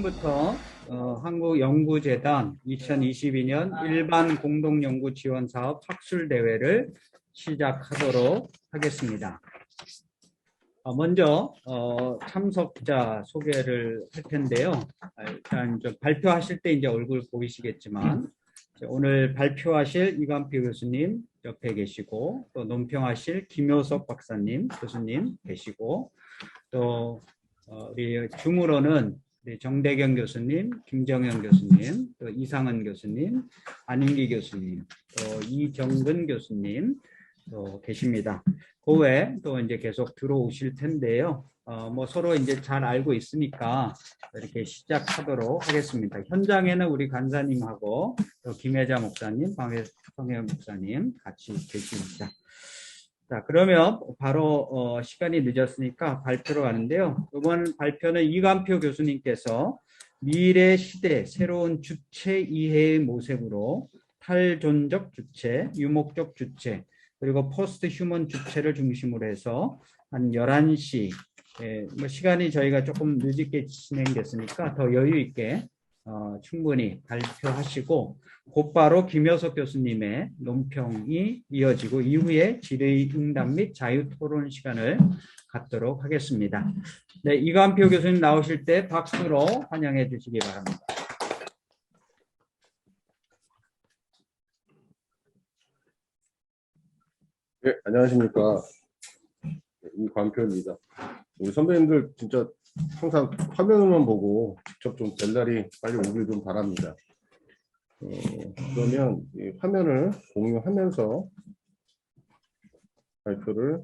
지금부터 한국연구재단 2022년 일반 공동연구지원사업 학술대회를 시작하도록 하겠습니다. 먼저 참석자 소개를 할 텐데요. 일단 발표하실 때 이제 얼굴 보이시겠지만 오늘 발표하실 이관표 교수님 옆에 계시고, 또 논평하실 김효석 박사님 교수님 계시고, 또 우리 줌으로는 우리 정대경 교수님, 김정현 교수님, 또 이상은 교수님, 안인기 교수님, 또 이정근 교수님 또 계십니다. 그 외에 또 이제 계속 들어오실 텐데요. 뭐 서로 이제 잘 알고 있으니까 이렇게 시작하도록 하겠습니다. 현장에는 우리 간사님하고 또 김혜자 목사님, 방혜성 목사님 같이 계십니다. 자, 그러면 바로 시간이 늦었으니까 발표로 가는데요. 이번 발표는 이관표 교수님께서 미래 시대 새로운 주체 이해의 모색으로 탈존적 주체, 유목적 주체, 그리고 포스트 휴먼 주체를 중심으로 해서 한 11시, 뭐 시간이 저희가 조금 늦게 진행됐으니까 더 여유 있게 충분히 발표하시고 곧바로 김효석 교수님의 논평이 이어지고 이후에 질의응답 및 자유토론 시간을 갖도록 하겠습니다. 네, 이관표 교수님 나오실 때 박수로 환영해 주시기 바랍니다. 네, 안녕하십니까. 이관표입니다. 우리 선배님들 진짜 항상 화면으로만 보고 직접 좀 뵐 날이 빨리 오길 좀 바랍니다. 그러면 이 화면을 공유하면서 발표를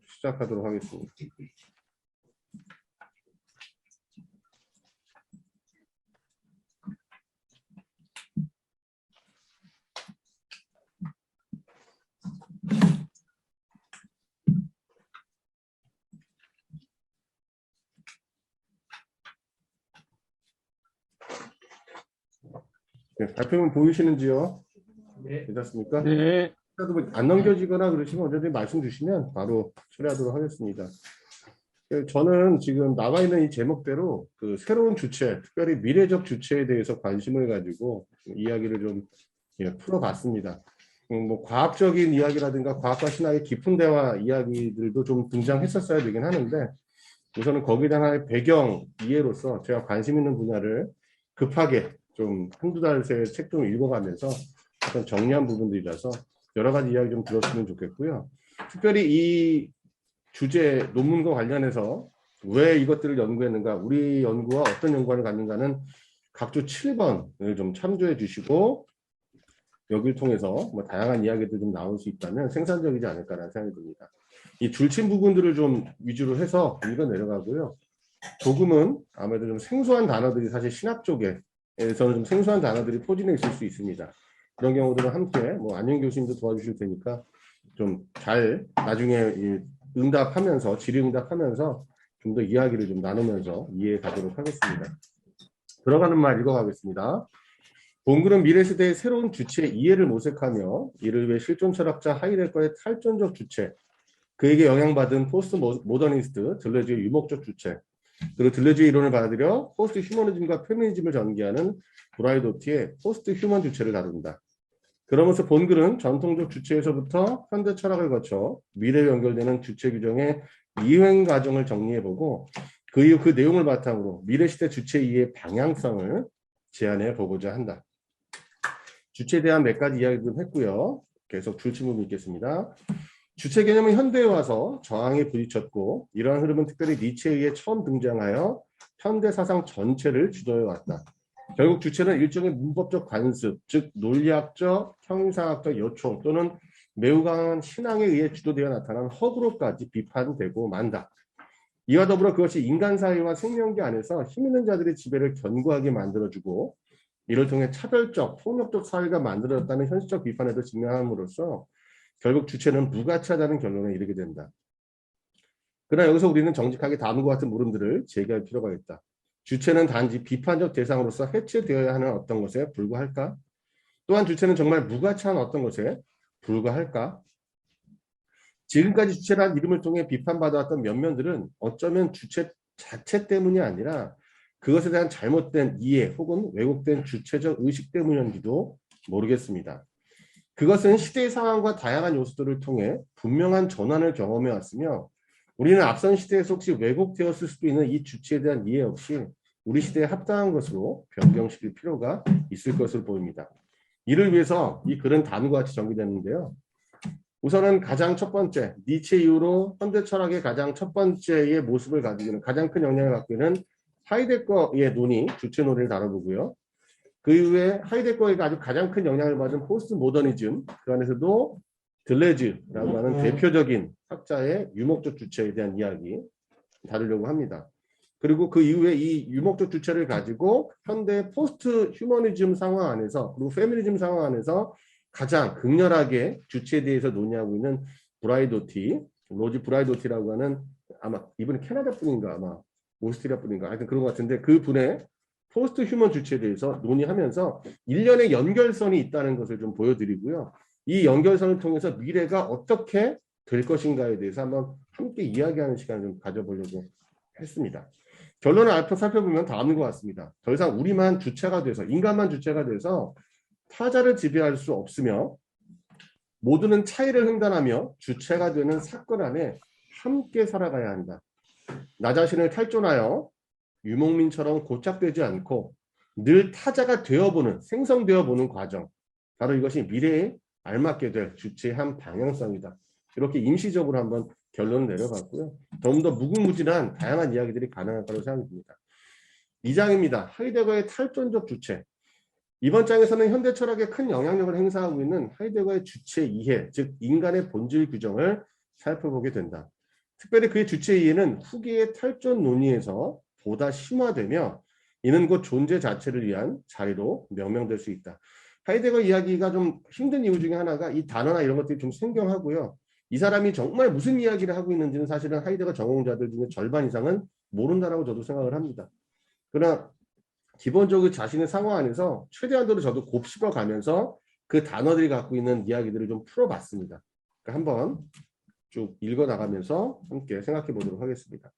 시작하도록 하겠습니다. 네, 발표는 보이시는지요? 네. 괜찮습니까? 네. 안 넘겨지거나 그러시면 언제든지 말씀 주시면 바로 처리하도록 하겠습니다. 저는 지금 나와 있는 이 제목대로 그 새로운 주체, 특별히 미래적 주체에 대해서 관심을 가지고 이야기를 좀 풀어봤습니다. 뭐 과학적인 이야기라든가 과학과 신학의 깊은 대화 이야기들도 좀 등장했었어야 되긴 하는데 우선은 거기에 대한 하나의 배경 이해로서 제가 관심 있는 분야를 급하게 좀 한두 달 새 책 좀 읽어가면서 어떤 정리한 부분들이라서 여러 가지 이야기 좀 들었으면 좋겠고요. 특별히 이 주제 논문과 관련해서 왜 이것들을 연구했는가, 우리 연구와 어떤 연관을 갖는가는 각주 7번을 좀 참조해 주시고 여기를 통해서 뭐 다양한 이야기들 좀 나올 수 있다면 생산적이지 않을까라는 생각이 듭니다. 이 줄친 부분들을 좀 위주로 해서 읽어 내려가고요. 조금은 아무래도 좀 생소한 단어들이 사실 신학 쪽에서는 좀 생소한 단어들이 포진해 있을 수 있습니다. 그런 경우들은 함께 뭐 안윤 교수님도 도와주실 테니까 좀 잘 나중에 응답하면서 질의응답하면서 좀 더 이야기를 좀 나누면서 이해해 가도록 하겠습니다. 들어가는 말 읽어가겠습니다. 본글은 미래시대의 새로운 주체의 이해를 모색하며 이를 위해 실존 철학자 하이데거의 탈존적 주체, 그에게 영향받은 포스트 모더니스트 들레즈의 유목적 주체, 그리고 들레즈의 이론을 받아들여 포스트 휴머니즘과 페미니즘을 전개하는 브라이도티의 포스트 휴먼 주체를 다룬다. 그러면서 본글은 전통적 주체에서부터 현대 철학을 거쳐 미래에 연결되는 주체 규정의 이행 과정을 정리해보고 그 이후 그 내용을 바탕으로 미래시대 주체 이해의 방향성을 제안해 보고자 한다. 주체에 대한 몇 가지 이야기 좀 했고요. 계속 줄친 부분 있겠습니다. 주체 개념은 현대에 와서 저항에 부딪혔고 이러한 흐름은 특별히 니체에 의해 처음 등장하여 현대 사상 전체를 주도해 왔다. 결국 주체는 일종의 문법적 관습, 즉 논리학적, 형이상학적 요청 또는 매우 강한 신앙에 의해 주도되어 나타난 허구로까지 비판되고 만다. 이와 더불어 그것이 인간 사회와 생명계 안에서 힘 있는 자들의 지배를 견고하게 만들어주고 이를 통해 차별적, 폭력적 사회가 만들어졌다는 현실적 비판에도 직면함으로써 결국 주체는 무가치하다는 결론에 이르게 된다. 그러나 여기서 우리는 정직하게 다음과 같은 물음들을 제기할 필요가 있다. 주체는 단지 비판적 대상으로서 해체되어야 하는 어떤 것에 불과할까? 또한 주체는 정말 무가치한 어떤 것에 불과할까? 지금까지 주체란 이름을 통해 비판받아왔던 면면들은 어쩌면 주체 자체 때문이 아니라 그것에 대한 잘못된 이해 혹은 왜곡된 주체적 의식 때문인지도 모르겠습니다. 그것은 시대의 상황과 다양한 요소들을 통해 분명한 전환을 경험해 왔으며 우리는 앞선 시대에서 혹시 왜곡되었을 수도 있는 이 주체에 대한 이해 역시 우리 시대에 합당한 것으로 변경시킬 필요가 있을 것으로 보입니다. 이를 위해서 이 글은 다음과 같이 정리되는데요. 우선은 가장 첫 번째, 니체 이후로 현대 철학의 가장 첫 번째의 모습을 가지고 있는 가장 큰 영향을 갖고 있는 하이데거의 논의, 주체 논의를 다뤄보고요. 그 이후에 하이데거가 아주 가장 큰 영향을 받은 포스트 모더니즘, 그 안에서도 들레즈라고 하는 대표적인 학자의 유목적 주체에 대한 이야기 다루려고 합니다. 그리고 그 이후에 이 유목적 주체를 가지고 현대 포스트 휴머니즘 상황 안에서 그리고 페미니즘 상황 안에서 가장 극렬하게 주체에 대해서 논의하고 있는 브라이도티, 로지 브라이도티라고 하는 아마 이분은 캐나다 분인가 아마 오스트리아 분인가 하여튼 그런 것 같은데 그 분의 포스트 휴먼 주체에 대해서 논의하면서 일련의 연결선이 있다는 것을 좀 보여드리고요. 이 연결선을 통해서 미래가 어떻게 될 것인가에 대해서 한번 함께 이야기하는 시간을 좀 가져보려고 했습니다. 결론을 살펴보면 다음인 것 같습니다. 더 이상 우리만 주체가 돼서 인간만 주체가 돼서 타자를 지배할 수 없으며 모두는 차이를 횡단하며 주체가 되는 사건 안에 함께 살아가야 한다. 나 자신을 탈존하여 유목민처럼 고착되지 않고 늘 타자가 되어보는 생성되어보는 과정. 바로 이것이 미래에 알맞게 될 주체의 한 방향성이다. 이렇게 임시적으로 한번 결론을 내려봤고요. 좀 더 무궁무진한 다양한 이야기들이 가능할 거라고 생각합니다. 2장입니다. 하이데거의 탈존적 주체. 이번 장에서는 현대 철학에 큰 영향력을 행사하고 있는 하이데거의 주체 이해, 즉 인간의 본질 규정을 살펴보게 된다. 특별히 그의 주체 이해는 후기의 탈존 논의에서 보다 심화되며 이는 곧 존재 자체를 위한 자리로 명명될 수 있다. 하이데거 이야기가 좀 힘든 이유 중에 하나가 이 단어나 이런 것들이 좀 생경하고요. 이 사람이 정말 무슨 이야기를 하고 있는지는 사실은 하이데거 전공자들 중에 절반 이상은 모른다라고 저도 생각을 합니다. 그러나 기본적으로 자신의 상황 안에서 최대한도로 저도 곱씹어 가면서 그 단어들이 갖고 있는 이야기들을 좀 풀어봤습니다. 그러니까 한번 쭉 읽어나가면서 함께 생각해 보도록 하겠습니다.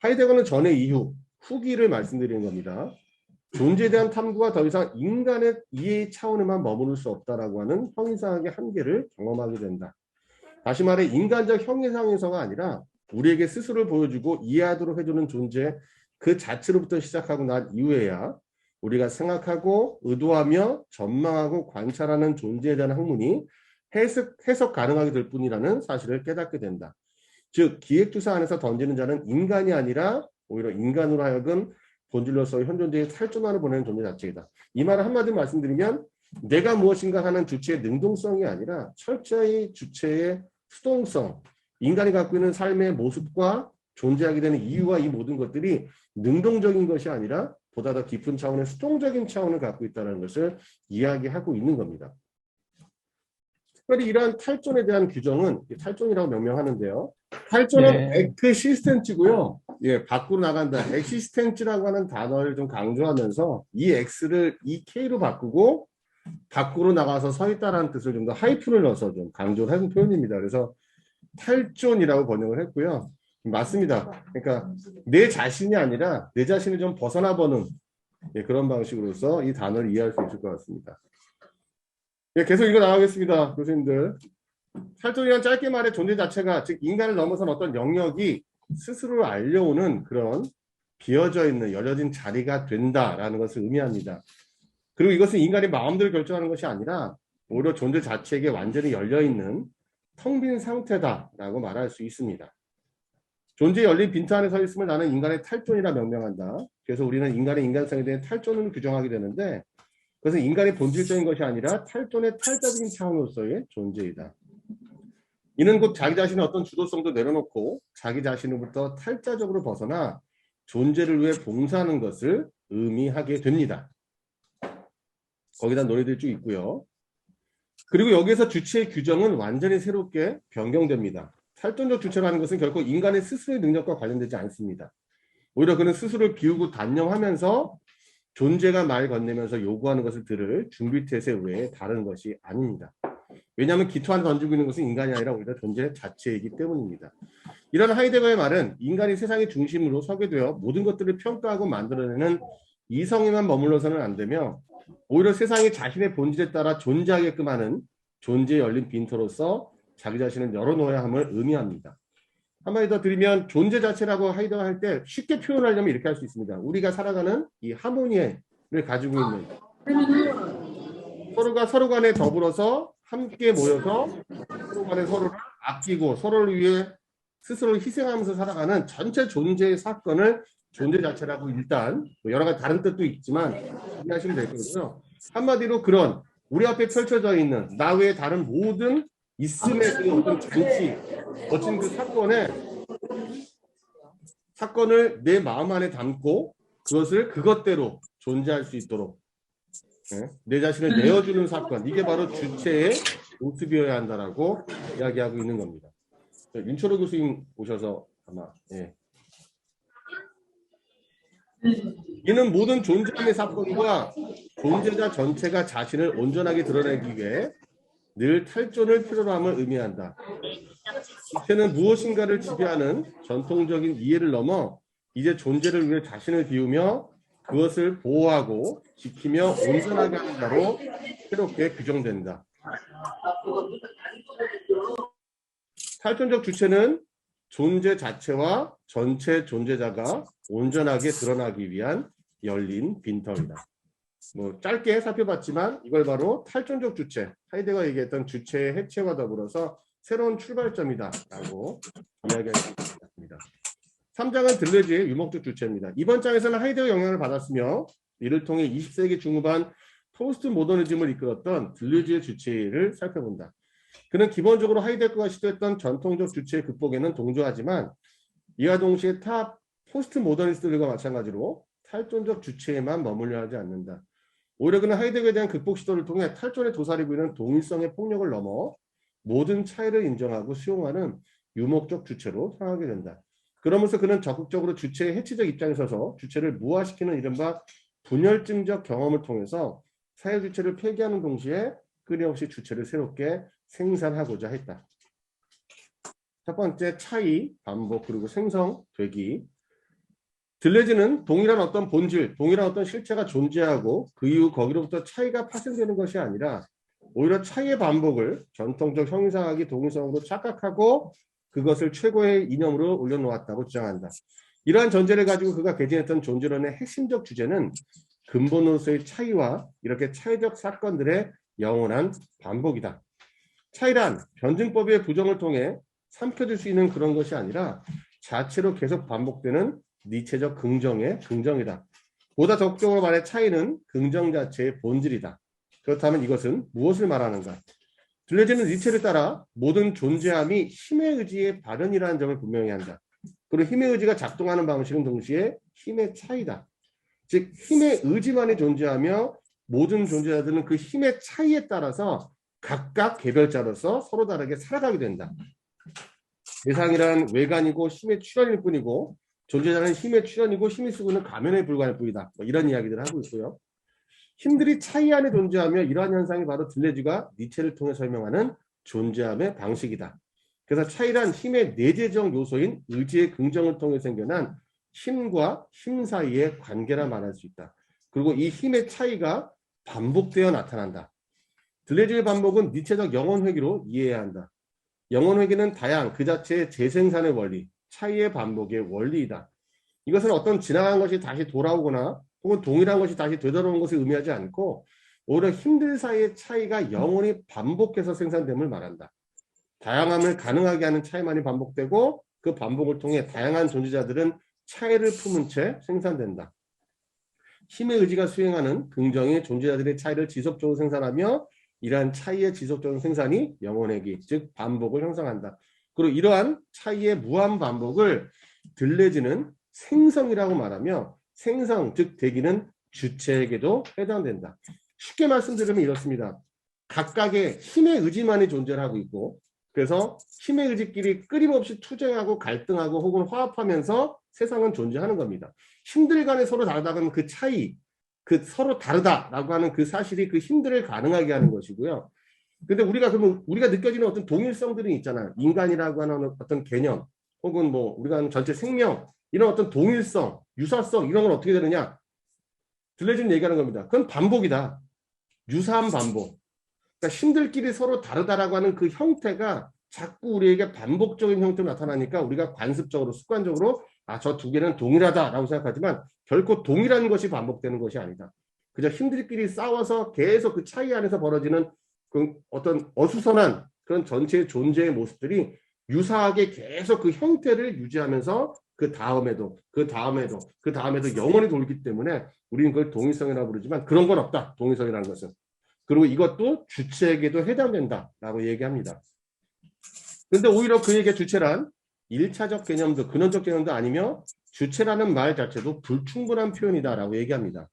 하이데거는 전의 이후, 후기를 말씀드리는 겁니다. 존재에 대한 탐구가 더 이상 인간의 이해의 차원에만 머무를 수 없다라고 하는 형이상학의 한계를 경험하게 된다. 다시 말해 인간적 형이상에서가 아니라 우리에게 스스로를 보여주고 이해하도록 해주는 존재 그 자체로부터 시작하고 난 이후에야 우리가 생각하고 의도하며 전망하고 관찰하는 존재에 대한 학문이 해석 가능하게 될 뿐이라는 사실을 깨닫게 된다. 즉 기획주사 안에서 던지는 자는 인간이 아니라 오히려 인간으로 하여금 본질로서의 현존재의 탈존화를 보내는 존재 자체이다. 이 말을 한마디로 말씀드리면 내가 무엇인가 하는 주체의 능동성이 아니라 철저히 주체의 수동성, 인간이 갖고 있는 삶의 모습과 존재하게 되는 이유와 이 모든 것들이 능동적인 것이 아니라 보다 더 깊은 차원의 수동적인 차원을 갖고 있다는 것을 이야기하고 있는 겁니다. 특별히 이러한 탈존에 대한 규정은 탈존이라고 명명하는데요. 탈존은 엑시스텐츠고요. 예, 밖으로 나간다. 엑시스텐츠라고 하는 단어를 좀 강조하면서 이 X를 EK로 바꾸고 밖으로 나가서 서 있다라는 뜻을 좀 더 하이픈을 넣어서 좀 강조를 하는 표현입니다. 그래서 탈존이라고 번역을 했고요. 맞습니다. 그러니까 내 자신이 아니라 내 자신을 좀 벗어나 보는 그런 방식으로서 이 단어를 이해할 수 있을 것 같습니다. 예, 계속 읽어 나가겠습니다. 교수님들. 탈존이란 짧게 말해 존재 자체가 즉 인간을 넘어선 어떤 영역이 스스로를 알려오는 그런 비어져 있는 열려진 자리가 된다라는 것을 의미합니다. 그리고 이것은 인간이 마음대로 결정하는 것이 아니라 오히려 존재 자체에게 완전히 열려있는 텅 빈 상태다라고 말할 수 있습니다. 존재의 열린 빈터 안에 서 있음을 나는 인간의 탈존이라 명명한다. 그래서 우리는 인간의 인간성에 대한 탈존을 규정하게 되는데 그것은 인간의 본질적인 것이 아니라 탈존의 탈자적인 차원으로서의 존재이다. 이는 곧 자기 자신의 어떤 주도성도 내려놓고 자기 자신으로부터 탈자적으로 벗어나 존재를 위해 봉사하는 것을 의미하게 됩니다. 거기다 논의들이 쭉 있고요. 그리고 여기에서 주체의 규정은 완전히 새롭게 변경됩니다. 탈존적 주체라는 것은 결코 인간의 스스로의 능력과 관련되지 않습니다. 오히려 그는 스스로를 비우고 단념하면서 존재가 말 건네면서 요구하는 것을 들을 준비태세 외에 다른 것이 아닙니다. 왜냐하면 기토 안에 던지고 있는 것은 인간이 아니라 오히려 존재 자체이기 때문입니다. 이런 하이데거의 말은 인간이 세상의 중심으로 서게 되어 모든 것들을 평가하고 만들어내는 이성에만 머물러서는 안 되며 오히려 세상이 자신의 본질에 따라 존재하게끔 하는 존재에 열린 빈터로서 자기 자신을 열어놓아야 함을 의미합니다. 한마디 더 드리면 존재 자체라고 하이데거 할 때 쉽게 표현하려면 이렇게 할 수 있습니다. 우리가 살아가는 이 하모니를 가지고 있는 서로가 서로 간에 더불어서 함께 모여서 서로 간에 서로를 아끼고 서로를 위해 스스로를 희생하면서 살아가는 전체 존재의 사건을 존재 자체라고 일단 여러 가지 다른 뜻도 있지만 이해하시면 될 거고요. 한마디로 그런 우리 앞에 펼쳐져 있는 나 외에 다른 모든 있음의 그 어떤 장치, 거친 그 사건을 내 마음 안에 담고 그것을 그것대로 존재할 수 있도록 내 자신을 내어주는 사건, 이게 바로 주체의 모습이어야 한다라고 이야기하고 있는 겁니다. 윤철호 교수님 오셔서 아마 이는 모든 존재함의 사건과 존재자 전체가 자신을 온전하게 드러내기 위해 늘 탈존을 필요로 함을 의미한다. 주체는 무엇인가를 지배하는 전통적인 이해를 넘어 이제 존재를 위해 자신을 비우며 그것을 보호하고 지키며 온전하게 하는 자로 새롭게 규정된다. 탈존적 주체는 존재 자체와 전체 존재자가 온전하게 드러나기 위한 열린 빈터이다. 뭐 짧게 살펴봤지만 이걸 바로 탈존적 주체, 하이데거가 얘기했던 주체의 해체와 더불어서 새로운 출발점이다라고 이야기할 수 있습니다. 3장은 들레즈의 유목적 주체입니다. 이번 장에서는 하이데거 영향을 받았으며 이를 통해 20세기 중후반 포스트 모더니즘을 이끌었던 들레즈의 주체를 살펴본다. 그는 기본적으로 하이데거가 시도했던 전통적 주체의 극복에는 동조하지만 이와 동시에 타 포스트 모더니스트들과 마찬가지로 탈존적 주체에만 머물려 하지 않는다. 오히려 그는 하이데거에 대한 극복 시도를 통해 탈존의 도사리고 있는 동일성의 폭력을 넘어 모든 차이를 인정하고 수용하는 유목적 주체로 향하게 된다. 그러면서 그는 적극적으로 주체의 해체적 입장에 서서 주체를 무화시키는 이른바 분열증적 경험을 통해서 사회 주체를 폐기하는 동시에 끊임없이 주체를 새롭게 생산하고자 했다. 첫 번째, 차이, 반복, 그리고 생성되기. 들레즈는 동일한 어떤 본질, 동일한 어떤 실체가 존재하고 그 이후 거기로부터 차이가 파생되는 것이 아니라 오히려 차이의 반복을 전통적 형이상학이 동일성으로 착각하고 그것을 최고의 이념으로 올려놓았다고 주장한다. 이러한 전제를 가지고 그가 개진했던 존재론의 핵심적 주제는 근본으로서의 차이와 이렇게 차이적 사건들의 영원한 반복이다. 차이란 변증법의 부정을 통해 삼켜질 수 있는 그런 것이 아니라 자체로 계속 반복되는 니체적 긍정의 긍정이다. 보다 적극적으로 말해 차이는 긍정 자체의 본질이다. 그렇다면 이것은 무엇을 말하는가? 들레즈는 니체를 따라 모든 존재함이 힘의 의지의 발현이라는 점을 분명히 한다. 그리고 힘의 의지가 작동하는 방식은 동시에 힘의 차이다. 즉 힘의 의지만이 존재하며 모든 존재자들은 그 힘의 차이에 따라서 각각 개별자로서 서로 다르게 살아가게 된다. 대상이란 외관이고 힘의 출현일 뿐이고 존재자는 힘의 출현이고 힘이 쓰고는 가면에 불과할 뿐이다. 뭐 이런 이야기들을 하고 있고요. 힘들이 차이 안에 존재하며 이러한 현상이 바로 들레즈가 니체를 통해 설명하는 존재함의 방식이다. 그래서 차이란 힘의 내재적 요소인 의지의 긍정을 통해 생겨난 힘과 힘 사이의 관계라 말할 수 있다. 그리고 이 힘의 차이가 반복되어 나타난다. 들레즈의 반복은 니체적 영혼회귀로 이해해야 한다. 영혼회귀는 다양, 그 자체의 재생산의 원리, 차이의 반복의 원리이다. 이것은 어떤 지나간 것이 다시 돌아오거나 혹은 동일한 것이 다시 되돌아오는 것을 의미하지 않고 오히려 힘들 사이의 차이가 영원히 반복해서 생산됨을 말한다. 다양함을 가능하게 하는 차이만이 반복되고 그 반복을 통해 다양한 존재자들은 차이를 품은 채 생산된다. 힘의 의지가 수행하는 긍정의 존재자들의 차이를 지속적으로 생산하며 이러한 차이의 지속적인 생산이 영혼회귀, 즉 반복을 형성한다. 그리고 이러한 차이의 무한 반복을 들레즈는 생성이라고 말하며 생성, 즉 대기는 주체에게도 해당된다. 쉽게 말씀드리면 이렇습니다. 각각의 힘의 의지만이 존재를 하고 있고 그래서 힘의 의지끼리 끊임없이 투쟁하고 갈등하고 혹은 화합하면서 세상은 존재하는 겁니다. 힘들 간에 서로 다르다는 그 차이, 그 서로 다르다라고 하는 그 사실이 그 힘들을 가능하게 하는 것이고요. 근데 우리가 그러면 우리가 느껴지는 어떤 동일성들이 있잖아요. 인간이라고 하는 어떤 개념, 혹은 뭐 우리가 하는 전체 생명, 이런 어떤 동일성, 유사성 이런 건 어떻게 되느냐? 들려진 얘기하는 겁니다. 그건 반복이다. 유사한 반복. 그러니까 힘들끼리 서로 다르다라고 하는 그 형태가 자꾸 우리에게 반복적인 형태로 나타나니까 우리가 관습적으로 습관적으로 저 두 개는 동일하다라고 생각하지만 결코 동일한 것이 반복되는 것이 아니다. 그저 힘들끼리 싸워서 계속 그 차이 안에서 벌어지는 그 어떤 어수선한 그런 전체의 존재의 모습들이 유사하게 계속 그 형태를 유지하면서 그 다음에도 영원히 돌기 때문에 우리는 그걸 동일성이라고 부르지만 그런 건 없다. 동일성이라는 것은. 그리고 이것도 주체에게도 해당된다라고 얘기합니다. 그런데 오히려 그에게 주체란 1차적 개념도 근원적 개념도 아니며 주체라는 말 자체도 불충분한 표현이다라고 얘기합니다.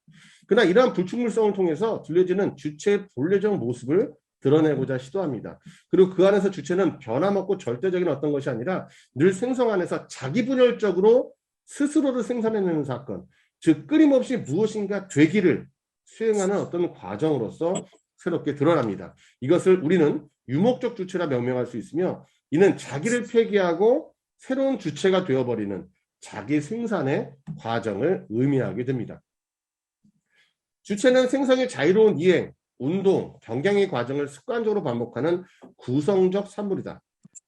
그러나 이러한 불충분성을 통해서 들려지는 주체의 본래적 모습을 드러내고자 시도합니다. 그리고 그 안에서 주체는 변함없고 절대적인 어떤 것이 아니라 늘 생성 안에서 자기 분열적으로 스스로를 생산해내는 사건, 즉 끊임없이 무엇인가 되기를 수행하는 어떤 과정으로서 새롭게 드러납니다. 이것을 우리는 유목적 주체라 명명할 수 있으며 이는 자기를 폐기하고 새로운 주체가 되어버리는 자기 생산의 과정을 의미하게 됩니다. 주체는 생성의 자유로운 이행, 운동, 경쟁의 과정을 습관적으로 반복하는 구성적 산물이다.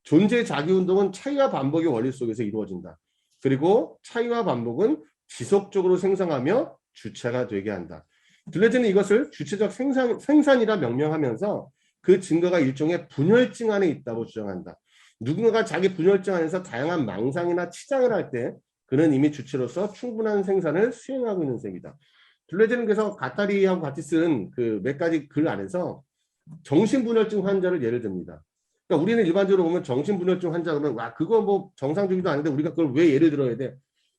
존재의 자기운동은 차이와 반복의 원리 속에서 이루어진다. 그리고 차이와 반복은 지속적으로 생성하며 주체가 되게 한다. 들레즈는 이것을 주체적 생산이라 명명하면서 그 증거가 일종의 분열증 안에 있다고 주장한다. 누군가가 자기 분열증 안에서 다양한 망상이나 치장을 할 때 그는 이미 주체로서 충분한 생산을 수행하고 있는 셈이다. 들레즈는 그래서 가타리하고 같이 쓴 그 몇 가지 글 안에서 정신분열증 환자를 예를 듭니다. 그러니까 우리는 일반적으로 보면 정신분열증 환자 그러면 와 그거 뭐 정상적이도 아닌데 우리가 그걸 왜 예를 들어야 돼?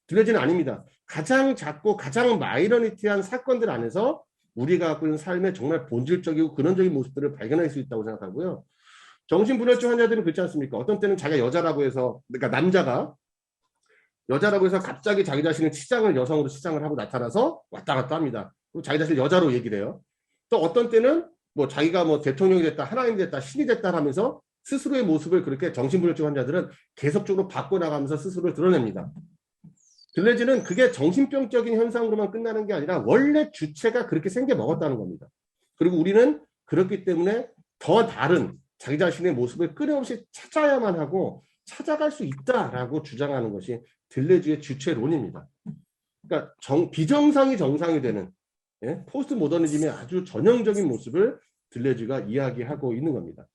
들레즈는 아닙니다. 가장 작고 가장 마이너리티한 사건들 안에서 우리가 갖고 있는 삶의 정말 본질적이고 근원적인 모습들을 발견할 수 있다고 생각하고요. 정신분열증 환자들은 그렇지 않습니까? 어떤 때는 자기가 여자라고 해서, 그러니까 남자가 여자라고 해서 갑자기 자기 자신의 치장을 여성으로 치장을 하고 나타나서 왔다 갔다 합니다. 그리고 자기 자신을 여자로 얘기를 해요. 또 어떤 때는 뭐 자기가 뭐 대통령이 됐다, 하나님이 됐다, 신이 됐다 하면서 스스로의 모습을 그렇게 정신분열증 환자들은 계속적으로 바꿔나가면서 스스로를 드러냅니다. 들레즈는 그게 정신병적인 현상으로만 끝나는 게 아니라 원래 주체가 그렇게 생겨 먹었다는 겁니다. 그리고 우리는 그렇기 때문에 더 다른 자기 자신의 모습을 끊임없이 찾아야만 하고 찾아갈 수 있다라고 주장하는 것이 들레즈의 주체론입니다. 그러니까 비정상이 정상이 되는 포스트 모더니즘의 아주 전형적인 모습을 들레즈가 이야기하고 있는 겁니다.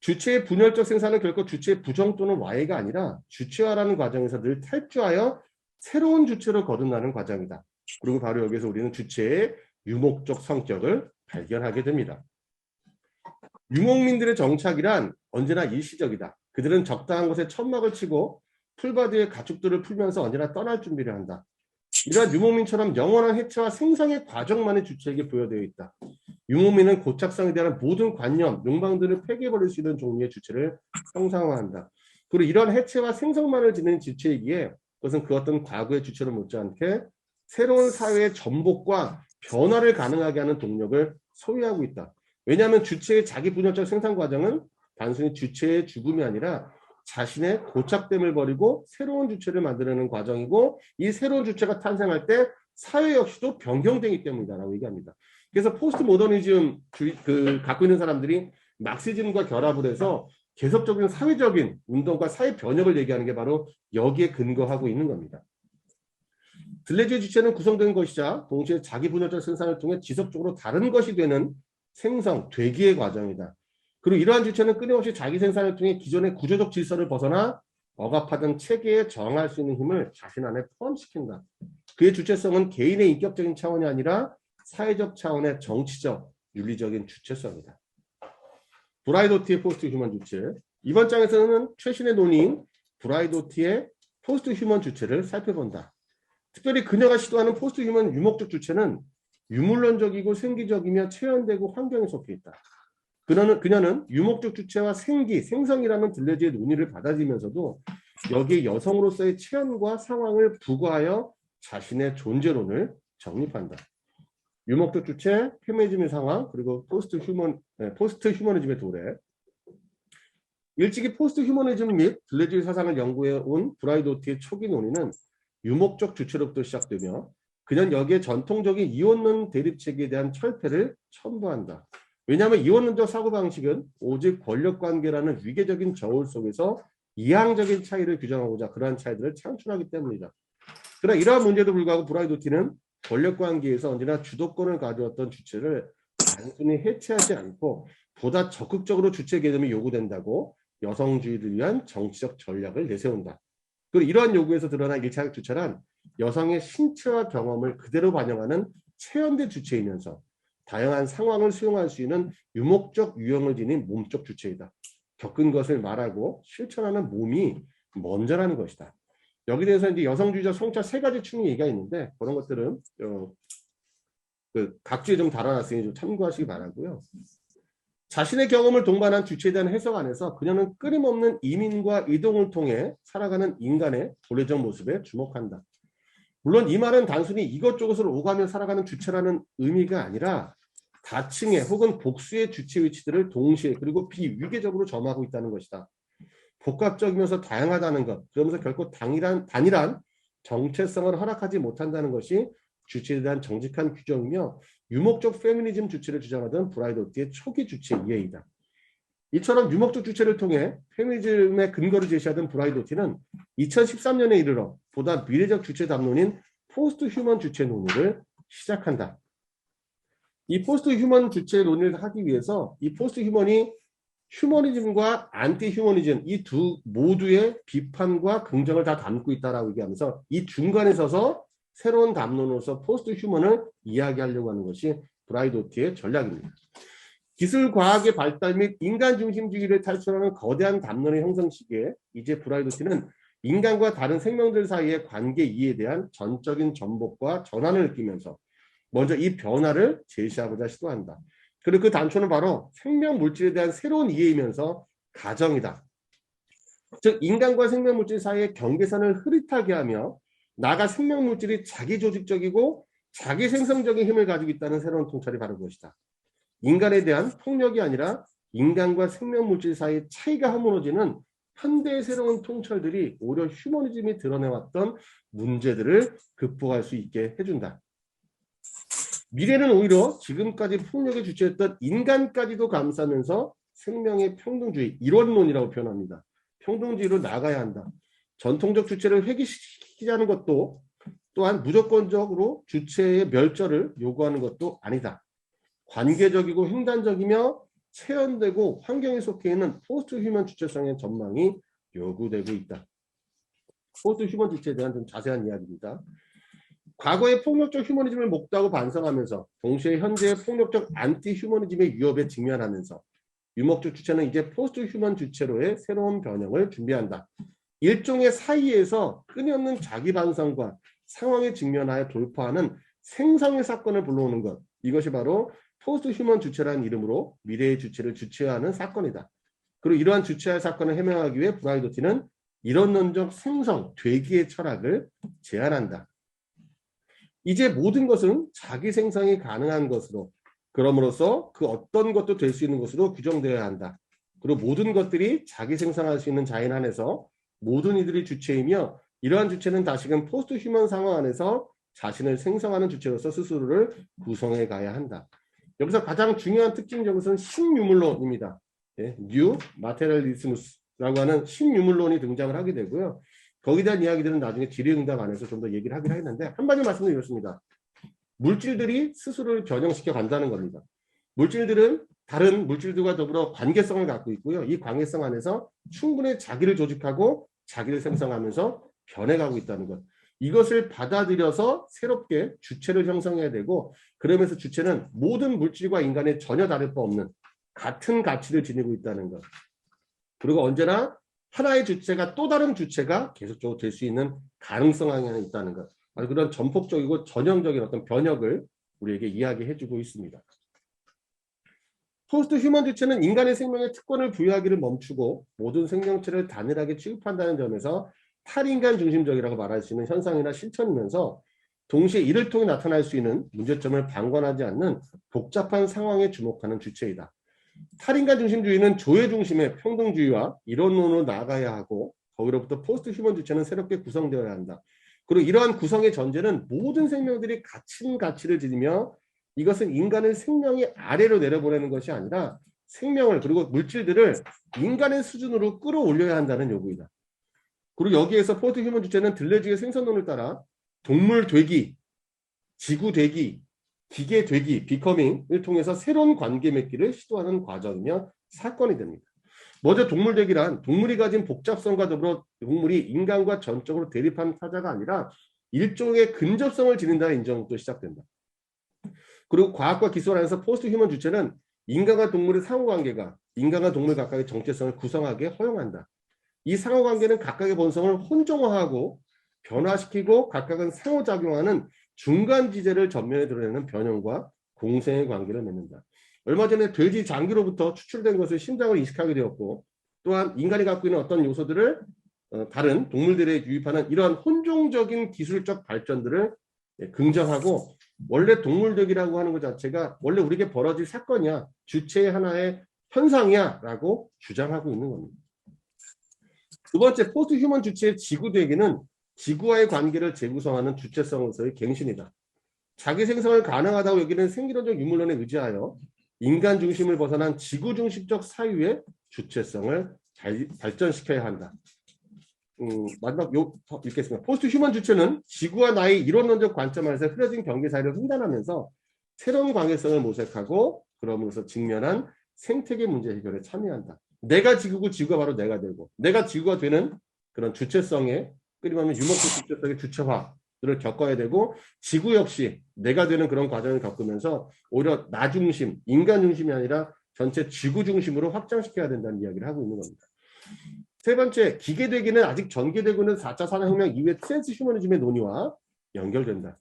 주체의 분열적 생산은 결코 주체의 부정 또는 와해가 아니라 주체화라는 과정에서 늘 탈주하여 새로운 주체로 거듭나는 과정이다. 그리고 바로 여기서 우리는 주체의 유목적 성격을 발견하게 됩니다. 유목민들의 정착이란 언제나 일시적이다. 그들은 적당한 곳에 천막을 치고 풀바디의 가축들을 풀면서 언제나 떠날 준비를 한다. 이러한 유목민처럼 영원한 해체와 생성의 과정만이 주체에게 부여되어 있다. 유목민은 고착성에 대한 모든 관념, 욕망들을 폐기해버릴 수 있는 종류의 주체를 형상화한다. 그리고 이런 해체와 생성만을 지닌 주체이기에 그것은 그 어떤 과거의 주체로 못지않게 새로운 사회의 전복과 변화를 가능하게 하는 동력을 소유하고 있다. 왜냐하면 주체의 자기 분열적 생산 과정은 단순히 주체의 죽음이 아니라 자신의 고착됨을 버리고 새로운 주체를 만들어내는 과정이고 이 새로운 주체가 탄생할 때 사회 역시도 변경되기 때문이다라고 얘기합니다. 그래서 포스트 모더니즘 갖고 있는 사람들이 막시즘과 결합을 해서 계속적인 사회적인 운동과 사회 변혁을 얘기하는 게 바로 여기에 근거하고 있는 겁니다. 들레즈의 주체는 구성된 것이자 동시에 자기 분열적 생산을 통해 지속적으로 다른 것이 되는 생성, 되기의 과정이다. 그리고 이러한 주체는 끊임없이 자기 생산을 통해 기존의 구조적 질서를 벗어나 억압하던 체계에 저항할 수 있는 힘을 자신 안에 포함시킨다. 그의 주체성은 개인의 인격적인 차원이 아니라 사회적 차원의 정치적, 윤리적인 주체성이다. 브라이도티의 포스트 휴먼 주체. 이번 장에서는 최신의 논의인 브라이도티의 포스트 휴먼 주체를 살펴본다. 특별히 그녀가 시도하는 포스트 휴먼 유목적 주체는 유물론적이고 생기적이며 체현되고 환경에 속해 있다. 그녀는 유목적 주체와 생기, 생성이라는 들레즈의 논의를 받아들이면서도 여기에 여성으로서의 체현과 상황을 부과하여 자신의 존재론을 정립한다. 유목적 주체, 페미니즘의 상황, 그리고 포스트 휴머니즘의 도래. 일찍이 포스트 휴머니즘 및 들레주의 사상을 연구해온 브라이도트의 초기 논의는 유목적 주체로부터 시작되며 그는 여기에 전통적인 이원론 대립체계에 대한 철폐를 첨부한다. 왜냐하면 이원론적 사고방식은 오직 권력관계라는 위계적인 저울 속에서 이항적인 차이를 규정하고자 그러한 차이들을 창출하기 때문이다. 그러나 이러한 문제도 불구하고 브라이도티는 권력관계에서 언제나 주도권을 가져왔던 주체를 단순히 해체하지 않고 보다 적극적으로 주체 개념이 요구된다고 여성주의를 위한 정치적 전략을 내세운다. 그리고 이러한 요구에서 드러난 1차적 주체란 여성의 신체와 경험을 그대로 반영하는 체현된 주체이면서 다양한 상황을 수용할 수 있는 유목적 유형을 지닌 몸적 주체이다. 겪은 것을 말하고 실천하는 몸이 먼저라는 것이다. 여기 대해서 이제 여성주의적 성찰 3가지 층의 얘기가 있는데 그런 것들은 각주에 좀 달아놨으니 좀 참고하시기 바라고요. 자신의 경험을 동반한 주체에 대한 해석 안에서 그녀는 끊임없는 이민과 이동을 통해 살아가는 인간의 본래적 모습에 주목한다. 물론 이 말은 단순히 이것저것을 오가며 살아가는 주체라는 의미가 아니라 다층의 혹은 복수의 주체 위치들을 동시에 그리고 비위계적으로 점하고 있다는 것이다. 복합적이면서 다양하다는 것, 그러면서 결코 단일한 정체성을 허락하지 못한다는 것이 주체에 대한 정직한 규정이며 유목적 페미니즘 주체를 주장하던 브라이도트의 초기 주체 이해이다. 이처럼 유목적 주체를 통해 페미니즘의 근거를 제시하던 브라이도트는 2013년에 이르러 보다 미래적 주체 담론인 포스트 휴먼 주체 논의를 시작한다. 이 포스트 휴먼 주체 논의를 하기 위해서 이 포스트 휴먼이 휴머니즘과 안티 휴머니즘 이 두 모두의 비판과 긍정을 다 담고 있다라고 얘기하면서 이 중간에 서서 새로운 담론으로서 포스트 휴먼을 이야기하려고 하는 것이 브라이도트의 전략입니다. 기술 과학의 발달 및 인간 중심주의를 탈출하는 거대한 담론의 형성 시기에 이제 브라이도트는 인간과 다른 생명들 사이의 관계 이해에 대한 전적인 전복과 전환을 느끼면서 먼저 이 변화를 제시하고자 시도한다. 그리고 그 단초는 바로 생명 물질에 대한 새로운 이해이면서 가정이다. 즉 인간과 생명 물질 사이의 경계선을 흐릿하게 하며 나아가 생명 물질이 자기 조직적이고 자기 생성적인 힘을 가지고 있다는 새로운 통찰이 바로 그것이다. 인간에 대한 폭력이 아니라 인간과 생명 물질 사이의 차이가 허물어지는 현대의 새로운 통찰들이 오히려 휴머니즘이 드러내왔던 문제들을 극복할 수 있게 해준다. 미래는 오히려 지금까지 폭력의 주체였던 인간까지도 감싸면서 생명의 평등주의, 이원론이라고 표현합니다. 평등주의로 나가야 한다. 전통적 주체를 회귀시키자는 것도 또한 무조건적으로 주체의 멸절을 요구하는 것도 아니다. 관계적이고 횡단적이며 체현되고 환경에 속해 있는 포스트 휴먼 주체성의 전망이 요구되고 있다. 포스트 휴먼 주체에 대한 좀 자세한 이야기입니다. 과거의 폭력적 휴머니즘을 목도하고 반성하면서 동시에 현재의 폭력적 안티 휴머니즘의 위협에 직면하면서 유목적 주체는 이제 포스트 휴먼 주체로의 새로운 변형을 준비한다. 일종의 사이에서 끊임없는 자기 반성과 상황에 직면하여 돌파하는 생성의 사건을 불러오는 것. 이것이 바로 포스트 휴먼 주체라는 이름으로 미래의 주체를 주체화하는 사건이다. 그리고 이러한 주체화 사건을 해명하기 위해 브라이도티는 이론론적 생성, 되기의 철학을 제안한다. 이제 모든 것은 자기 생성이 가능한 것으로 그럼으로써 그 어떤 것도 될 수 있는 것으로 규정되어야 한다. 그리고 모든 것들이 자기 생성할 수 있는 자연 안에서 모든 이들이 주체이며 이러한 주체는 다시금 포스트 휴먼 상황 안에서 자신을 생성하는 주체로서 스스로를 구성해 가야 한다. 여기서 가장 중요한 특징적인 것은 신유물론입니다. 예, 뉴 마테리얼리스무스라고 하는 신유물론이 등장을 하게 되고요. 거기에 대한 이야기들은 나중에 질의응답 안에서 좀 더 얘기를 하긴 하겠는데 한마디 말씀드리겠습니다. 물질들이 스스로를 변형시켜 간다는 겁니다. 물질들은 다른 물질들과 더불어 관계성을 갖고 있고요. 이 관계성 안에서 충분히 자기를 조직하고 자기를 생성하면서 변해가고 있다는 것. 이것을 받아들여서 새롭게 주체를 형성해야 되고 그러면서 주체는 모든 물질과 인간에 전혀 다를 바 없는 같은 가치를 지니고 있다는 것. 그리고 언제나 하나의 주체가 또 다른 주체가 계속적으로 될 수 있는 가능성 안에 있다는 것. 그런 전폭적이고 전형적인 어떤 변혁을 우리에게 이야기해주고 있습니다. 포스트 휴먼 주체는 인간의 생명에 특권을 부여하기를 멈추고 모든 생명체를 단일하게 취급한다는 점에서 탈인간 중심적이라고 말할 수 있는 현상이나 실천이면서 동시에 이를 통해 나타날 수 있는 문제점을 방관하지 않는 복잡한 상황에 주목하는 주체이다. 탈인간 중심주의는 조회 중심의 평등주의와 이론론으로 나아가야 하고 거기로부터 포스트 휴먼 주체는 새롭게 구성되어야 한다. 그리고 이러한 구성의 전제는 모든 생명들이 같은 가치를 지니며 이것은 인간을 생명이 아래로 내려보내는 것이 아니라 생명을 그리고 물질들을 인간의 수준으로 끌어올려야 한다는 요구이다. 그리고 여기에서 포스트 휴먼 주체는 들레즈의 생선론을 따라 동물 되기, 지구 되기, 기계 되기, 비커밍을 통해서 새로운 관계 맺기를 시도하는 과정이며 사건이 됩니다. 먼저 동물 되기란 동물이 가진 복잡성과 더불어 동물이 인간과 전적으로 대립한 타자가 아니라 일종의 근접성을 지닌다는 인정부터 시작된다. 그리고 과학과 기술 안에서 포스트 휴먼 주체는 인간과 동물의 상호관계가 인간과 동물 각각의 정체성을 구성하게 허용한다. 이 상호관계는 각각의 본성을 혼종화하고 변화시키고 각각은 상호작용하는 중간 지제를 전면에 드러내는 변형과 공생의 관계를 맺는다. 얼마 전에 돼지 장기로부터 추출된 것을 심장을 이식하게 되었고 또한 인간이 갖고 있는 어떤 요소들을 다른 동물들에 유입하는 이러한 혼종적인 기술적 발전들을 긍정하고 원래 동물되기라고 하는 것 자체가 원래 우리에게 벌어질 사건이야. 주체의 하나의 현상이야 라고 주장하고 있는 겁니다. 두 번째, 포스트 휴먼 주체의 지구되기는 지구와의 관계를 재구성하는 주체성으로서의 갱신이다. 자기 생성을 가능하다고 여기는 생기론적 유물론에 의지하여 인간 중심을 벗어난 지구 중심적 사유의 주체성을 발전시켜야 한다. 마지막 읽겠습니다. 포스트 휴먼 주체는 지구와 나의 이론론적 관점 안에서 흐려진 경계 사이를 횡단하면서 새로운 관계성을 모색하고 그럼으로써 직면한 생태계 문제 해결에 참여한다. 내가 지구고 지구가 바로 내가 되고 내가 지구가 되는 그런 주체성의 끊임없는 유목적 주체성의 주체화를 겪어야 되고 지구 역시 내가 되는 그런 과정을 겪으면서 오히려 나 중심, 인간 중심이 아니라 전체 지구 중심으로 확장시켜야 된다는 이야기를 하고 있는 겁니다. 세 번째, 기계되기는 아직 전개되고 있는 4차 산업혁명 이후의 트랜스 휴머니즘의 논의와 연결된다.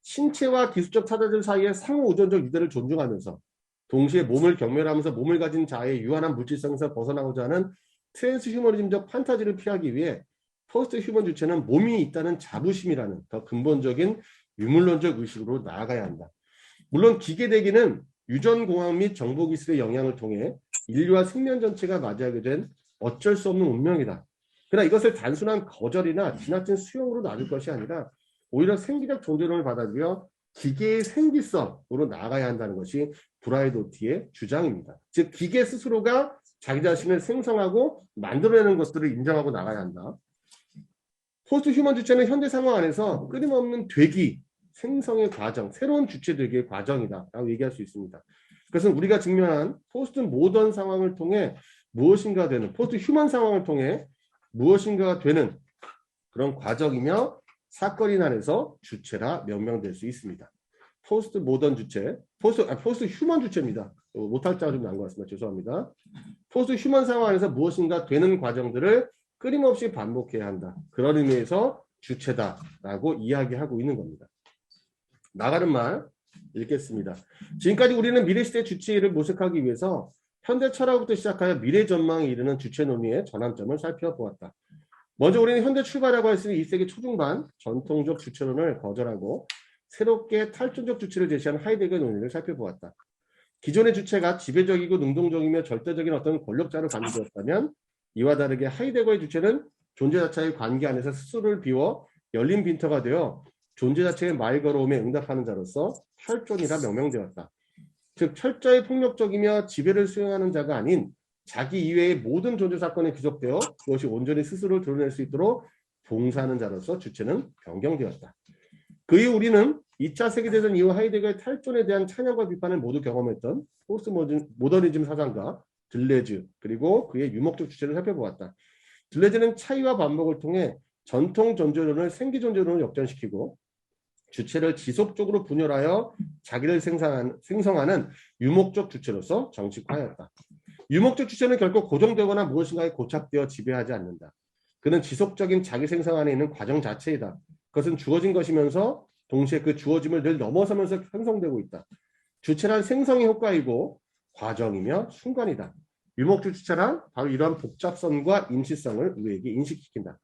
신체와 기술적 타자들 사이의 상호우존적 유대를 존중하면서 동시에 몸을 경멸하면서 몸을 가진 자의 유한한 물질성에서 벗어나고자 하는 트랜스 휴머니즘적 판타지를 피하기 위해 포스트 휴먼 주체는 몸이 있다는 자부심이라는 더 근본적인 유물론적 의식으로 나아가야 한다. 물론 기계되기는 유전공학 및 정보기술의 영향을 통해 인류와 생명 전체가 맞이하게 된 어쩔 수 없는 운명이다. 그러나 이것을 단순한 거절이나 지나친 수용으로 놔둘 것이 아니라 오히려 생기적 존재론을 받아들여 기계의 생기성으로 나아가야 한다는 것이 브라이도티의 주장입니다. 즉 기계 스스로가 자기 자신을 생성하고 만들어내는 것들을 인정하고 나가야 한다. 포스트 휴먼 주체는 현대 상황 안에서 끊임없는 되기, 생성의 과정, 새로운 주체 되기의 과정이다 라고 얘기할 수 있습니다. 그것은 우리가 직면한 포스트 모던 상황을 통해 무엇인가 되는, 포스트 휴먼 상황을 통해 무엇인가가 되는 그런 과정이며 사건이 안에서 주체라 명명될 수 있습니다. 포스트 모던 주체, 포스트 휴먼 주체입니다. 못할 자가 좀 난 것 같습니다. 죄송합니다. 포스트 휴먼 상황 안에서 무엇인가 되는 과정들을 끊임없이 반복해야 한다. 그런 의미에서 주체다라고 이야기하고 있는 겁니다. 나가는 말 읽겠습니다. 지금까지 우리는 미래시대 주체를 모색하기 위해서 현대 철학부터 시작하여 미래 전망에 이르는 주체 논리의 전환점을 살펴보았다. 먼저 우리는 현대 출발이라고 할 수 있는 2세기 초중반 전통적 주체론을 거절하고 새롭게 탈존적 주체를 제시한 하이데거의 논리를 살펴보았다. 기존의 주체가 지배적이고 능동적이며 절대적인 어떤 권력자를 가지고 이와 다르게 하이데거의 주체는 존재 자체의 관계 안에서 스스로를 비워 열린 빈터가 되어 존재 자체의 말 걸어옴에 응답하는 자로서 혈존이라 명명되었다. 즉 철저히 폭력적이며 지배를 수행하는 자가 아닌 자기 이외의 모든 존재 사건에 귀속되어 그것이 온전히 스스로를 드러낼 수 있도록 봉사하는 자로서 주체는 변경되었다. 그 이후 우리는 2차 세계대전 이후 하이데거의 탈존에 대한 찬양과 비판을 모두 경험했던 포스트 모더니즘 사상가 들레즈 그리고 그의 유목적 주체를 살펴보았다. 들레즈는 차이와 반복을 통해 전통 존재론을 생기 존재론으로 역전시키고 주체를 지속적으로 분열하여 자기를 생성하는 유목적 주체로서 정식화하였다. 유목적 주체는 결코 고정되거나 무엇인가에 고착되어 지배하지 않는다. 그는 지속적인 자기 생성 안에 있는 과정 자체이다. 그것은 주어진 것이면서 동시에 그 주어짐을 늘 넘어서면서 형성되고 있다. 주체란 생성의 효과이고 과정이며 순간이다. 유목적 주체란 바로 이러한 복잡성과 임시성을 우리에게 인식시킨다.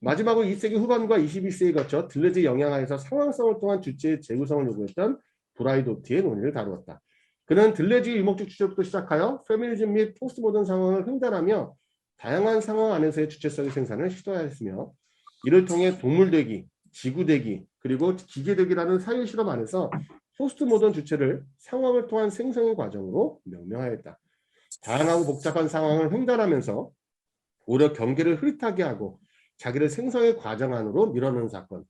마지막으로 2세기 후반과 21세기에 거쳐 들레즈의 영향하에서 상황성을 통한 주체의 재구성을 요구했던 브라이도티의 논의를 다루었다. 그는 들레지 유목적 주체부터 시작하여 페미니즘 및 포스트 모던 상황을 횡단하며 다양한 상황 안에서의 주체성의 생산을 시도하였으며 이를 통해 동물대기, 지구대기, 그리고 기계대기라는 사회 실험 안에서 포스트 모던 주체를 상황을 통한 생성의 과정으로 명명하였다. 다양하고 복잡한 상황을 횡단하면서 오히려 경계를 흐릿하게 하고 자기를 생성의 과정 안으로 밀어넣는 사건.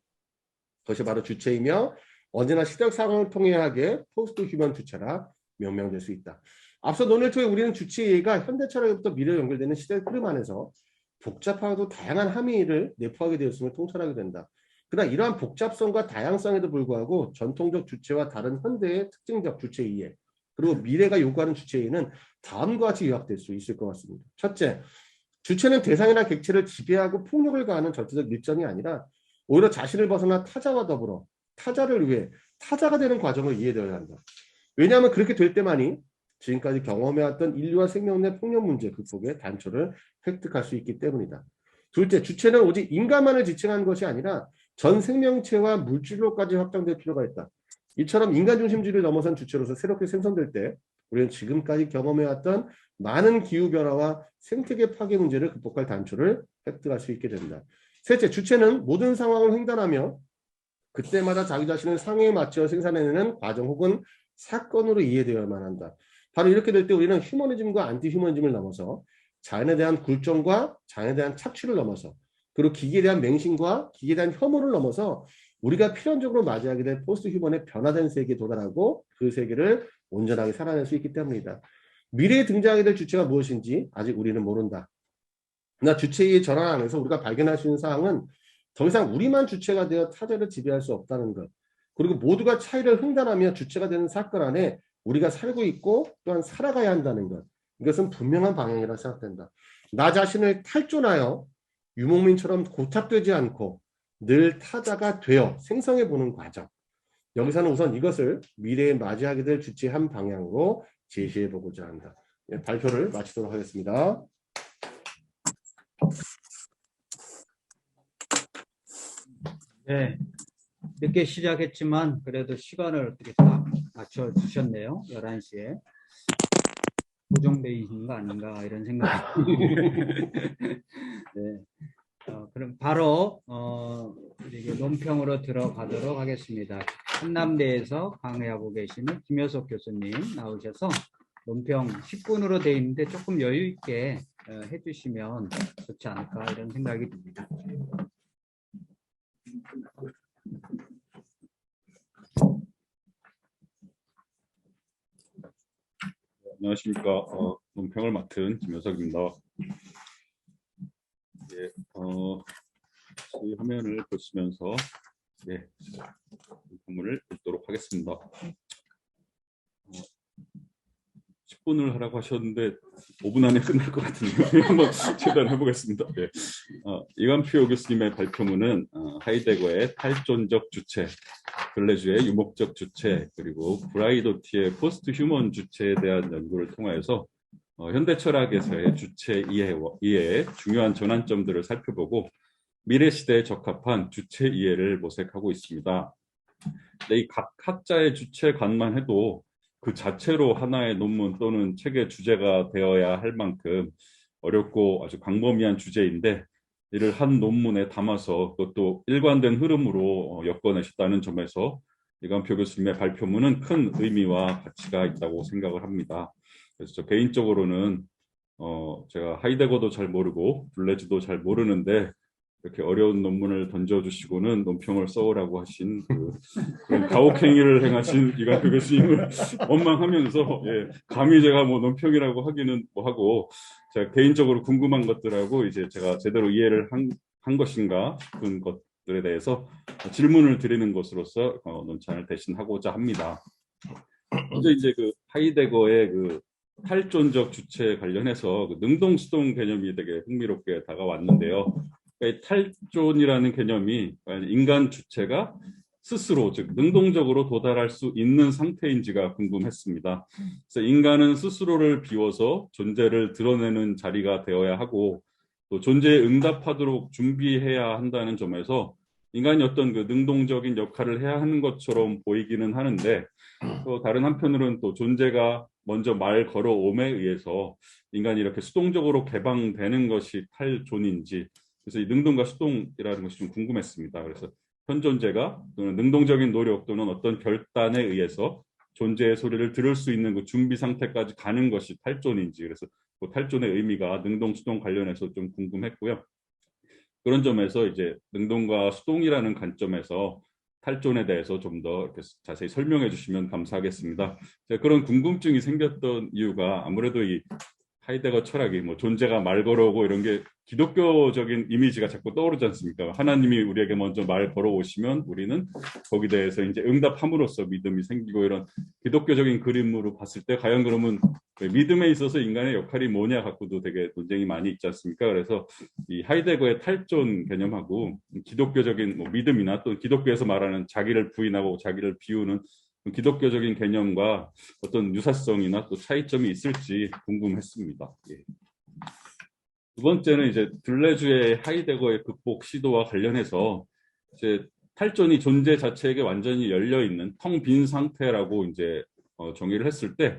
그것이 바로 주체이며 언제나 시적 상황을 통해 하게 포스트 휴먼 주체라 명명될 수 있다. 앞서 논의를 통해 우리는 주체 이해가 현대 철학부터 미래로 연결되는 시대의 흐름 안에서 복잡하고 다양한 함의를 내포하게 되었음을 통찰하게 된다. 그러나 이러한 복잡성과 다양성에도 불구하고 전통적 주체와 다른 현대의 특징적 주체 이해 그리고 미래가 요구하는 주체 이해는 다음과 같이 요약될 수 있을 것 같습니다. 첫째, 주체는 대상이나 객체를 지배하고 폭력을 가하는 절대적 일정이 아니라 오히려 자신을 벗어나 타자와 더불어 타자를 위해 타자가 되는 과정을 이해되어야 한다. 왜냐하면 그렇게 될 때만이 지금까지 경험해왔던 인류와 생명 내 폭력 문제 극복의 단초를 획득할 수 있기 때문이다. 둘째, 주체는 오직 인간만을 지칭하는 것이 아니라 전 생명체와 물질로까지 확장될 필요가 있다. 이처럼 인간 중심주의를 넘어선 주체로서 새롭게 생성될 때 우리는 지금까지 경험해왔던 많은 기후변화와 생태계 파괴 문제를 극복할 단초를 획득할 수 있게 된다. 셋째, 주체는 모든 상황을 횡단하며 그때마다 자기 자신을 상황에 맞춰 생산해내는 과정 혹은 사건으로 이해되어야만 한다. 바로 이렇게 될 때 우리는 휴머니즘과 안티 휴머니즘을 넘어서 자연에 대한 굴종과 자연에 대한 착취를 넘어서 그리고 기계에 대한 맹신과 기계에 대한 혐오를 넘어서 우리가 필연적으로 맞이하게 될 포스트 휴먼의 변화된 세계에 도달하고 그 세계를 온전하게 살아낼 수 있기 때문이다. 미래에 등장하게 될 주체가 무엇인지 아직 우리는 모른다. 그러나 주체의 전환 안에서 우리가 발견할 수 있는 사항은 더 이상 우리만 주체가 되어 타자를 지배할 수 없다는 것. 그리고 모두가 차이를 횡단하며 주체가 되는 사건 안에 우리가 살고 있고 또한 살아가야 한다는 것. 이것은 분명한 방향이라 생각된다. 나 자신을 탈존하여 유목민처럼 고착되지 않고 늘 타자가 되어 생성해보는 과정. 여기서는 우선 이것을 미래에 맞이하게 될 주체의 한 방향으로 제시해보고자 한다. 발표를 마치도록 하겠습니다. 네, 늦게 시작했지만 그래도 시간을 어떻게 딱 맞춰주셨네요. 11시에. 고정돼 있는 거 아닌가 이런 생각이. 네. 그럼 바로 이게 논평으로 들어가도록 하겠습니다. 한남대에서 강의하고 계시는 김효석 교수님 나오셔서 논평 10분으로 되어 있는데 조금 여유 있게 해주시면 좋지 않을까 이런 생각이 듭니다. 안녕하십니까. 논평을 맡은 김효석입니다. 예, 저희 화면을 보시면서 논문을 읽도록 하겠습니다. 10분을 하라고 하셨는데 5분 안에 끝날 것 같은데요. 한번 최대한 해보겠습니다. 예. 이관표 교수님의 발표문은 하이데거의 탈존적 주체, 글레주의 유목적 주체, 그리고 브라이도티의 포스트 휴먼 주체에 대한 연구를 통해서 현대 철학에서의 주체 이해의 중요한 전환점들을 살펴보고 미래 시대에 적합한 주체 이해를 모색하고 있습니다. 근데 이 각 학자의 주체관만 해도 그 자체로 하나의 논문 또는 책의 주제가 되어야 할 만큼 어렵고 아주 광범위한 주제인데 이를 한 논문에 담아서 그것도 일관된 흐름으로 엮어내셨다는 점에서 이관표 교수님의 발표문은 큰 의미와 가치가 있다고 생각을 합니다. 그래서 저 개인적으로는 제가 하이데거도 잘 모르고 블레즈도 잘 모르는데 이렇게 어려운 논문을 던져주시고는 논평을 써오라고 하신 그런 가혹행위를 행하신 이관표 교수님을 원망하면서 감히 제가 뭐 논평이라고 하기는 뭐 하고 제가 개인적으로 궁금한 것들하고 이제 제가 제대로 이해를 한 것인가 싶은 것들에 대해서 질문을 드리는 것으로서 논찬을 대신하고자 합니다. 먼저 이제 그 하이데거의 그 탈존적 주체 관련해서 그 능동수동 개념이 되게 흥미롭게 다가왔는데요. 탈존이라는 개념이 인간 주체가 스스로 즉 능동적으로 도달할 수 있는 상태인지가 궁금했습니다. 그래서 인간은 스스로를 비워서 존재를 드러내는 자리가 되어야 하고 또 존재에 응답하도록 준비해야 한다는 점에서 인간이 어떤 그 능동적인 역할을 해야 하는 것처럼 보이기는 하는데 또 다른 한편으로는 또 존재가 먼저 말 걸어옴에 의해서 인간이 이렇게 수동적으로 개방되는 것이 탈존인지, 그래서 이 능동과 수동이라는 것이 좀 궁금했습니다. 그래서 현 존재가 또는 능동적인 노력 또는 어떤 결단에 의해서 존재의 소리를 들을 수 있는 그 준비 상태까지 가는 것이 탈존인지, 그래서 그 탈존의 의미가 능동 수동 관련해서 좀 궁금했고요. 그런 점에서 이제 능동과 수동이라는 관점에서 탈존에 대해서 좀 더 이렇게 자세히 설명해 주시면 감사하겠습니다. 제가 그런 궁금증이 생겼던 이유가 아무래도 이 하이데거 철학이 뭐 존재가 말 걸어오고 이런 게 기독교적인 이미지가 자꾸 떠오르지 않습니까? 하나님이 우리에게 먼저 말 걸어오시면 우리는 거기에 대해서 이제 응답함으로써 믿음이 생기고, 이런 기독교적인 그림으로 봤을 때 과연 그러면 믿음에 있어서 인간의 역할이 뭐냐 갖고도 되게 논쟁이 많이 있지 않습니까? 그래서 이 하이데거의 탈존 개념하고 기독교적인 뭐 믿음이나 또 기독교에서 말하는 자기를 부인하고 자기를 비우는 기독교적인 개념과 어떤 유사성이나 또 차이점이 있을지 궁금했습니다. 예. 두 번째는 이제 둘레주의 하이데거의 극복 시도와 관련해서 이제 탈존이 존재 자체에게 완전히 열려 있는 텅 빈 상태라고 이제 정의를 했을 때,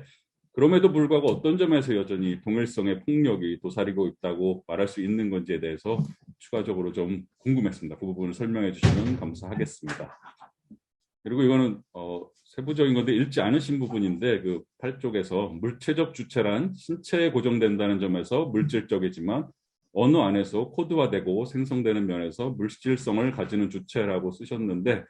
그럼에도 불구하고 어떤 점에서 여전히 동일성의 폭력이 도사리고 있다고 말할 수 있는 건지에 대해서 추가적으로 좀 궁금했습니다. 그 부분을 설명해 주시면 감사하겠습니다. 그리고 이거는 세부적인 건데 읽지 않으신 부분인데, 그 8쪽에서 물체적 주체란 신체에 고정된다는 점에서 물질적이지만 언어 안에서 코드화되고 생성되는 면에서 물질성을 가지는 주체라고 쓰셨는데,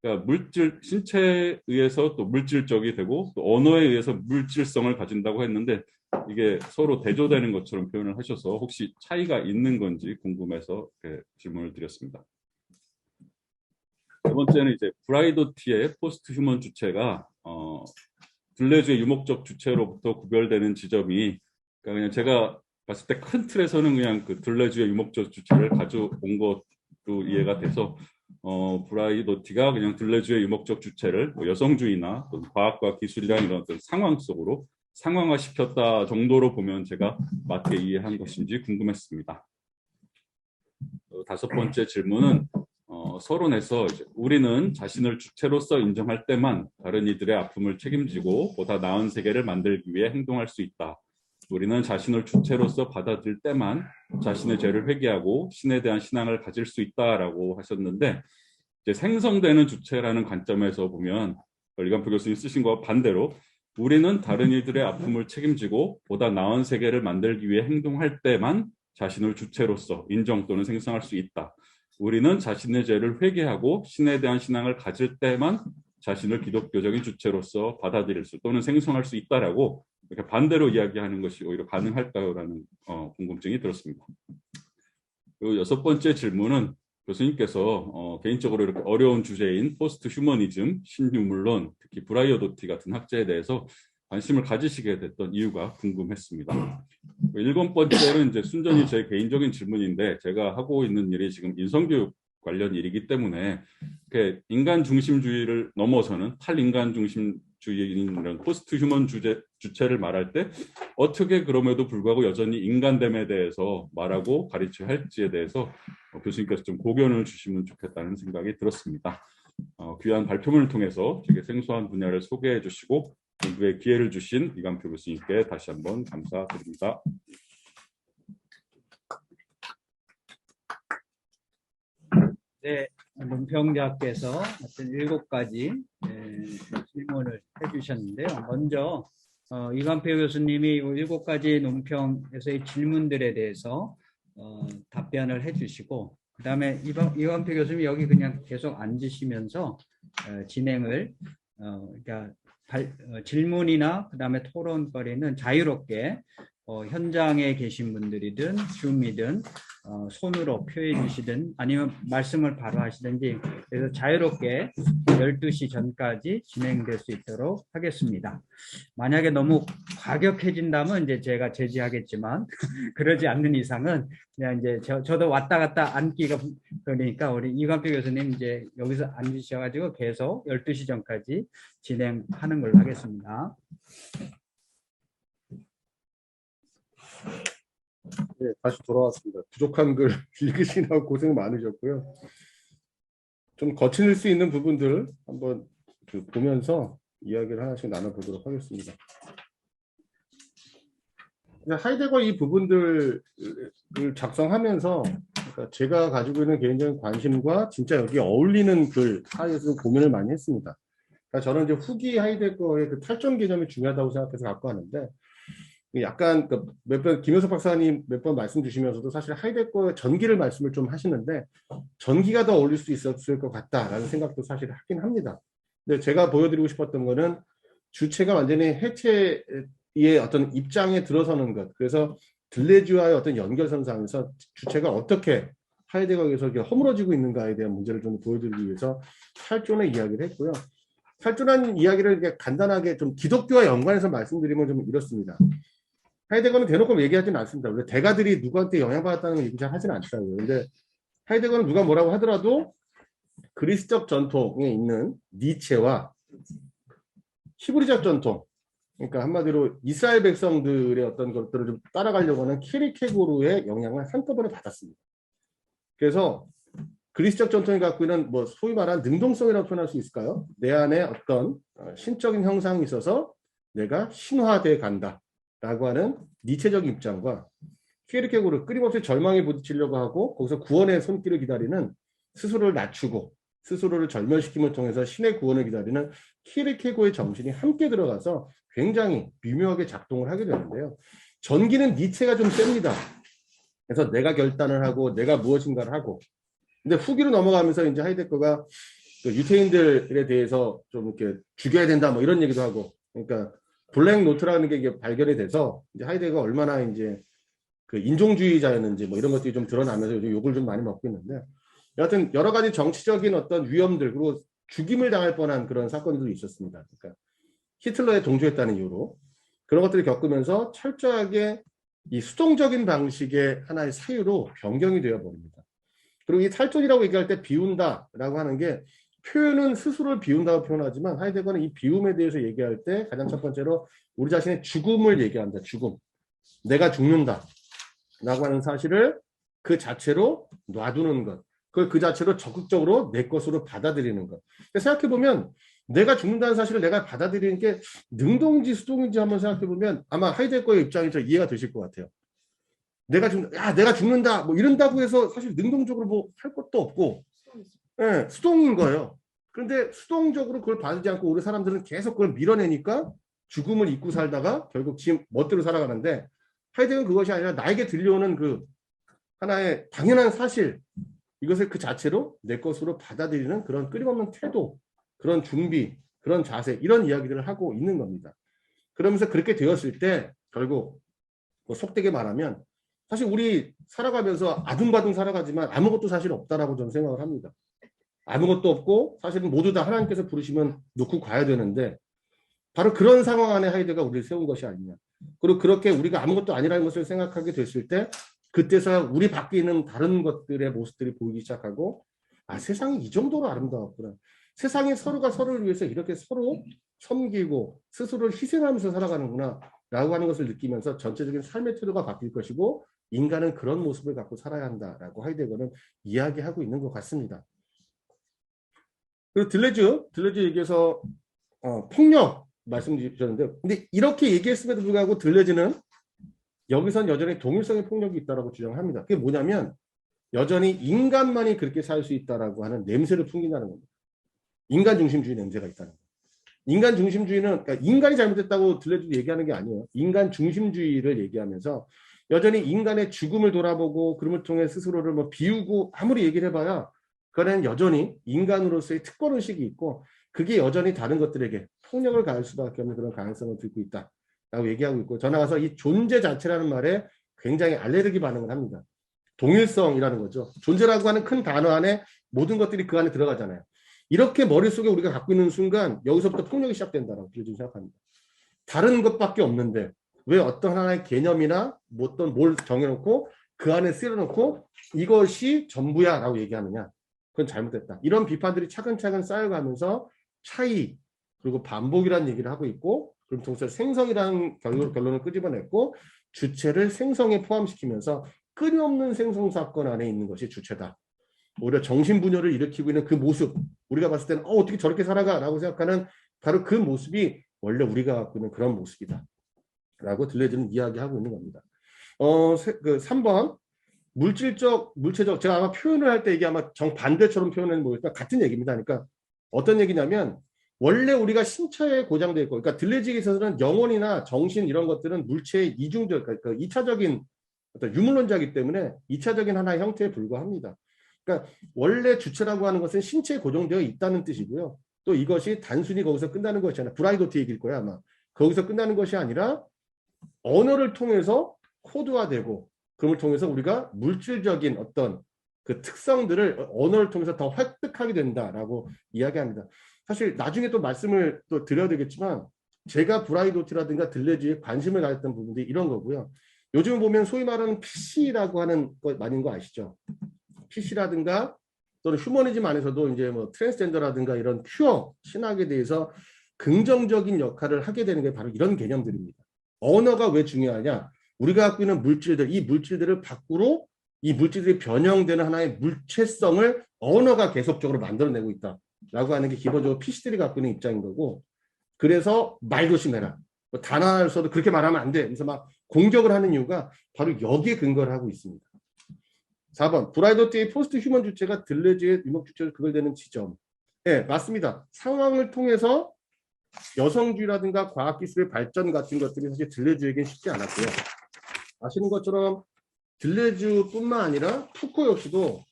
그러니까 신체에 의해서 또 물질적이 되고 또 언어에 의해서 물질성을 가진다고 했는데, 이게 서로 대조되는 것처럼 표현을 하셔서 혹시 차이가 있는 건지 궁금해서 이렇게 질문을 드렸습니다. 두 번째는 이제 브라이도티의 포스트 휴먼 주체가 둘레주의 유목적 주체로부터 구별되는 지점이, 그러니까 그냥 제가 봤을 때 큰 틀에서는 그냥 그 둘레주의 유목적 주체를 가져온 것으로 이해가 돼서 브라이도티가 그냥 둘레주의 유목적 주체를 뭐 여성주의나 또 과학과 기술이라는 이런 어떤 상황 속으로 상황화시켰다 정도로 보면 제가 맞게 이해한 것인지 궁금했습니다. 다섯 번째 질문은 서론에서 이제 우리는 자신을 주체로서 인정할 때만 다른 이들의 아픔을 책임지고 보다 나은 세계를 만들기 위해 행동할 수 있다. 우리는 자신을 주체로서 받아들일 때만 자신의 죄를 회개하고 신에 대한 신앙을 가질 수 있다라고 하셨는데, 이제 생성되는 주체라는 관점에서 보면 이간표 교수님 쓰신 것과 반대로 우리는 다른 이들의 아픔을 책임지고 보다 나은 세계를 만들기 위해 행동할 때만 자신을 주체로서 인정 또는 생성할 수 있다. 우리는 자신의 죄를 회개하고 신에 대한 신앙을 가질 때만 자신을 기독교적인 주체로서 받아들일 수 또는 생성할 수 있다라고 이렇게 반대로 이야기하는 것이 오히려 가능할까요?라는 궁금증이 들었습니다. 그리고 여섯 번째 질문은 교수님께서 개인적으로 이렇게 어려운 주제인 포스트 휴머니즘, 신유물론, 특히 브라이어도티 같은 학자에 대해서 관심을 가지시게 됐던 이유가 궁금했습니다. 일곱 번째는 이제 순전히 제 개인적인 질문인데, 제가 하고 있는 일이 지금 인성교육 관련 일이기 때문에 이렇게 인간 중심주의를 넘어서는 탈인간 중심주의인 이런 포스트 휴먼 주체를 말할 때 어떻게 그럼에도 불구하고 여전히 인간됨에 대해서 말하고 가르쳐야 할지에 대해서 교수님께서 좀 고견을 주시면 좋겠다는 생각이 들었습니다. 귀한 발표문을 통해서 되게 생소한 분야를 소개해 주시고 공부에 기회를 주신 이간표 교수님께 다시 한번 감사드립니다. 네, 논평자께서 어떤 7가지 질문을 해주셨는데요. 먼저 이간표 교수님이 이 7가지 논평에서의 질문들에 대해서 답변을 해주시고, 그 다음에 이간표 교수님이 여기 그냥 계속 앉으시면서 진행을 그러니까 질문이나 그 다음에 토론거리는 자유롭게 현장에 계신 분들이든 줌이든 손으로 표해 주시든 아니면 말씀을 바로 하시든지, 그래서 자유롭게 12시 전까지 진행될 수 있도록 하겠습니다. 만약에 너무 과격해진다면 이제 제가 제지하겠지만 그러지 않는 이상은 그냥 이제 저도 왔다 갔다 앉기가 그러니까 우리 이간표 교수님 이제 여기서 앉으셔가지고 계속 12시 전까지 진행하는 걸로 하겠습니다. 네, 다시 돌아왔습니다. 부족한 글 읽으시느라고 고생 많으셨고요. 좀 거칠 수 있는 부분들 한번 보면서 이야기를 하나씩 나눠보도록 하겠습니다. 하이데거 이 부분들을 작성하면서 그러니까 제가 가지고 있는 개인적인 관심과 진짜 여기 어울리는 글 사이에서 고민을 많이 했습니다. 그러니까 저는 이제 후기 하이데거의 그 탈전 개념이 중요하다고 생각해서 갖고 왔는데 약간 몇 번 김효석 박사님 몇 번 말씀 주시면서도 사실 하이데거의 전기를 말씀을 좀 하시는데 전기가 더 어울릴 수 있었을 것 같다라는 생각도 사실 하긴 합니다. 근데 제가 보여드리고 싶었던 거는 주체가 완전히 해체 의 어떤 입장에 들어서는 것. 그래서 들레즈와의 어떤 연결선상에서 주체가 어떻게 하이데거에서 허물어지고 있는가에 대한 문제를 좀 보여드리기 위해서 탈존의 이야기를 했고요. 탈존한 이야기를 간단하게 좀 기독교와 연관해서 말씀드리면 좀 이렇습니다. 하이데거는 대놓고 얘기하지는 않습니다. 원래 대가들이 누구한테 영향받았다는 걸 얘기 잘 하지는 않더라고요. 근데 하이데거는 누가 뭐라고 하더라도 그리스적 전통에 있는 니체와 히브리적 전통, 그러니까 한마디로 이스라엘 백성들의 어떤 것들을 좀 따라가려고 하는 키리케고르의 영향을 한꺼번에 받았습니다. 그래서 그리스적 전통이 갖고 있는 뭐 소위 말하는 능동성이라고 표현할 수 있을까요? 내 안에 어떤 신적인 형상이 있어서 내가 신화돼 간다라고 하는 니체적인 입장과 키리케고르 끊임없이 절망에 부딪히려고 하고 거기서 구원의 손길을 기다리는 스스로를 낮추고 스스로를 절멸시킴을 통해서 신의 구원을 기다리는 키리케고의 정신이 함께 들어가서 굉장히 미묘하게 작동을 하게 되는데요. 전기는 니체가 좀 셉니다. 그래서 내가 결단을 하고 내가 무엇인가를 하고. 근데 후기로 넘어가면서 이제 하이데거가 그 유태인들에 대해서 좀 이렇게 죽여야 된다 뭐 이런 얘기도 하고. 그러니까 블랙 노트라는 게 이게 발견이 돼서 이제 하이데거가 얼마나 이제 그 인종주의자였는지 뭐 이런 것들이 좀 드러나면서 요즘 욕을 좀 많이 먹고 있는데. 여하튼 여러 가지 정치적인 어떤 위험들 그리고 죽임을 당할 뻔한 그런 사건들이 있었습니다. 그러니까 히틀러에 동조했다는 이유로 그런 것들을 겪으면서 철저하게 이 수동적인 방식의 하나의 사유로 변경이 되어버립니다. 그리고 이 탈존이라고 얘기할 때 비운다라고 하는 게 표현은 스스로를 비운다고 표현하지만 하이데거는 이 비움에 대해서 얘기할 때 가장 첫 번째로 우리 자신의 죽음을 얘기합니다. 죽음. 내가 죽는다 라고 하는 사실을 그 자체로 놔두는 것. 그걸 그 자체로 적극적으로 내 것으로 받아들이는 것. 생각해보면 내가 죽는다는 사실을 내가 받아들이는 게 능동인지 수동인지 한번 생각해보면 아마 하이데거의 입장이 좀 이해가 되실 것 같아요. 내가 죽는다 뭐 이런다고 해서 사실 능동적으로 뭐 할 것도 없고 네, 수동인 거예요. 그런데 수동적으로 그걸 받지 않고 우리 사람들은 계속 그걸 밀어내니까 죽음을 잊고 살다가 결국 지금 멋대로 살아가는데 하이데거는 그것이 아니라 나에게 들려오는 그 하나의 당연한 사실 이것을 그 자체로 내 것으로 받아들이는 그런 끊임없는 태도 그런 준비, 그런 자세 이런 이야기들을 하고 있는 겁니다. 그러면서 그렇게 되었을 때 결국 뭐 속되게 말하면 사실 우리 살아가면서 아둥바둥 살아가지만 아무것도 사실 없다라고 저는 생각을 합니다. 아무것도 없고 사실은 모두 다 하나님께서 부르시면 놓고 가야 되는데 바로 그런 상황 안에 하이데거가 우리를 세운 것이 아니냐. 그리고 그렇게 우리가 아무것도 아니라는 것을 생각하게 됐을 때 그때서야 우리 밖에 있는 다른 것들의 모습들이 보이기 시작하고 아 세상이 이 정도로 아름다웠구나. 세상에 서로가 서로를 위해서 이렇게 서로 섬기고 스스로를 희생하면서 살아가는구나 라고 하는 것을 느끼면서 전체적인 삶의 태도가 바뀔 것이고 인간은 그런 모습을 갖고 살아야 한다라고 하이데거는 이야기하고 있는 것 같습니다. 그리고 들레즈 얘기해서 폭력 말씀 주셨는데 근데 이렇게 얘기했음에도 불구하고 들레즈는 여기선 여전히 동일성의 폭력이 있다고 주장합니다. 그게 뭐냐면 여전히 인간만이 그렇게 살 수 있다라고 하는 냄새를 풍긴다는 겁니다. 인간 중심주의 냄새가 있다는 거예요. 인간 중심주의는 그러니까 인간이 잘못했다고 들레즈도 얘기하는 게 아니에요. 인간 중심주의를 얘기하면서 여전히 인간의 죽음을 돌아보고 그름을 통해 스스로를 뭐 비우고 아무리 얘기를 해봐야 그거는 여전히 인간으로서의 특권의식이 있고 그게 여전히 다른 것들에게 폭력을 가할 수밖에 없는 그런 가능성을 들고 있다라고 얘기하고 있고 저 나가서 이 존재 자체라는 말에 굉장히 알레르기 반응을 합니다. 동일성이라는 거죠. 존재라고 하는 큰 단어 안에 모든 것들이 그 안에 들어가잖아요. 이렇게 머릿속에 우리가 갖고 있는 순간 여기서부터 폭력이 시작된다고 저는 생각합니다. 다른 것밖에 없는데 왜 어떤 하나의 개념이나 어떤 뭘 정해놓고 그 안에 쓸어놓고 이것이 전부야 라고 얘기하느냐. 그건 잘못됐다. 이런 비판들이 차근차근 쌓여가면서 차이 그리고 반복이라는 얘기를 하고 있고 그럼 동시에 생성이라는 결론을 끄집어냈고 주체를 생성에 포함시키면서 끊임없는 생성사건 안에 있는 것이 주체다. 오히려 정신분열을 일으키고 있는 그 모습 우리가 봤을 때는 어떻게 저렇게 살아가 라고 생각하는 바로 그 모습이 원래 우리가 갖고 있는 그런 모습이다 라고 들려주는 이야기하고 있는 겁니다. 3번 물체적 제가 아마 표현을 할 때 이게 아마 정반대처럼 표현하는 거니까 같은 얘기입니다. 그러니까 어떤 얘기냐면 원래 우리가 신체에 고장되어 있고, 그러니까 들레지에 있어서는 영혼이나 정신 이런 것들은 물체의 이중적, 그러니까 2차적인 어떤 유물론자이기 때문에 2차적인 하나의 형태에 불과합니다. 그러니까 원래 주체라고 하는 것은 신체에 고정되어 있다는 뜻이고요. 또 이것이 단순히 거기서 끝나는 것이 아니라 브라이도트 얘기일 거야 아마. 거기서 끝나는 것이 아니라 언어를 통해서 코드화되고 그걸 통해서 우리가 물질적인 어떤 그 특성들을 언어를 통해서 더 획득하게 된다라고 이야기합니다. 사실 나중에 또 말씀을 또 드려야 되겠지만 제가 브라이도트라든가 들레지에 관심을 가졌던 부분들이 이런 거고요. 요즘 보면 소위 말하는 PC라고 하는 것 많은 거 아시죠? PC라든가 또는 휴머니즘 안에서도 이제 뭐 트랜스젠더라든가 이런 큐어 신학에 대해서 긍정적인 역할을 하게 되는 게 바로 이런 개념들입니다. 언어가 왜 중요하냐? 우리가 갖고 있는 물질들, 이 물질들을 밖으로 이 물질들이 변형되는 하나의 물체성을 언어가 계속적으로 만들어내고 있다라고 하는 게 기본적으로 PC들이 갖고 있는 입장인 거고, 그래서 말 조심해라. 뭐 단 하나를 써도 그렇게 말하면 안 돼. 그래서 막 공격을 하는 이유가 바로 여기에 근거를 하고 있습니다. 4번 브라이도트의 포스트 휴먼 주체가 들레지의 유목 주체로 그걸 되는 지점. 네, 맞습니다. 상황을 통해서 여성주의라든가 과학기술의 발전 같은 것들이 사실 들레주에겐 쉽지 않았고요. 아시는 것처럼 들레주뿐만 아니라 푸코 역시도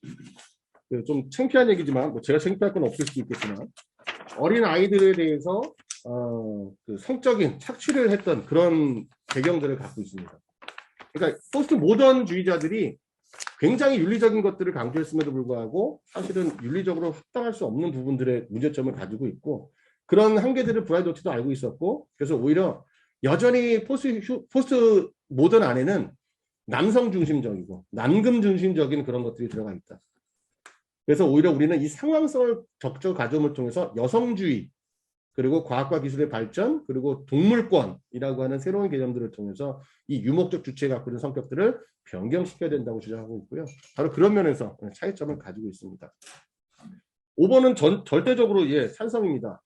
좀 창피한 얘기지만 뭐 제가 창피할 건 없을 수도 있겠지만 어린 아이들에 대해서 그 성적인 착취를 했던 그런 배경들을 갖고 있습니다. 그러니까 포스트 모던주의자들이 굉장히 윤리적인 것들을 강조했음에도 불구하고 사실은 윤리적으로 합당할 수 없는 부분들의 문제점을 가지고 있고, 그런 한계들을 브라이도트도 알고 있었고, 그래서 오히려 여전히 포스트 모던 안에는 남성 중심적이고 남금 중심적인 그런 것들이 들어가 있다. 그래서 오히려 우리는 이 상황성을 적극 가져옴을 통해서 여성주의 그리고 과학과 기술의 발전 그리고 동물권이라고 하는 새로운 개념들을 통해서 이 유목적 주체가 갖고 있는 성격들을 변경시켜야 된다고 주장하고 있고요. 바로 그런 면에서 차이점을 가지고 있습니다. 5번은 절대적으로 찬성입니다.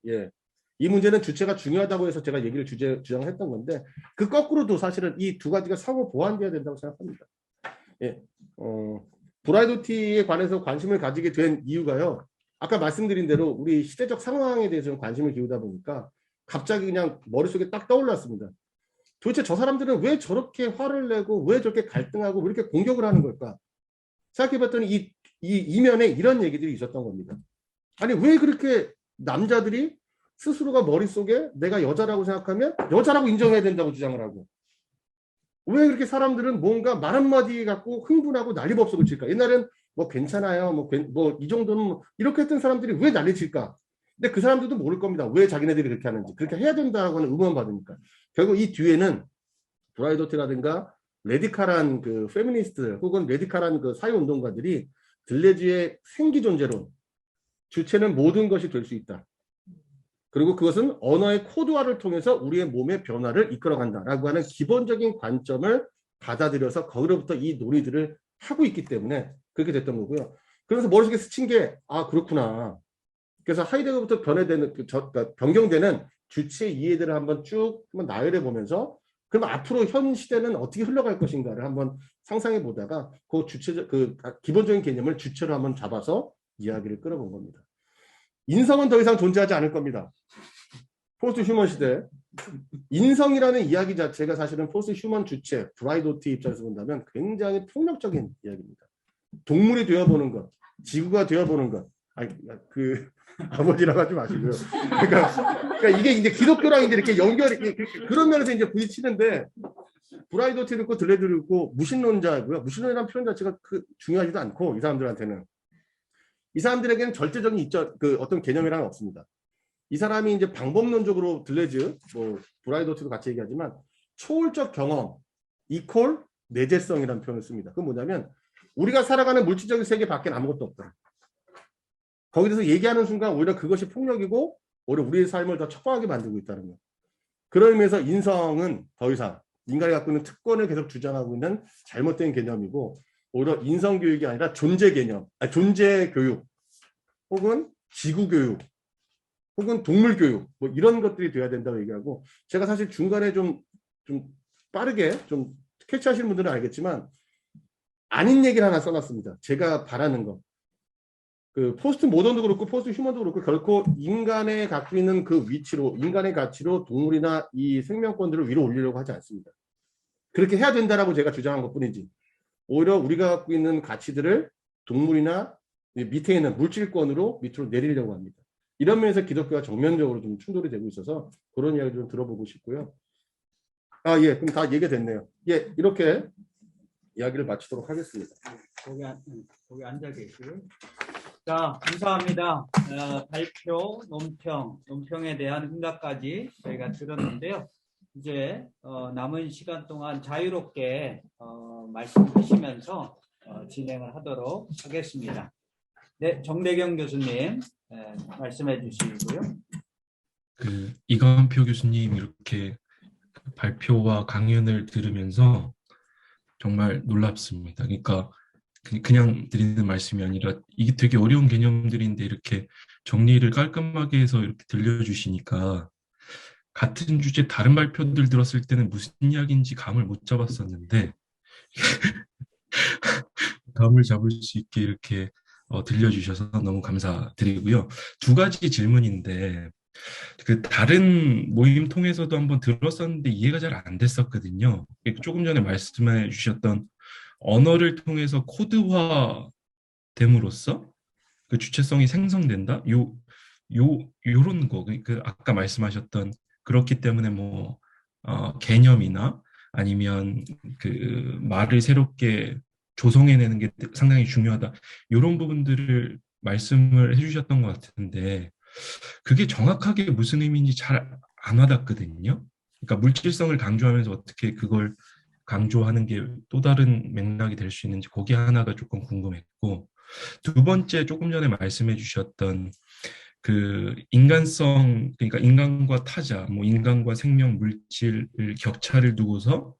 이 문제는 주체가 중요하다고 해서 제가 얘기를 주장했던 건데 그 거꾸로도 사실은 이 두 가지가 상호 보완돼야 된다고 생각합니다. 브라이도트에 관해서 관심을 가지게 된 이유가요. 아까 말씀드린 대로 우리 시대적 상황에 대해서 좀 관심을 기울다 보니까 갑자기 그냥 머릿속에 딱 떠올랐습니다. 도대체 저 사람들은 왜 저렇게 화를 내고 왜 저렇게 갈등하고 왜 이렇게 공격을 하는 걸까? 생각해봤더니 이 이면에 이런 얘기들이 있었던 겁니다. 아니 왜 그렇게 남자들이 스스로가 머릿속에 내가 여자라고 생각하면 여자라고 인정해야 된다고 주장을 하고, 왜 그렇게 사람들은 뭔가 말 한마디 갖고 흥분하고 난리법석을 칠까? 옛날엔 뭐 괜찮아요, 뭐 이 정도는 이렇게 했던 사람들이 왜 난리칠까? 근데 그 사람들도 모를 겁니다. 왜 자기네들이 그렇게 하는지. 그렇게 해야 된다고 하는 의무만 받으니까. 결국 이 뒤에는 브라이도트라든가 레디칼한 그 페미니스트 혹은 레디칼한 그 사회운동가들이 들레지의 생기존재론, 주체는 모든 것이 될 수 있다. 그리고 그것은 언어의 코드화를 통해서 우리의 몸의 변화를 이끌어간다라고 하는 기본적인 관점을 받아들여서 거기로부터 이 논의들을 하고 있기 때문에 그렇게 됐던 거고요. 그래서 머릿속에 스친 게 그렇구나. 그래서 하이데거부터 변경되는 주체 이해들을 한번 나열해 보면서 그럼 앞으로 현 시대는 어떻게 흘러갈 것인가를 한번 상상해 보다가 그 기본적인 개념을 주체로 한번 잡아서 이야기를 끌어본 겁니다. 인성은 더 이상 존재하지 않을 겁니다. 포스트 휴먼 시대. 인성이라는 이야기 자체가 사실은 포스트 휴먼 주체, 브라이도트 입장에서 본다면 굉장히 폭력적인 이야기입니다. 동물이 되어보는 것, 지구가 되어보는 것. 아버지라고 하지 마시고요. 그러니까 이게 이제 기독교랑 이제 이렇게 그런 면에서 이제 부딪히는데, 브라이도트도 있고 들레도 있고 무신론자고요. 무신론이라는 표현 자체가 중요하지도 않고 이 사람들한테는. 이 사람들에게는 절대적인 어떤 개념이란 없습니다. 이 사람이 이제 방법론적으로 들레즈, 브라이도트도 같이 얘기하지만 초월적 경험 이퀄 내재성이라는 표현을 씁니다. 그건 뭐냐면 우리가 살아가는 물질적인 세계 밖엔 아무것도 없다. 거기서 얘기하는 순간 오히려 그것이 폭력이고 오히려 우리의 삶을 더 척박하게 만들고 있다는 거예요. 그런 의미에서 인성은 더 이상 인간이 갖고 있는 특권을 계속 주장하고 있는 잘못된 개념이고, 오히려 인성교육이 아니라 존재 개념, 존재 교육 혹은 지구 교육, 혹은 동물 교육 뭐 이런 것들이 돼야 된다고 얘기하고 제가 사실 중간에 좀 빠르게 좀 캐치하시는 분들은 알겠지만 아닌 얘기를 하나 써놨습니다. 제가 바라는 거. 그 포스트 모던도 그렇고 포스트 휴먼도 그렇고 결코 인간의 갖고 있는 그 위치로 인간의 가치로 동물이나 이 생명권들을 위로 올리려고 하지 않습니다. 그렇게 해야 된다라고 제가 주장한 것뿐이지 오히려 우리가 갖고 있는 가치들을 동물이나 밑에 있는 물질권으로 밑으로 내리려고 합니다. 이런 면에서 기독교가 정면적으로 좀 충돌이 되고 있어서 그런 이야기 좀 들어보고 싶고요. 아, 예, 그럼 다 얘기가 됐네요. 예, 이렇게 이야기를 마치도록 하겠습니다. 거기 앉아 계시고요. 자, 감사합니다. 발표, 논평에 대한 생각까지 저희가 들었는데요. 이제 남은 시간 동안 자유롭게 말씀하시면서 진행을 하도록 하겠습니다. 네, 정대경 교수님 말씀해 주시고요. 이광표 교수님 이렇게 발표와 강연을 들으면서 정말 놀랍습니다. 그러니까 그냥 드리는 말씀이 아니라 이게 되게 어려운 개념들인데 이렇게 정리를 깔끔하게 해서 이렇게 들려주시니까 같은 주제 다른 발표들 들었을 때는 무슨 이야기인지 감을 못 잡았었는데 감을 잡을 수 있게 이렇게 들려주셔서 너무 감사드리고요. 두 가지 질문인데 그 다른 모임 통해서도 한번 들었었는데 이해가 잘 안 됐었거든요. 조금 전에 말씀해 주셨던 언어를 통해서 코드화됨으로써 그 주체성이 생성된다? 요런 거. 그 아까 말씀하셨던 그렇기 때문에 뭐 개념이나 아니면 그 말을 새롭게 조성해내는 게 상당히 중요하다. 이런 부분들을 말씀을 해주셨던 것 같은데 그게 정확하게 무슨 의미인지 잘 안 와닿거든요. 그러니까 물질성을 강조하면서 어떻게 그걸 강조하는 게 또 다른 맥락이 될 수 있는지 거기 하나가 조금 궁금했고 두 번째 조금 전에 말씀해 주셨던 그 인간성 그러니까 인간과 타자 뭐 인간과 생명 물질 격차를 두고서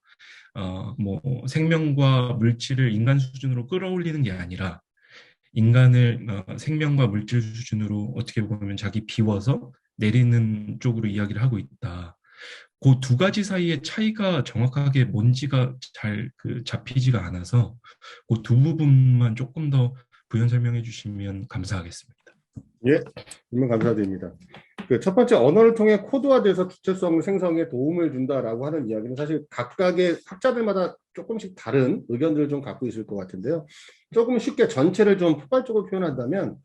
뭐 생명과 물질을 인간 수준으로 끌어올리는 게 아니라 인간을 생명과 물질 수준으로 어떻게 보면 자기 비워서 내리는 쪽으로 이야기를 하고 있다. 그 두 가지 사이의 차이가 정확하게 뭔지가 잘 잡히지가 않아서 그 두 부분만 조금 더 부연 설명해 주시면 감사하겠습니다. 예, 질문 감사드립니다. 그 첫 번째 언어를 통해 코드화돼서 주체성 생성에 도움을 준다라고 하는 이야기는 사실 각각의 학자들마다 조금씩 다른 의견들을 좀 갖고 있을 것 같은데요. 조금 쉽게 전체를 좀 포괄적으로 표현한다면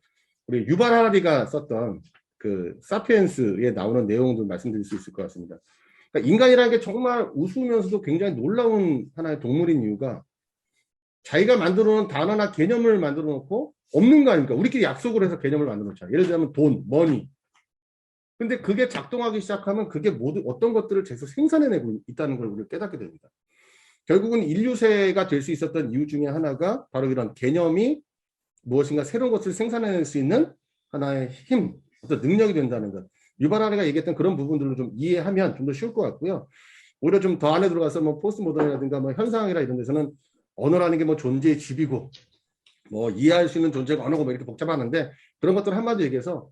우리 유발 하라리가 썼던 그 사피엔스에 나오는 내용들 말씀드릴 수 있을 것 같습니다. 그러니까 인간이라는 게 정말 우스우면서도 굉장히 놀라운 하나의 동물인 이유가 자기가 만들어 놓은 단어나 개념을 만들어 놓고 없는 거 아닙니까? 우리끼리 약속을 해서 개념을 만들어 놓자. 예를 들면 돈, 머니. 근데 그게 작동하기 시작하면 그게 모두 어떤 것들을 계속 생산해내고 있다는 걸 우리가 깨닫게 됩니다. 결국은 인류세가 될 수 있었던 이유 중에 하나가 바로 이런 개념이 무엇인가 새로운 것을 생산해낼 수 있는 하나의 힘, 어떤 능력이 된다는 것. 유발하리가 얘기했던 그런 부분들로 좀 이해하면 좀 더 쉬울 것 같고요. 오히려 좀 더 안에 들어가서 뭐 포스트 모던이라든가 뭐 현상이라 이런 데서는 언어라는 게 뭐 존재의 집이고 뭐 이해할 수 있는 존재가 언어고 뭐 이렇게 복잡하는데 그런 것들을 한마디로 얘기해서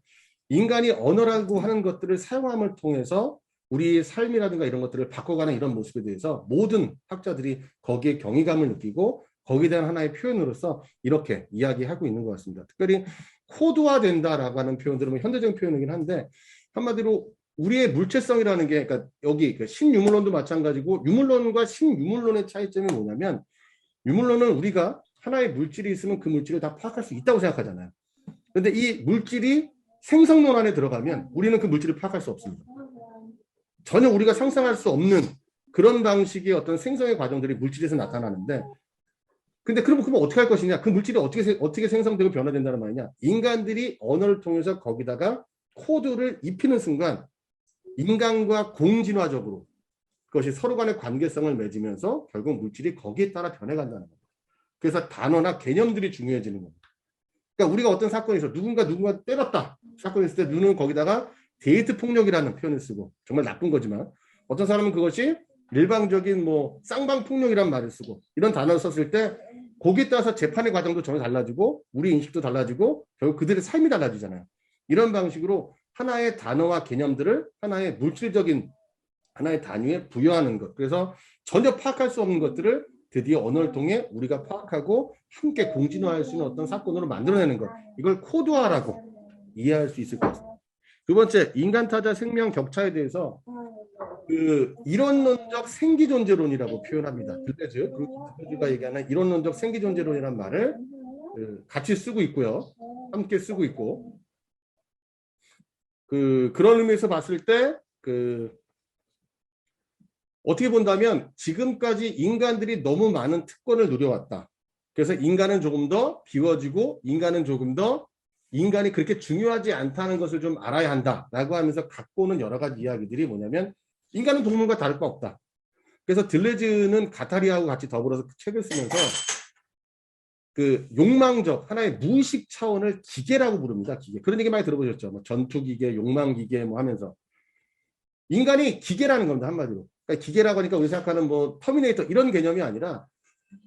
인간이 언어라고 하는 것들을 사용함을 통해서 우리의 삶이라든가 이런 것들을 바꿔가는 이런 모습에 대해서 모든 학자들이 거기에 경이감을 느끼고 거기에 대한 하나의 표현으로서 이렇게 이야기하고 있는 것 같습니다. 특별히 코드화된다라고 하는 표현들은 뭐 현대적인 표현이긴 한데 한마디로 우리의 물체성이라는 게 그러니까 여기 신유물론도 마찬가지고 유물론과 신유물론의 차이점이 뭐냐면 유물론은 우리가 하나의 물질이 있으면 그 물질을 다 파악할 수 있다고 생각하잖아요. 그런데 이 물질이 생성론 안에 들어가면 우리는 그 물질을 파악할 수 없습니다. 전혀 우리가 상상할 수 없는 그런 방식의 어떤 생성의 과정들이 물질에서 나타나는데 근데 그러면 어떻게 할 것이냐? 그 물질이 어떻게 생성되고 변화된다는 말이냐? 인간들이 언어를 통해서 거기다가 코드를 입히는 순간 인간과 공진화적으로 그것이 서로 간의 관계성을 맺으면서 결국 물질이 거기에 따라 변해간다는 겁니다. 그래서 단어나 개념들이 중요해지는 겁니다. 그러니까 우리가 어떤 사건이 있어 누군가 때렸다. 사건이 있을 때 누구는 거기다가 데이트 폭력이라는 표현을 쓰고 정말 나쁜 거지만 어떤 사람은 그것이 일방적인 뭐 쌍방 폭력이라는 말을 쓰고 이런 단어를 썼을 때 거기에 따라서 재판의 과정도 전혀 달라지고 우리 인식도 달라지고 결국 그들의 삶이 달라지잖아요. 이런 방식으로 하나의 단어와 개념들을 하나의 물질적인 하나의 단위에 부여하는 것. 그래서 전혀 파악할 수 없는 것들을 드디어 언어를 통해 우리가 파악하고 함께 공진화할 수 있는 어떤 사건으로 만들어내는 것. 이걸 코드화라고 이해할 수 있을 것 같습니다. 두 번째, 인간 타자 생명 격차에 대해서 그 이론론적 생기존재론이라고 표현합니다. 들레즈가 얘기하는 이론론적 생기존재론이라는 말을 같이 쓰고 있고요. 함께 쓰고 있고 그런 의미에서 봤을 때 어떻게 본다면 지금까지 인간들이 너무 많은 특권을 누려왔다. 그래서 인간은 조금 더 비워지고 인간은 조금 더 인간이 그렇게 중요하지 않다는 것을 좀 알아야 한다라고 하면서 갖고 오는 여러 가지 이야기들이 뭐냐면 인간은 동물과 다를 바 없다. 그래서 들레즈는 가타리아하고 같이 더불어서 책을 쓰면서 그 욕망적 하나의 무의식 차원을 기계라고 부릅니다. 기계. 그런 얘기 많이 들어보셨죠? 뭐 전투기계, 욕망기계 뭐 하면서 인간이 기계라는 겁니다. 한마디로. 그러니까 기계라고 하니까 우리 생각하는 뭐 터미네이터 이런 개념이 아니라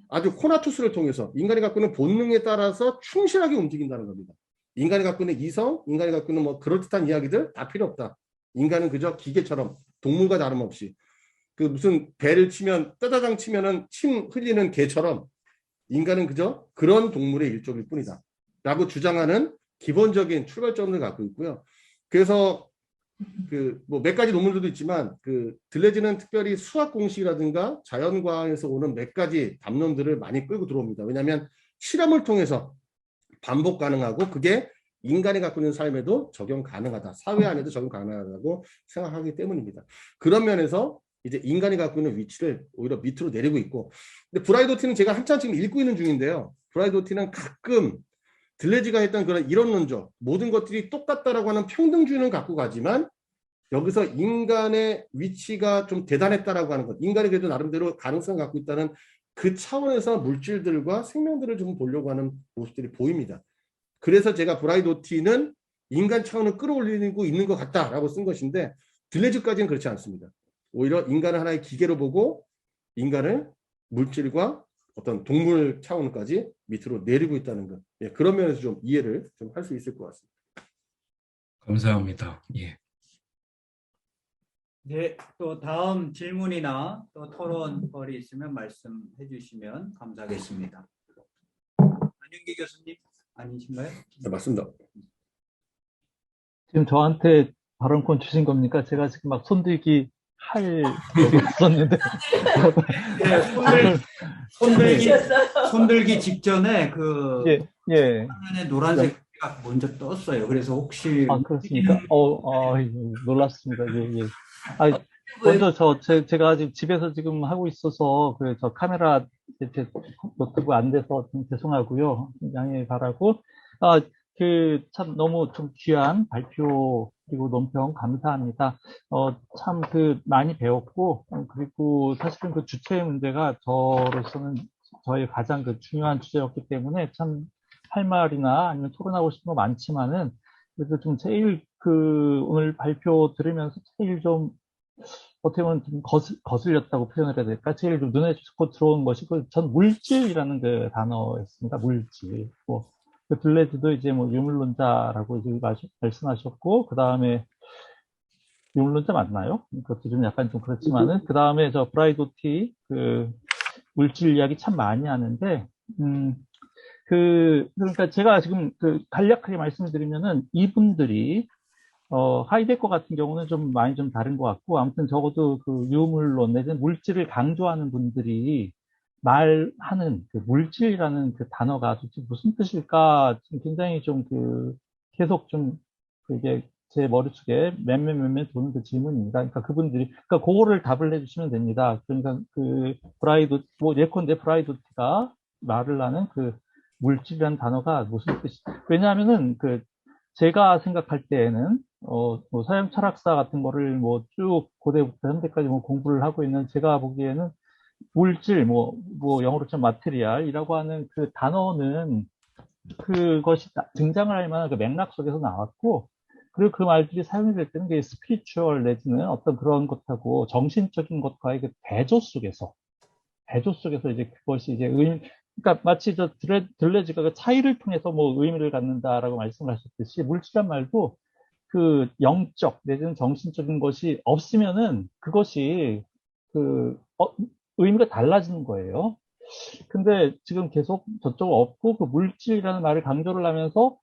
아주 코나투스를 통해서 인간이 갖고 있는 본능에 따라서 충실하게 움직인다는 겁니다. 인간이 갖고 있는 이성, 인간이 갖고 있는 뭐 그럴듯한 이야기들 다 필요 없다. 인간은 그저 기계처럼 동물과 다름없이 그 무슨 배를 치면 따다당 치면은 침 흘리는 개처럼 인간은 그저 그런 동물의 일종일 뿐이다. 라고 주장하는 기본적인 출발점을 갖고 있고요. 그래서 뭐 몇 가지 논문들도 있지만 들레즈는 특별히 수학 공식이라든가 자연과학에서 오는 몇 가지 담론들을 많이 끌고 들어옵니다. 왜냐하면 실험을 통해서 반복 가능하고 그게 인간이 갖고 있는 삶에도 적용 가능하다. 사회 안에도 적용 가능하다고 생각하기 때문입니다. 그런 면에서 이제 인간이 갖고 있는 위치를 오히려 밑으로 내리고 있고 근데 브라이도티는 제가 한참 지금 읽고 있는 중인데요. 브라이도티는 가끔 들레즈가 했던 그런 이론론적 모든 것들이 똑같다라고 하는 평등주의는 갖고 가지만 여기서 인간의 위치가 좀 대단했다라고 하는 것 인간이 그래도 나름대로 가능성을 갖고 있다는 그 차원에서 물질들과 생명들을 좀 보려고 하는 모습들이 보입니다. 그래서 제가 브라이도티는 인간 차원을 끌어올리고 있는 것 같다라고 쓴 것인데 들레즈까지는 그렇지 않습니다. 오히려 인간을 하나의 기계로 보고 인간을 물질과 어떤 동물 차원까지 밑으로 내리고 있다는 것. 예, 그런 면에서 좀 이해를 좀 할 수 있을 것 같습니다. 감사합니다. 예. 네, 또 다음 질문이나 또 토론거리 있으면 말씀해 주시면 감사하겠습니다. 안윤기 교수님 아니신가요? 네, 맞습니다. 지금 저한테 발언권 주신 겁니까? 제가 지금 막 손들기 할 여기 있었는데. 네, 손들기 직전에 예. 화면에 노란색 가 먼저 떴어요. 그래서 혹시 그렇습니까? 놀랐습니다. 예. 먼저 제가 지금 집에서 지금 하고 있어서 저 카메라 제 노트북 안 돼서 좀 죄송하고요. 양해 바라고. 참 너무 좀 귀한 발표 그리고 논평 감사합니다. 참 많이 배웠고 그리고 사실은 그 주체의 문제가 저로서는 저의 가장 중요한 주제였기 때문에 참 할 말이나 아니면 토론하고 싶은 거 많지만은 그래서 좀 제일 오늘 발표 들으면서 제일 좀 어떻게 보면 좀 거슬렸다고 표현을 해야 될까? 제일 좀 눈에 짚고 들어온 것이 전 물질이라는 단어였습니다. 물질. 들레즈도 이제 유물론자라고 이제 말씀하셨고, 그 다음에 유물론자 맞나요? 그것도 좀 약간 좀 그렇지만은, 그 다음에 브라이도티 물질 이야기 참 많이 하는데, 그러니까 제가 지금 간략하게 말씀을 드리면은 이분들이 하이데거 같은 경우는 좀 많이 좀 다른 것 같고 아무튼 적어도 유물론 내지는 물질을 강조하는 분들이 말하는 물질이라는 단어가 도대체 무슨 뜻일까 굉장히 좀 계속 좀 이게 제 머릿속에 몇몇 도는 질문입니다. 그러니까 그러니까 그거를 답을 해주시면 됩니다. 그러니까 예컨대 브라이도티가 말을 하는 물질이라는 단어가 무슨 뜻이 왜냐하면은 제가 생각할 때에는 서양 철학사 같은 거를 쭉 고대부터 현대까지 공부를 하고 있는 제가 보기에는 물질 영어로 좀 마테리얼이라고 하는 단어는 그것이 등장을 할 만한 맥락 속에서 나왔고 그리고 그 말들이 사용이 될 때는 그 스피리추얼 내지는 어떤 그런 것하고 정신적인 것과의 대조 속에서 이제 그것이 이제 그러니까 마치 들레즈가 차이를 통해서 의미를 갖는다라고 말씀을 하셨듯이 물질이란 말도 그 영적 내지는 정신적인 것이 없으면은 그것이 의미가 달라지는 거예요. 근데 지금 계속 저쪽 없고 그 물질이라는 말을 강조를 하면서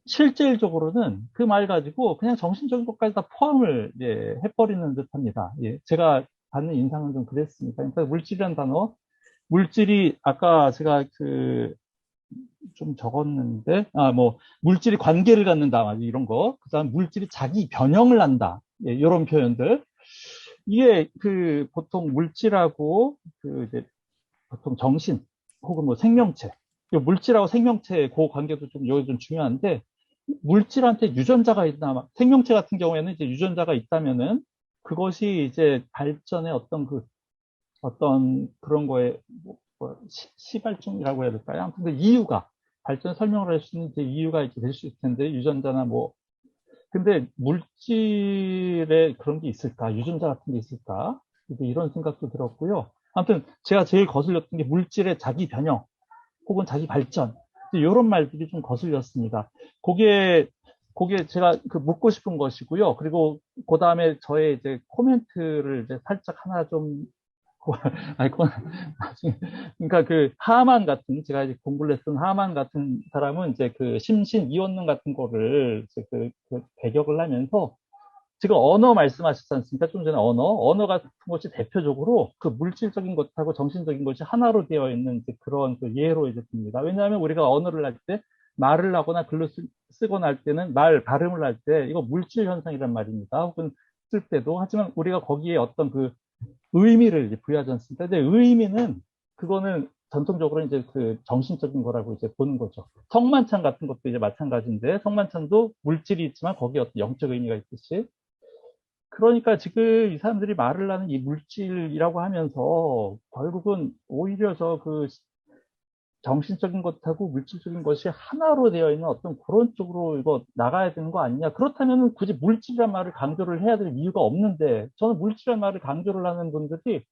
실질적으로는 그 말 가지고 그냥 정신적인 것까지 다 포함을 해버리는 듯합니다. 제가 받는 인상은 좀 그랬습니다. 그러니까 물질이라는 단어, 물질이 아까 제가 좀 적었는데, 뭐 물질이 관계를 갖는다, 이런 거. 그다음 물질이 자기 변형을 한다, 이런 표현들. 이게 보통 물질하고 이제 보통 정신 혹은 뭐 생명체, 물질하고 생명체의 그 관계도 좀 여기 좀 중요한데, 물질한테 유전자가 있나, 생명체 같은 경우에는 이제 유전자가 있다면은 그것이 이제 발전의 어떤 그런 거에 시발점이라고 해야 될까요? 아무튼 그 이유가 발전 설명을 할 수 있는 이제 이유가 이제 될 수 있을 텐데, 유전자나 뭐. 근데 물질에 그런 게 있을까? 유전자 같은 게 있을까? 이런 생각도 들었고요. 아무튼 제가 제일 거슬렸던 게 물질의 자기 변형 혹은 자기 발전, 이런 말들이 좀 거슬렸습니다. 그게 제가 묻고 싶은 것이고요. 그리고 그 다음에 저의 이제 코멘트를 이제 살짝 하나 좀 그러니까 하만 같은, 제가 이제 공부를 했던 하만 같은 사람은 이제 심신 이원론 같은 거를 이제 배격을 하면서, 지금 언어 말씀하셨지 않습니까? 좀 전에 언어 같은 것이 대표적으로 그 물질적인 것하고 정신적인 것이 하나로 되어 있는 이제 그런 예로 이제 듭니다. 왜냐하면 우리가 언어를 할 때, 말을 하거나 글로 쓰거나 할 때는 발음을 할 때 이거 물질 현상이란 말입니다. 혹은 쓸 때도. 하지만 우리가 거기에 어떤 의미를 이제 부여하지 않습니까? 근데 의미는, 그거는 전통적으로 이제 정신적인 거라고 이제 보는 거죠. 성만찬 같은 것도 이제 마찬가지인데, 성만찬도 물질이 있지만 거기에 어떤 영적 의미가 있듯이. 그러니까 지금 이 사람들이 말을 하는 이 물질이라고 하면서 결국은 오히려 정신적인 것하고 물질적인 것이 하나로 되어 있는 어떤 그런 쪽으로 이거 나가야 되는 거 아니냐. 그렇다면 굳이 물질이란 말을 강조를 해야 될 이유가 없는데, 저는 물질이란 말을 강조를 하는 분들이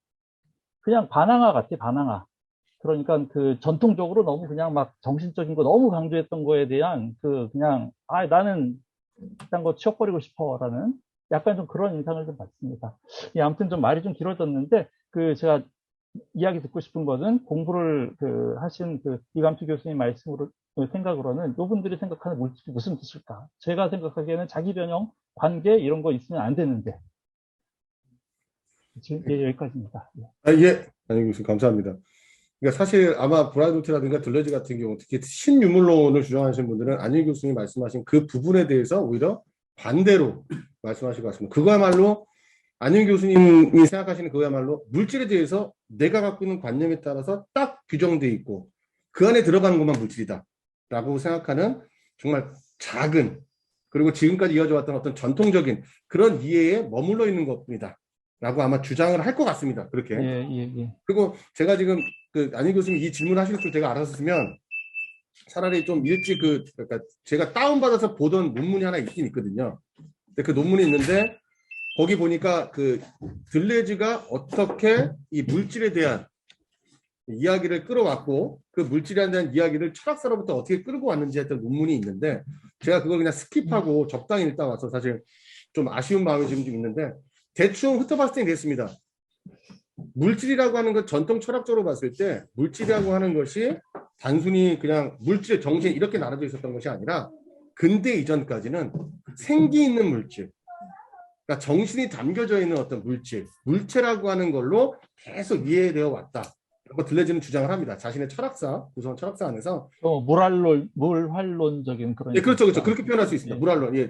그냥 반항아 같아, 반항아. 그러니까 전통적으로 너무 그냥 막 정신적인 거 너무 강조했던 거에 대한 그냥 나는 이딴 거 치워버리고 싶어라는 약간 좀 그런 인상을 좀 받습니다. 아무튼 좀 말이 좀 길어졌는데, 제가 이야기 듣고 싶은 것은, 공부를 하신 이감투 교수님 말씀으로 생각으로는 이분들이 생각하는 물질이 무슨 뜻일까? 제가 생각하기에는 자기 변형, 관계 이런 거 있으면 안 되는데. 여기까지입니다. 예. 아니, 교수님 감사합니다. 그러니까 사실 아마 브라이도트라든가 들러지 같은 경우, 특히 신유물론을 주장하시는 분들은 안일 교수님이 말씀하신 그 부분에 대해서 오히려 반대로 말씀하실 것 같습니다. 그거야말로 안일 교수님이 생각하시는 그거야말로 물질에 대해서 내가 갖고 있는 관념에 따라서 딱 규정되어 있고 그 안에 들어가는 것만 물질이다 라고 생각하는 정말 작은, 그리고 지금까지 이어져 왔던 어떤 전통적인 그런 이해에 머물러 있는 것뿐이다 라고 아마 주장을 할 것 같습니다. 그렇게. 예. 그리고 제가 지금 안일 교수님 이 질문을 하실 줄 제가 알았으면 차라리 좀 일찍 그러니까 제가 다운받아서 보던 논문이 하나 있긴 있거든요. 근데 그 논문이 있는데 거기 보니까 들레즈가 어떻게 이 물질에 대한 이야기를 끌어왔고 그 물질에 대한 이야기를 철학사로부터 어떻게 끌고 왔는지 했던 논문이 있는데, 제가 그걸 그냥 스킵하고 적당히 읽다 와서 사실 좀 아쉬운 마음이 지금 좀 있는데, 대충 훑어봤을 때 이랬습니다. 물질이라고 하는 것, 전통 철학적으로 봤을 때 물질이라고 하는 것이 단순히 그냥 물질, 정신 이렇게 나눠져 있었던 것이 아니라 근대 이전까지는 생기 있는 물질, 그러니까 정신이 담겨져 있는 어떤 물질, 물체라고 하는 걸로 계속 이해되어 왔다. 라고 들레즈는 주장을 합니다. 자신의 철학사, 구성 철학사 안에서. 물활론적인 그런. 예, 그렇죠. 그렇게 표현할 수 있습니다. 물활론. 예.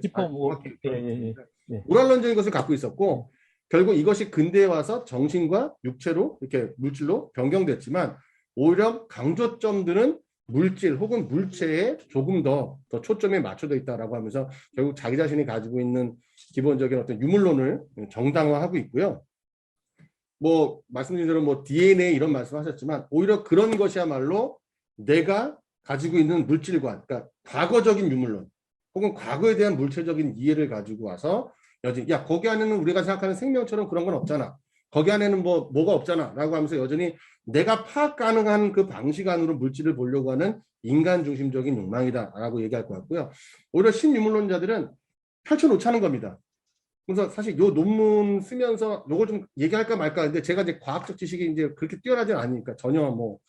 물활론적인 것을 갖고 있었고, 결국 이것이 근대에 와서 정신과 육체로, 이렇게 물질로 변경됐지만, 오히려 강조점들은 물질 혹은 물체에 조금 더 초점이 맞춰져 있다라고 하면서 결국 자기 자신이 가지고 있는 기본적인 어떤 유물론을 정당화하고 있고요. 뭐 말씀드린 대로 뭐 DNA 이런 말씀하셨지만 오히려 그런 것이야말로 내가 가지고 있는 물질관, 그러니까 과거적인 유물론 혹은 과거에 대한 물체적인 이해를 가지고 와서 여전히 거기 안에는 우리가 생각하는 생명처럼 그런 건 없잖아. 거기 안에는 뭐가 없잖아 라고 하면서 여전히 내가 파악 가능한 그 방식 안으로 물질을 보려고 하는 인간 중심적인 욕망이다 라고 얘기할 것 같고요. 오히려 신유물론자들은 펼쳐놓자는 겁니다. 그래서 사실 요 논문 쓰면서 요걸 좀 얘기할까 말까 하는데 제가 이제 과학적 지식이 이제 그렇게 뛰어나지 않으니까 전혀 뭐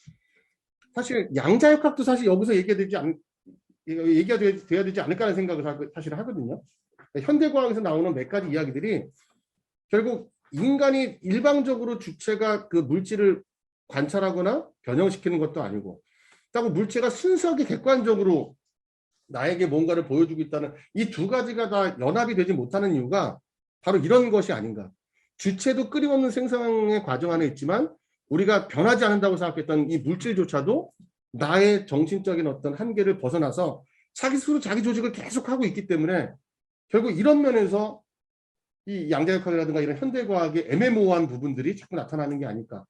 사실 양자역학도 사실 여기서 얘기가 돼야 되지 않을까라는 생각을 사실 하거든요. 현대과학에서 나오는 몇 가지 이야기들이 결국 인간이 일방적으로 주체가 그 물질을 관찰하거나 변형시키는 것도 아니고 그리고 물체가 순수하게 객관적으로 나에게 뭔가를 보여주고 있다는 이 두 가지가 다 연합이 되지 못하는 이유가 바로 이런 것이 아닌가. 주체도 끊임없는 생성의 과정 안에 있지만 우리가 변하지 않는다고 생각했던 이 물질조차도 나의 정신적인 어떤 한계를 벗어나서 자기 스스로 자기 조직을 계속하고 있기 때문에 결국 이런 면에서 이 양자역학이라든가 이런 현대과학의 애매모호한 부분들이 자꾸 나타나는 게 아닐까.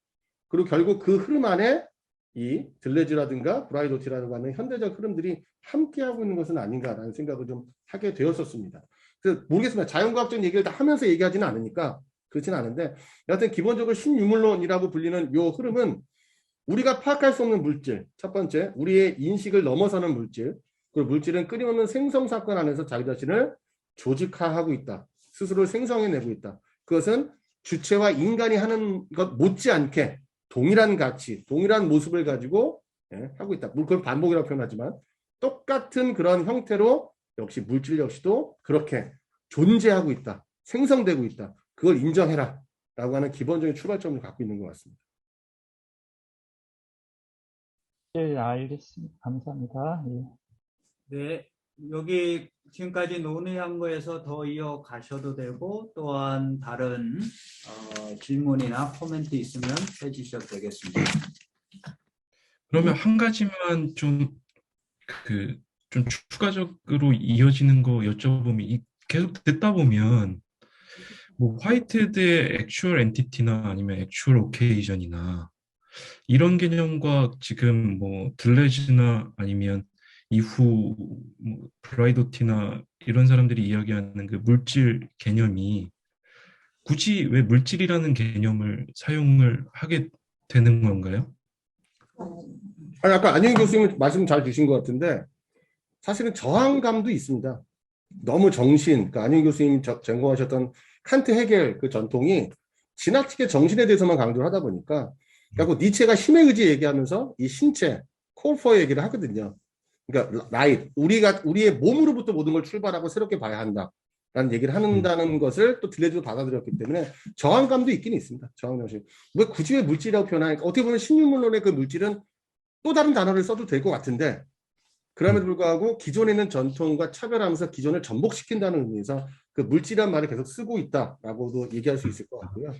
그리고 결국 그 흐름 안에 이 들레즈라든가 브라이도티라든가 하는 현대적 흐름들이 함께하고 있는 것은 아닌가라는 생각을 좀 하게 되었었습니다. 그래서 모르겠습니다. 자연과학적 얘기를 다 하면서 얘기하지는 않으니까 그렇지는 않은데 여하튼 기본적으로 신유물론이라고 불리는 이 흐름은 우리가 파악할 수 없는 물질, 첫 번째 우리의 인식을 넘어서는 물질, 그리고 물질은 끊임없는 생성사건 안에서 자기 자신을 조직화하고 있다. 스스로 생성해내고 있다. 그것은 주체와 인간이 하는 것 못지않게 동일한 가치, 동일한 모습을 가지고 하고 있다. 그걸 반복이라고 표현하지만 똑같은 그런 형태로 역시 물질 역시도 그렇게 존재하고 있다. 생성되고 있다. 그걸 인정해라. 라고 하는 기본적인 출발점을 갖고 있는 것 같습니다. 네, 알겠습니다. 감사합니다. 예. 네, 여기 지금까지 논의한 거에서 더 이어가셔도 되고 또한 다른 질문이나 코멘트 있으면 해주셔도 되겠습니다. 그러면 한 가지만 좀 추가적으로 이어지는 거 여쭤보면 계속 듣다 보면 뭐 화이트헤드의 액츄얼 엔티티나 아니면 액츄얼 오케이전이나 이런 개념과 지금 뭐 들레즈나 아니면 이후 뭐 브라이도티나 이런 사람들이 이야기하는 그 물질 개념이 굳이 왜 물질이라는 개념을 사용을 하게 되는 건가요? 아니, 아까 안윤희 교수님 말씀 잘 주신 것 같은데 사실은 저항감도 있습니다. 너무 그러니까 안윤희 교수님 전공하셨던 칸트 헤겔 그 전통이 지나치게 정신에 대해서만 강조를 하다 보니까 그리고 니체가 힘의 의지 얘기하면서 이 신체, 콜퍼 얘기를 하거든요. 그러니까 라이트, 우리의 몸으로부터 모든 걸 출발하고 새롭게 봐야 한다라는 얘기를 한다는 것을 또 들레즈도 받아들였기 때문에 저항감도 있긴 있습니다. 저항감이. 왜 굳이 왜 물질이라고 표현하니까 어떻게 보면 신유물론의 그 물질은 또 다른 단어를 써도 될 것 같은데 그럼에도 불구하고 기존에 있는 전통과 차별하면서 기존을 전복시킨다는 의미에서 그 물질이라는 말을 계속 쓰고 있다라고도 얘기할 수 있을 것 같고요.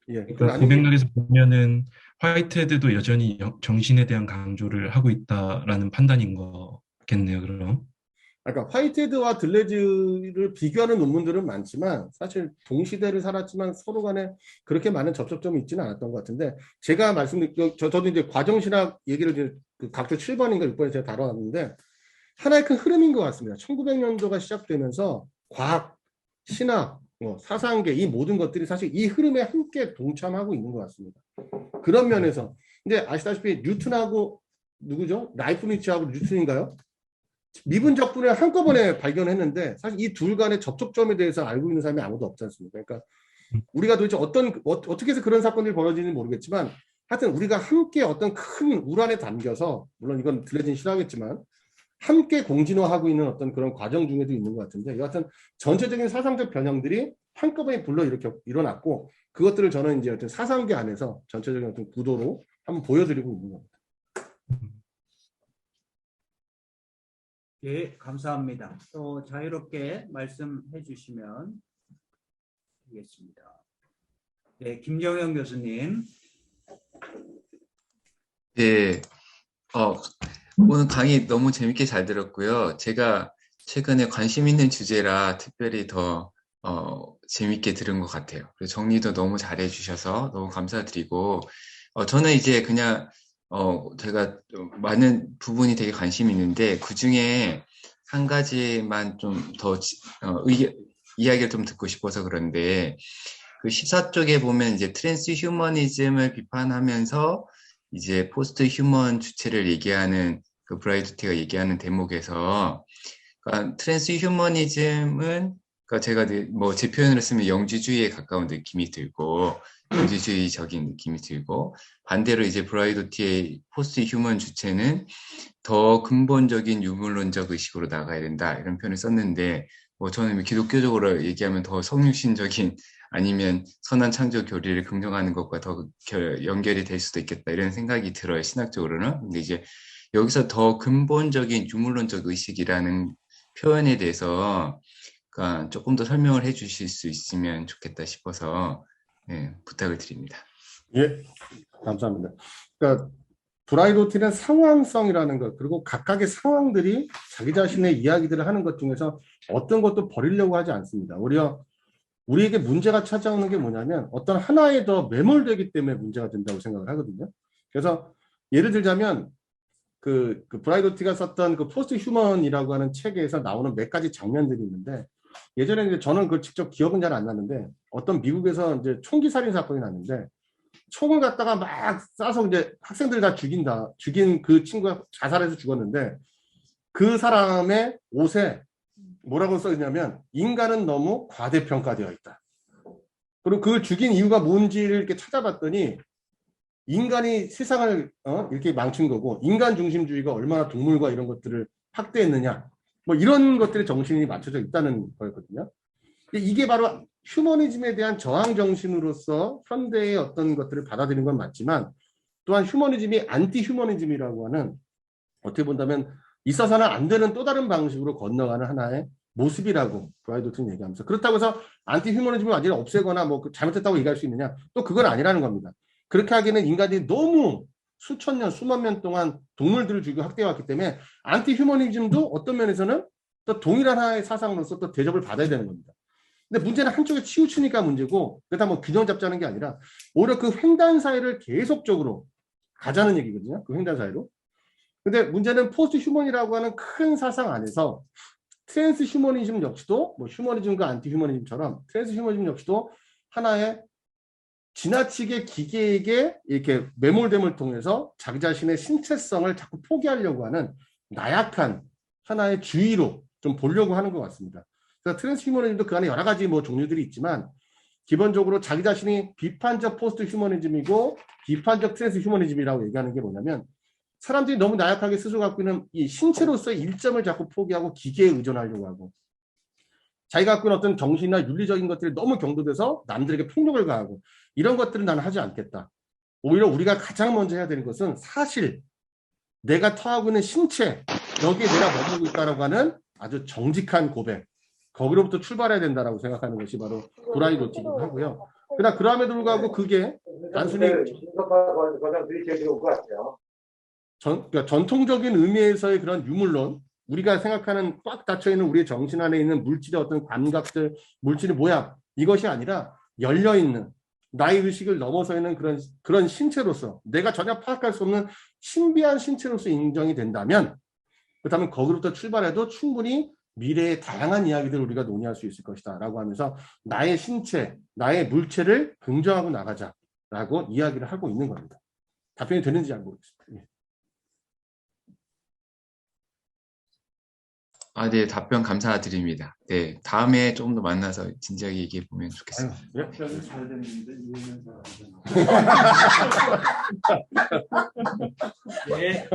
예. 그러니까 그 맥락에서 보면은 화이트헤드도 여전히 정신에 대한 강조를 하고 있다라는 판단인 거겠네요. 그럼. 그러니까 화이트헤드와 들레즈를 비교하는 논문들은 많지만 사실 동시대를 살았지만 서로 간에 그렇게 많은 접촉점이 있지는 않았던 것 같은데 제가 말씀드린 저도 이제 과정신학 얘기를 이제 그 각조 7번인가 6번에 제가 다뤄왔는데 하나의 큰 흐름인 것 같습니다. 1900년도가 시작되면서 과학, 신학, 사상계 이 모든 것들이 사실 이 흐름에 함께 동참하고 있는 것 같습니다. 그런 면에서 근데 아시다시피 뉴턴하고 누구죠? 라이프니츠하고 뉴턴인가요? 미분적분을 한꺼번에 발견했는데 사실 이 둘 간의 접촉점에 대해서 알고 있는 사람이 아무도 없지 않습니까? 그러니까 우리가 도대체 어떻게 해서 그런 사건들이 벌어지는지 모르겠지만 하여튼 우리가 함께 어떤 큰 울 안에 담겨서 물론 이건 들레즈는 싫어하겠지만 함께 공진화하고 있는 어떤 그런 과정 중에도 있는 것 같은데 여하튼 전체적인 사상적 변형들이 한꺼번에 일어났고 그것들을 저는 이제 어떤 사상계 안에서 전체적인 어떤 구도로 한번 보여드리고 있는 겁니다. 예, 감사합니다. 또 자유롭게 말씀해 주시면 되겠습니다. 네, 김정영 교수님. 네, 오늘 강의 너무 재밌게 잘 들었고요. 제가 최근에 관심 있는 주제라 특별히 더 재밌게 들은 것 같아요. 그리고 정리도 너무 잘해 주셔서 너무 감사드리고 저는 이제 그냥 제가 많은 부분이 되게 관심이 있는데 그 중에 한 가지만 좀 더 이야기를 좀 듣고 싶어서 그런데 그 14쪽에 보면 이제 트랜스 휴머니즘을 비판하면서 이제 포스트 휴먼 주체를 얘기하는 그 브라이도티가 얘기하는 대목에서 그러니까 트랜스 휴머니즘은 그러니까 제가 뭐 제 표현을 쓰면 영지주의에 가까운 느낌이 들고 영지주의적인 느낌이 들고 반대로 이제 브라이도티의 포스트 휴먼 주체는 더 근본적인 유물론적 의식으로 나가야 된다 이런 표현을 썼는데 뭐 저는 기독교적으로 얘기하면 더 성육신적인 아니면 선한 창조 교리를 긍정하는 것과 더 연결이 될 수도 있겠다 이런 생각이 들어요 신학적으로는. 근데 이제 여기서 더 근본적인 유물론적 의식이라는 표현에 대해서 그러니까 조금 더 설명을 해주실 수 있으면 좋겠다 싶어서 네, 부탁을 드립니다. 예, 감사합니다. 그러니까 브라이도티는 상황성이라는 것, 그리고 각각의 상황들이 자기 자신의 이야기들을 하는 것 중에서 어떤 것도 버리려고 하지 않습니다. 오히려 우리에게 문제가 찾아오는 게 뭐냐면 어떤 하나에 더 매몰되기 때문에 문제가 된다고 생각을 하거든요. 그래서 예를 들자면 그 브라이도티가 썼던 그 포스트 휴먼이라고 하는 책에서 나오는 몇 가지 장면들이 있는데 예전에 이제 저는 그걸 직접 기억은 잘 안 나는데 어떤 미국에서 이제 총기 살인 사건이 났는데 총을 갖다가 막 쏴서 이제 학생들 다 죽인 그 친구가 자살해서 죽었는데 그 사람의 옷에 뭐라고 써 있냐면 인간은 너무 과대평가되어 있다. 그리고 그 죽인 이유가 뭔지를 이렇게 찾아봤더니 인간이 세상을 이렇게 망친 거고 인간 중심주의가 얼마나 동물과 이런 것들을 학대했느냐 뭐 이런 것들이 정신이 맞춰져 있다는 거였거든요. 이게 바로 휴머니즘에 대한 저항 정신으로서 현대의 어떤 것들을 받아들이는 건 맞지만 또한 휴머니즘이 안티 휴머니즘이라고 하는 어떻게 본다면 있어서는 안 되는 또 다른 방식으로 건너가는 하나의 모습이라고 브라이도티는 얘기하면서 그렇다고 해서 안티 휴머니즘을 완전히 없애거나 뭐 잘못했다고 얘기할 수 있느냐 또 그건 아니라는 겁니다. 그렇게 하기에는 인간이 너무 수천 년, 수만 년 동안 동물들을 죽이고 학대해왔기 때문에 안티 휴머니즘도 어떤 면에서는 또 동일한 하나의 사상으로서 또 대접을 받아야 되는 겁니다. 근데 문제는 한쪽에 치우치니까 문제고 그렇다 뭐 균형 잡자는 게 아니라 오히려 그 횡단 사이를 계속적으로 가자는 얘기거든요. 그 횡단 사이로. 근데 문제는 포스트 휴먼이라고 하는 큰 사상 안에서 트랜스 휴머니즘 역시도 뭐 휴머니즘과 안티 휴머니즘처럼 트랜스 휴머니즘 역시도 하나의 지나치게 기계에게 이렇게 매몰됨을 통해서 자기 자신의 신체성을 자꾸 포기하려고 하는 나약한 하나의 주의로 좀 보려고 하는 것 같습니다. 그래서 트랜스 휴머니즘도 그 안에 여러 가지 뭐 종류들이 있지만 기본적으로 자기 자신이 비판적 포스트 휴머니즘이고 비판적 트랜스 휴머니즘이라고 얘기하는 게 뭐냐면 사람들이 너무 나약하게 스스로 갖고 있는 이 신체로서의 일점을 자꾸 포기하고 기계에 의존하려고 하고 자기가 갖고 있는 어떤 정신이나 윤리적인 것들이 너무 경도돼서 남들에게 폭력을 가하고 이런 것들은 나는 하지 않겠다. 오히려 우리가 가장 먼저 해야 되는 것은 사실 내가 터하고 있는 신체 여기에 내가 머물고 있다고 하는 아주 정직한 고백 거기로부터 출발해야 된다고 생각하는 것이 바로 브라이도티이기도 하고요. 그러나 그럼에도 불구하고 그게 단순히 그러니까 전통적인 의미에서의 그런 유물론 우리가 생각하는 꽉 닫혀있는 우리의 정신 안에 있는 물질의 어떤 감각들 물질의 모양 이것이 아니라 열려있는 나의 의식을 넘어서 있는 그런 신체로서 내가 전혀 파악할 수 없는 신비한 신체로서 인정이 된다면 그렇다면 거기로부터 출발해도 충분히 미래의 다양한 이야기들을 우리가 논의할 수 있을 것이다 라고 하면서 나의 신체, 나의 물체를 긍정하고 나가자라고 이야기를 하고 있는 겁니다. 답변이 되는지 잘 모르겠습니다. 네, 답변 감사드립니다. 네, 다음에 조금 더 만나서 진지하게 얘기해 보면 좋겠습니다. 답변이 잘 됐는데 이해는 네,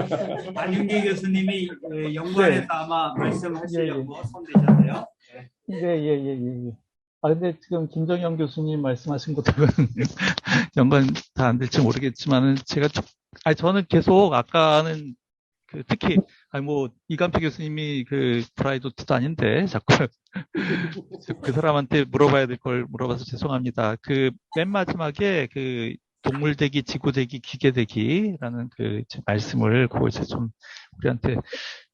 안윤기 교수님이 연관해서 아마 말씀하시려고 손대셨네요. 예. 근데 지금 김정영 교수님 말씀하신 것들은 연관 다 안 될지 모르겠지만은 저는 계속 아까는 특히 이간표 교수님이 브라이도티도 아닌데 자꾸 그 사람한테 물어봐야 될 걸 물어봐서 죄송합니다. 맨 마지막에 동물대기, 지구대기, 기계대기라는 말씀을 그걸 좀 우리한테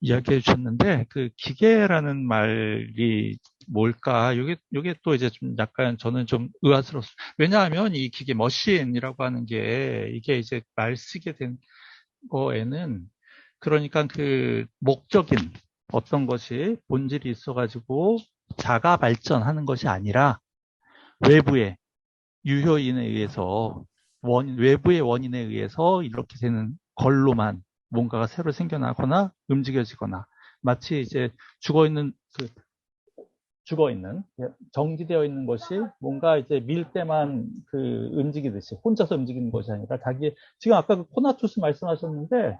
이야기해 주셨는데 기계라는 말이 뭘까? 요게 또 이제 좀 약간 저는 좀 의아스럽습니다. 왜냐하면 이 기계 머신이라고 하는 게 이게 이제 말 쓰게 된 거에는 그러니까 목적인 어떤 것이 본질이 있어가지고 자가 발전하는 것이 아니라 외부의 유효인에 의해서 외부의 원인에 의해서 이렇게 되는 걸로만 뭔가가 새로 생겨나거나 움직여지거나 마치 이제 죽어있는 죽어 있는, 정지되어 있는 것이 뭔가 이제 밀 때만 그 움직이듯이 혼자서 움직이는 것이 아니라 지금 아까 그 코나투스 말씀하셨는데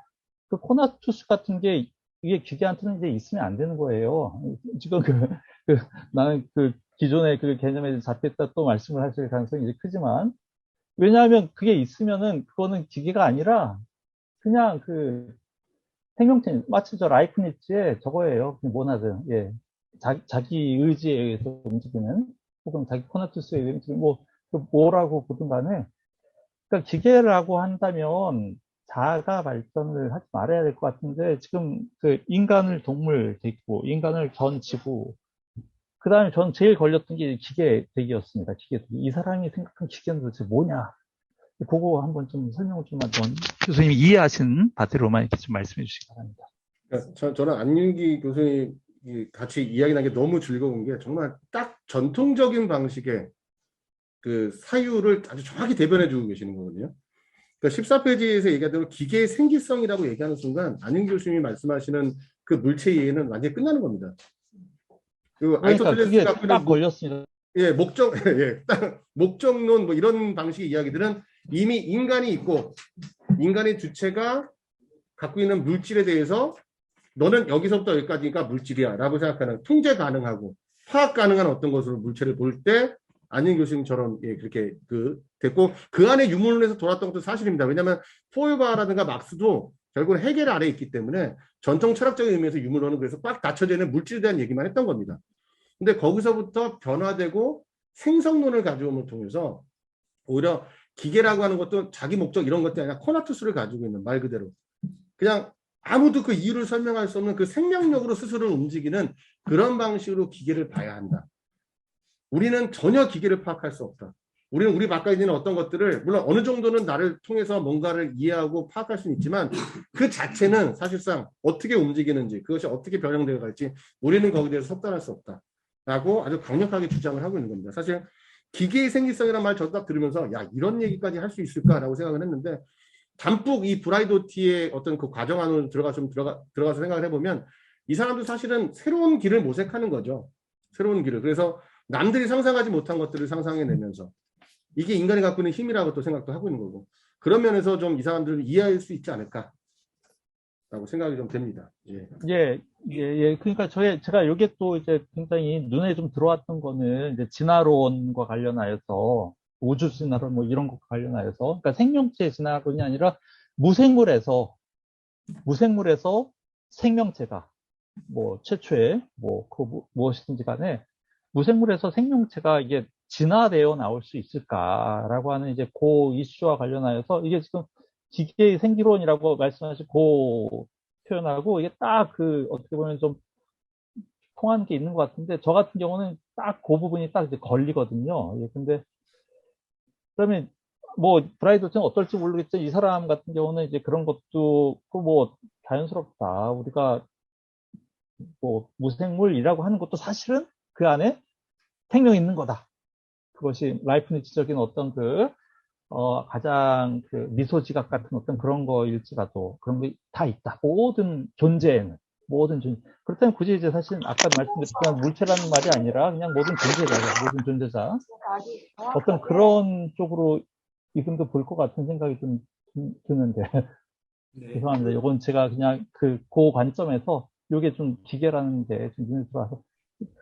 그 코나투스 같은 게 이게 기계한테는 이제 있으면 안 되는 거예요. 지금 나는 그 기존의 그 개념에 잡혔다 또 말씀을 하실 가능성이 이제 크지만 왜냐하면 그게 있으면은 그거는 기계가 아니라 그냥 그 생명체, 마치 저 라이프니츠의 저거예요. 모나드. 예. 자기 의지에 의해서 움직이는, 혹은 자기 코나투스에 의해서 움직이는, 뭐라고 보든 간에. 그러니까 기계라고 한다면 자가 발전을 하지 말아야 될 것 같은데, 지금 그 인간을 동물 대기고, 인간을 전 지구, 그 다음에 전 제일 걸렸던 게 기계 대기였습니다. 기계 대기. 이 사람이 생각한 기계는 도대체 뭐냐. 그거 한번 좀 설명을 좀 한번 교수님이 이해하시는 바대로만 이렇게 좀 말씀해 주시기 바랍니다. 그러니까 저는 안윤기 교수님 같이 이야기 나게 너무 즐거운 게 정말 딱 전통적인 방식의 그 사유를 아주 정확히 대변해 주고 계시는 거거든요. 그러니까 14페이지에서 얘기하던 기계의 생기성이라고 얘기하는 순간 안윤기 교수님이 말씀하시는 그 물체 이해는 완전히 끝나는 겁니다. 그러니까 그게 딱 걸렸습니다. 예, 딱 목적론 뭐 이런 방식의 이야기들은 이미 인간이 있고 인간의 주체가 갖고 있는 물질에 대해서 너는 여기서부터 여기까지니까 물질이야 라고 생각하는 통제 가능하고 파악 가능한 어떤 것으로 물체를 볼 때 안윤 교수님처럼 예, 그렇게 됐고 그 안에 유물론에서 돌았던 것도 사실입니다. 왜냐하면 포일바라든가 막스도 결국은 헤겔 아래에 있기 때문에 전통 철학적인 의미에서 유물론은 그래서 꽉 닫혀져 있는 물질에 대한 얘기만 했던 겁니다. 근데 거기서부터 변화되고 생성론을 가져옴을 통해서 오히려 기계라고 하는 것도 자기 목적 이런 것들이 아니라 코나투스를 가지고 있는 말 그대로 그냥 아무도 그 이유를 설명할 수 없는 그 생명력으로 스스로 움직이는 그런 방식으로 기계를 봐야 한다. 우리는 전혀 기계를 파악할 수 없다. 우리는 우리 바깥에 있는 어떤 것들을 물론 어느 정도는 나를 통해서 뭔가를 이해하고 파악할 수는 있지만 그 자체는 사실상 어떻게 움직이는지 그것이 어떻게 변형되어 갈지 우리는 거기에 대해서 석단할 수 없다. 라고 아주 강력하게 주장을 하고 있는 겁니다. 사실 기계의 생기성이라는 말 저도 딱 들으면서 야 이런 얘기까지 할 수 있을까라고 생각을 했는데 잠뿍 이 브라이도티의 어떤 그 과정 안으로 들어가서 생각을 해보면 이 사람도 사실은 새로운 길을 모색하는 거죠. 새로운 길을. 그래서 남들이 상상하지 못한 것들을 상상해내면서 이게 인간이 갖고 있는 힘이라고 또 생각도 하고 있는 거고 그런 면에서 좀 이 사람들을 이해할 수 있지 않을까 라고 생각이 좀 됩니다. 예. 그러니까 제가 이게 또 이제 굉장히 눈에 좀 들어왔던 거는 이제 진화론과 관련하여서 우주 진화론 뭐 이런 것과 관련하여서 그러니까 생명체 진화론이 아니라 무생물에서 생명체가 뭐 최초의 무엇이든지 간에 무생물에서 생명체가 이게 진화되어 나올 수 있을까라고 하는 이제 그 이슈와 관련하여서 이게 지금 기계의 생기론이라고 말씀하신 그 표현하고 이게 딱 어떻게 보면 좀 통하는 게 있는 것 같은데 저 같은 경우는 딱 그 부분이 딱 이제 걸리거든요. 근데 그러면 뭐 브라이도트는 어떨지 모르겠지만 이 사람 같은 경우는 이제 그런 것도 뭐 자연스럽다. 우리가 뭐 무생물이라고 하는 것도 사실은 그 안에 생명이 있는 거다. 그것이 라이프니츠적인 어떤 가장 미소지각 같은 어떤 그런 거일지라도 그런 게 다 있다. 모든 존재에는. 그렇다면 굳이 이제 사실 아까 말씀드렸지만 물체라는 말이 아니라 그냥 모든 존재자. 어떤 그런 쪽으로 이분도 볼 것 같은 생각이 좀 드는데. 네. 죄송합니다. 이건 제가 그냥 그 관점에서 이게 좀 기계라는 게 좀 눈에 들어와서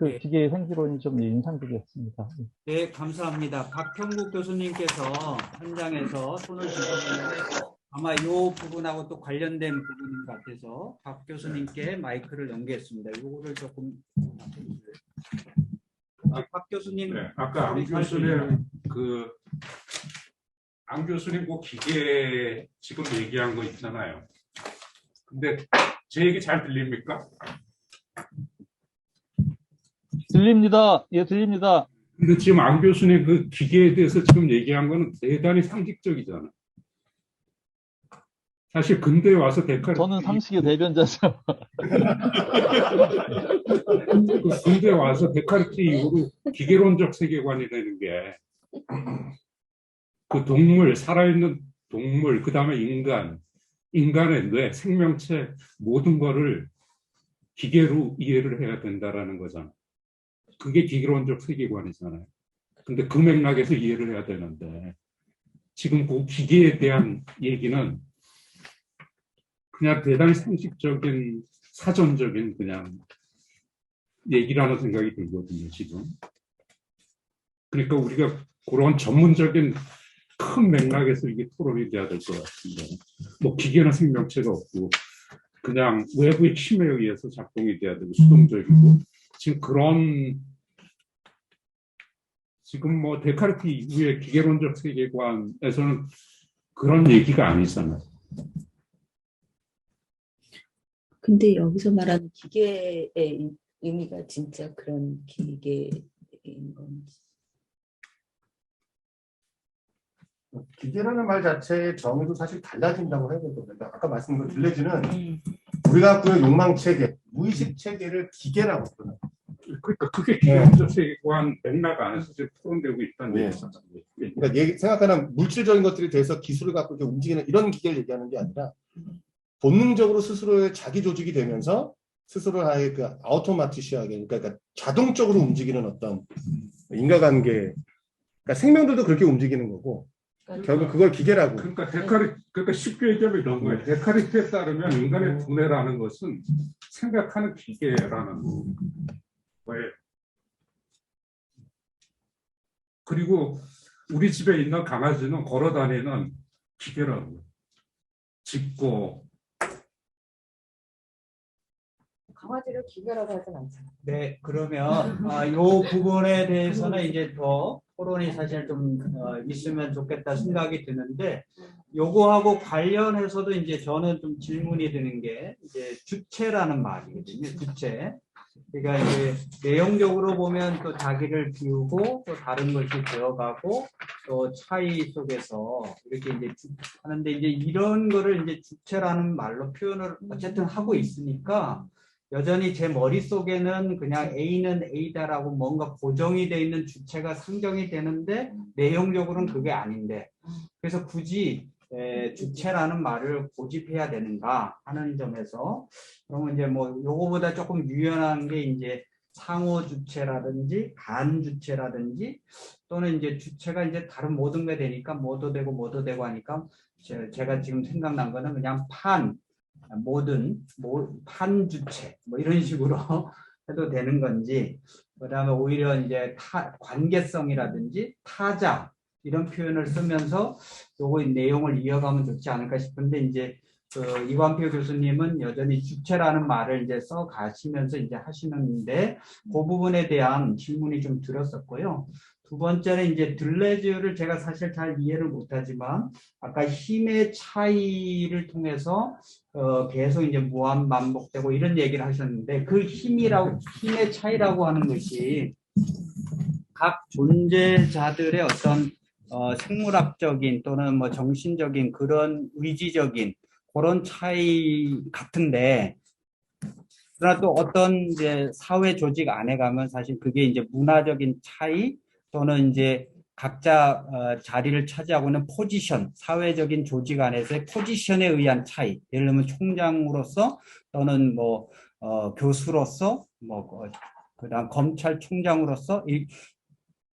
네. 기계의 생기론이 좀 인상적이었습니다. 네, 감사합니다. 박형국 교수님께서 현장에서 손을 드셨는데 아마 이 부분하고 또 관련된 부분인 것 같아서 박 교수님께 마이크를 연계했습니다. 이거를 조금 박 교수님. 네, 아까 안 교수님 안 교수님 그 기계 지금 얘기한 거 있잖아요. 근데 제 얘기 잘 들립니까? 들립니다. 예, 들립니다. 근데 지금 안 교수님 그 기계에 대해서 지금 얘기한 거는 대단히 상식적이잖아. 사실 근대에 와서 데카르트 저는 상식의 대변자죠. 근대에 와서 데카르트 이후로 기계론적 세계관이라는 게 그 동물, 살아있는 동물, 그 다음에 인간의 뇌, 생명체 모든 거를 기계로 이해를 해야 된다라는 거잖아. 그게 기계론적 세계관이잖아요. 근데 그 맥락에서 이해를 해야 되는데 지금 그 기계에 대한 얘기는 그냥 대단히 상식적인 사전적인 그냥 얘기라는 생각이 들거든요, 지금. 그러니까 우리가 그런 전문적인 큰 맥락에서 이게 토론이 돼야 될 것 같은데, 뭐 기계는 생명체가 없고 그냥 외부의 힘에 의해서 작동이 돼야 되고 수동적이고 지금 그런 지금 뭐 데카르트 이후의 기계론적 세계관에서는 그런 얘기가 아니잖아요. 근데 여기서 말하는 기계의 의미가 진짜 그런 기계인 건지. 기계라는 말 자체의 정의도 사실 달라진다고 해야 될 겁니다. 아까 말씀드린 들레즈는 우리가 갖고 있는 욕망 체계, 무의식 체계를 기계라고 부르는. 그러니까 그게 기계론적 세계관 맥락 안에서 지금 토론되고 있다는 네. 얘기잖아요. 그러니까 생각하는 물질적인 것들이 돼서 기술을 갖고 이렇게 움직이는 이런 기계를 얘기하는 게 아니라 본능적으로 스스로의 자기 조직이 되면서 스스로 아예 그 아우토마티시하게 그러니까 자동적으로 움직이는 어떤 인과관계, 그러니까 생명들도 그렇게 움직이는 거고 결국 그걸 기계라고. 그러니까 쉽게 얘기하면 이런 거예요. 데카르트에 따르면 인간의 두뇌라는 것은 생각하는 기계라는 거예요. 그리고 우리 집에 있는 강아지는 걸어다니는 기계라고. 짖고. 강아지를 기계라고 하진 않잖아요. 네, 그러면 이 부분에 대해서는 이제 더 토론이 사실 좀 있으면 좋겠다 생각이 드는데, 요거하고 관련해서도 이제 저는 좀 질문이 드는 게 이제 주체라는 말이거든요. 주체. 그러니까 이제 내용적으로 보면 또 자기를 비우고 또 다른 것이 되어가고 또 차이 속에서 이렇게 이제 하는데, 이제 이런 거를 이제 주체라는 말로 표현을 어쨌든 하고 있으니까 여전히 제 머릿속에는 그냥 A는 A다라고 뭔가 고정이 되어 있는 주체가 상정이 되는데 내용적으로는 그게 아닌데, 그래서 굳이 주체라는 말을 고집해야 되는가 하는 점에서, 그러면 이제 뭐 요거보다 조금 유연한 게 이제 상호 주체라든지 간 주체라든지, 또는 이제 주체가 이제 다른 모든 게 되니까 뭐도 되고 하니까 제가 지금 생각난 거는 그냥 판주체 뭐 이런 식으로 해도 되는 건지, 그다음에 오히려 이제 관계성이라든지 타자 이런 표현을 쓰면서 요거 내용을 이어가면 좋지 않을까 싶은데, 이제 그 이관표 교수님은 여전히 주체라는 말을 이제 써 가시면서 이제 하시는데, 그 부분에 대한 질문이 좀 들었었고요. 두 번째는 이제 들레즈를 제가 사실 잘 이해를 못하지만 아까 힘의 차이를 통해서 계속 이제 무한 반복되고 이런 얘기를 하셨는데, 그 힘의 차이라고 하는 것이 각 존재자들의 어떤 생물학적인 또는 뭐 정신적인 그런 의지적인 그런 차이 같은데, 그러나 또 어떤 이제 사회 조직 안에 가면 사실 그게 이제 문화적인 차이 또는 이제 각자 자리를 차지하고 있는 포지션, 사회적인 조직 안에서의 포지션에 의한 차이, 예를 들면 총장으로서 또는 뭐 교수로서 뭐 그다음 검찰총장으로서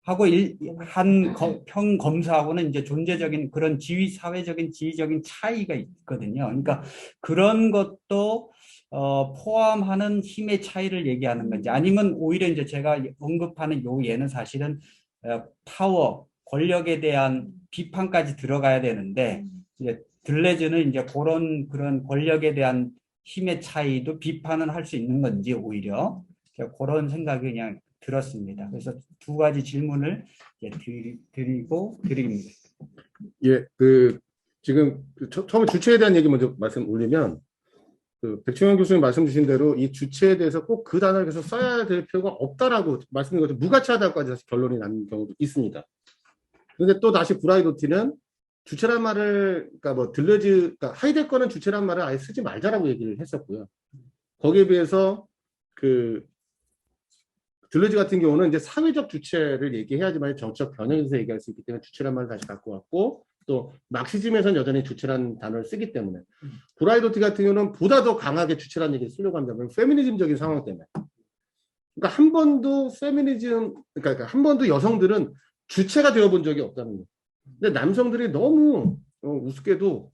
하고 형 검사하고는 이제 존재적인 그런 사회적인 지위적인 차이가 있거든요. 그러니까 그런 것도 포함하는 힘의 차이를 얘기하는 건지, 아니면 오히려 이제 제가 언급하는 요 예는 사실은 파워, 권력에 대한 비판까지 들어가야 되는데, 이제 들레즈는 이제 그런 권력에 대한 힘의 차이도 비판은 할 수 있는 건지, 오히려 그런 생각이 그냥 들었습니다. 그래서 두 가지 질문을 드립니다. 예, 지금 처음에 주체에 대한 얘기 먼저 말씀 올리면, 백충현 교수님 말씀 주신 대로 이 주체에 대해서 꼭 그 단어를 계속 써야 될 필요가 없다라고 말씀드린 것처럼 무가치하다고까지 사실 결론이 나는 경우도 있습니다. 그런데 또 다시 브라이도티는 주체란 말을, 그러니까 뭐 들레즈, 그러니까 하이데거는 주체란 말을 아예 쓰지 말자라고 얘기를 했었고요. 거기에 비해서 들레즈 같은 경우는 이제 사회적 주체를 얘기해야지만 정치적 변형에서 얘기할 수 있기 때문에 주체란 말을 다시 갖고 왔고, 또 막시즘에서는 여전히 주체라는 단어를 쓰기 때문에, 브라이도티 같은 경우는 보다 더 강하게 주체라는 얘기를 쓰려고 한다면 페미니즘적인 상황 때문에 그러니까 한 번도 그러니까 한 번도 여성들은 주체가 되어본 적이 없다는 거예요. 근데 남성들이 너무 우습게도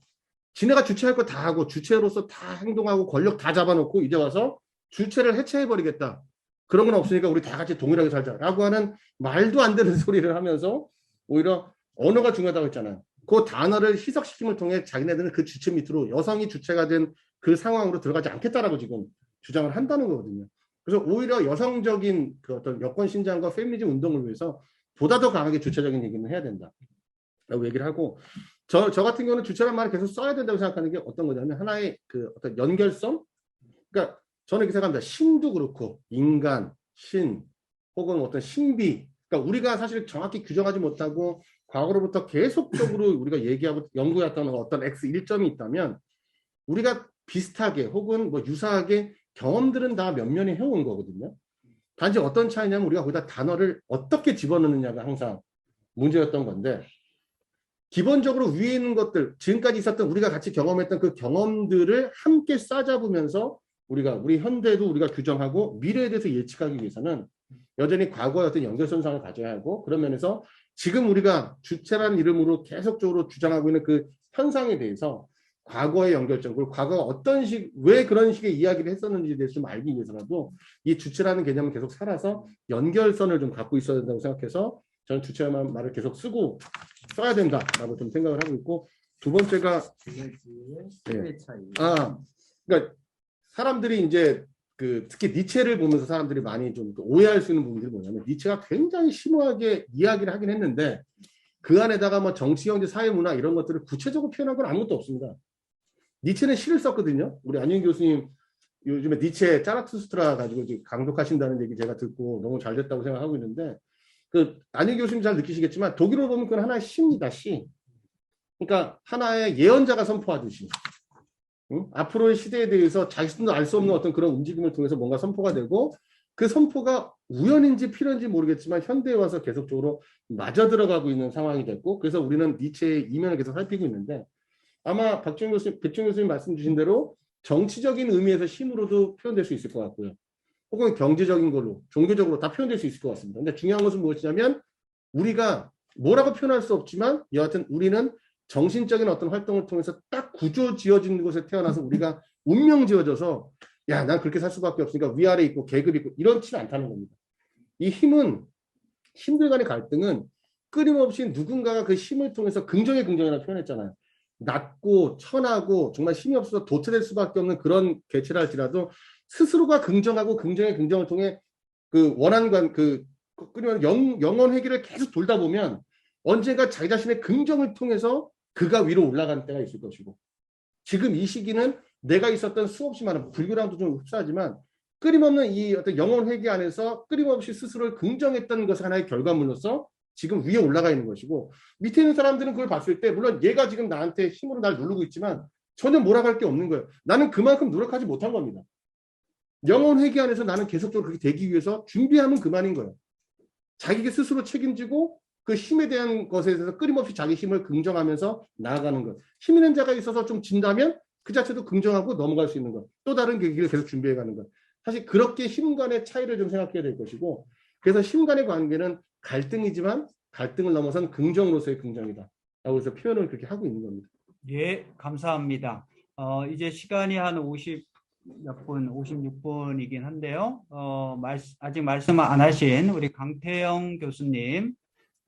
지네가 주체할 거 다 하고 주체로서 다 행동하고 권력 다 잡아놓고 이제 와서 주체를 해체해버리겠다. 그런 건 없으니까 우리 다 같이 동일하게 살자라고 하는 말도 안 되는 소리를 하면서 오히려 언어가 중요하다고 했잖아요. 그 단어를 희석시킴을 통해 자기네들은 그 주체 밑으로 여성이 주체가 된 그 상황으로 들어가지 않겠다라고 지금 주장을 한다는 거거든요. 그래서 오히려 여성적인 그 어떤 여권 신장과 페미니즘 운동을 위해서 보다 더 강하게 주체적인 얘기는 해야 된다라고 얘기를 하고 저 같은 경우는 주체란 말을 계속 써야 된다고 생각하는 게 어떤 거냐면 하나의 그 어떤 연결성. 그러니까 저는 이렇게 생각합니다. 신도 그렇고 인간, 신 혹은 어떤 신비. 그러니까 우리가 사실 정확히 규정하지 못하고 과거로부터 계속적으로 우리가 얘기하고 연구했던 어떤 X 일점이 있다면 우리가 비슷하게 혹은 뭐 유사하게 경험들은 다 면면이 해온 거거든요. 단지 어떤 차이냐면 우리가 거기다 단어를 어떻게 집어넣느냐가 항상 문제였던 건데 기본적으로 위에 있는 것들 지금까지 있었던 우리가 같이 경험했던 그 경험들을 함께 싸잡으면서 우리 현대도 우리가 규정하고 미래에 대해서 예측하기 위해서는 여전히 과거의 어떤 연결선상을 가져야 하고 그런 면에서 지금 우리가 주체라는 이름으로 계속적으로 주장하고 있는 그 현상에 대해서 과거의 연결점, 그리고 과거가 왜 그런 식의 이야기를 했었는지에 대해서 좀 알기 위해서라도 이 주체라는 개념을 계속 살아서 연결선을 좀 갖고 있어야 된다고 생각해서 저는 주체란 말을 계속 써야 된다라고 좀 생각을 하고 있고 두 번째가 그러니까 사람들이 이제 특히 니체를 보면서 사람들이 많이 좀 오해할 수 있는 부분들이 뭐냐면 니체가 굉장히 심오하게 이야기를 하긴 했는데 그 안에다가 뭐 정치, 경제, 사회, 문화 이런 것들을 구체적으로 표현한 건 아무것도 없습니다. 니체는 시를 썼거든요. 우리 안윤 교수님 요즘에 니체 짜라투스트라 가지고 강독하신다는 얘기 제가 듣고 너무 잘 됐다고 생각하고 있는데 안윤 교수님 잘 느끼시겠지만 독일어로 보면 그건 하나의 시입니다. 시. 그러니까 하나의 예언자가 선포하듯이 앞으로의 시대에 대해서 자신도 알 수 없는 어떤 그런 움직임을 통해서 뭔가 선포가 되고 그 선포가 우연인지 필연인지 모르겠지만 현대에 와서 계속적으로 맞아 들어가고 있는 상황이 됐고 그래서 우리는 니체의 이면을 계속 살피고 있는데 아마 백준 교수님 말씀 주신 대로 정치적인 의미에서 힘으로도 표현될 수 있을 것 같고요. 혹은 경제적인 걸로 종교적으로 다 표현될 수 있을 것 같습니다. 근데 중요한 것은 무엇이냐면 우리가 뭐라고 표현할 수 없지만 여하튼 우리는 정신적인 어떤 활동을 통해서 딱 구조 지어진 곳에 태어나서 우리가 운명 지어져서 야, 난 그렇게 살 수밖에 없으니까 위아래 있고 계급 있고 이렇지 않다는 겁니다. 이 힘들 간의 갈등은 끊임없이 누군가가 그 힘을 통해서 긍정이라고 표현했잖아요. 낮고 천하고 정말 힘이 없어서 도태될 수밖에 없는 그런 개체라 할지라도 스스로가 긍정하고 긍정의 긍정을 통해 그 원한관 끊임없는 영원 회귀를 계속 돌다 보면 언젠가 자기 자신의 긍정을 통해서 그가 위로 올라가는 때가 있을 것이고 지금 이 시기는 내가 있었던 수없이 많은 불교랑도 좀 흡사하지만 끊임없는 이 어떤 영혼 회귀 안에서 끊임없이 스스로를 긍정했던 것의 하나의 결과물로서 지금 위에 올라가 있는 것이고 밑에 있는 사람들은 그걸 봤을 때 물론 얘가 지금 나한테 힘으로 날 누르고 있지만 전혀 몰아갈 게 없는 거예요. 나는 그만큼 노력하지 못한 겁니다. 영혼 회귀 안에서 나는 계속적으로 그렇게 되기 위해서 준비하면 그만인 거예요. 자기가 스스로 책임지고 그 힘에 대한 것에 대해서 끊임없이 자기 힘을 긍정하면서 나아가는 것. 힘 있는 자가 있어서 좀 진다면 그 자체도 긍정하고 넘어갈 수 있는 것. 또 다른 길을 계속 준비해가는 것. 사실 그렇게 힘 간의 차이를 좀 생각해야 될 것이고 그래서 힘 간의 관계는 갈등이지만 갈등을 넘어선 긍정으로서의 긍정이다. 라고 해서 표현을 그렇게 하고 있는 겁니다. 예, 감사합니다. 이제 시간이 한 56분이긴 한데요. 아직 말씀 안 하신 우리 강태영 교수님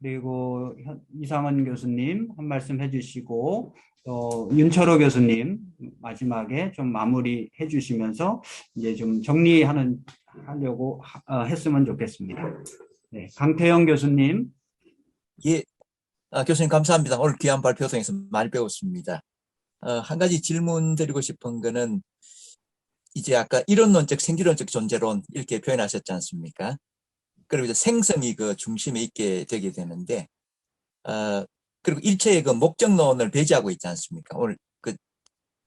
그리고 이상은 교수님 한 말씀 해주시고 윤철호 교수님 마지막에 좀 마무리해 주시면서 이제 좀 정리하려고 했으면 좋겠습니다. 네, 강태영 교수님. 예, 교수님 감사합니다. 오늘 귀한 발표 통해서 많이 배웠습니다. 한 가지 질문 드리고 싶은 거는 이제 아까 이론론적 생기론적 존재론 이렇게 표현하셨지 않습니까? 그리고 이제 생성이 그 중심에 있게 되게 되는데 그리고 일체의 그 목적론을 배제하고 있지 않습니까? 오늘 그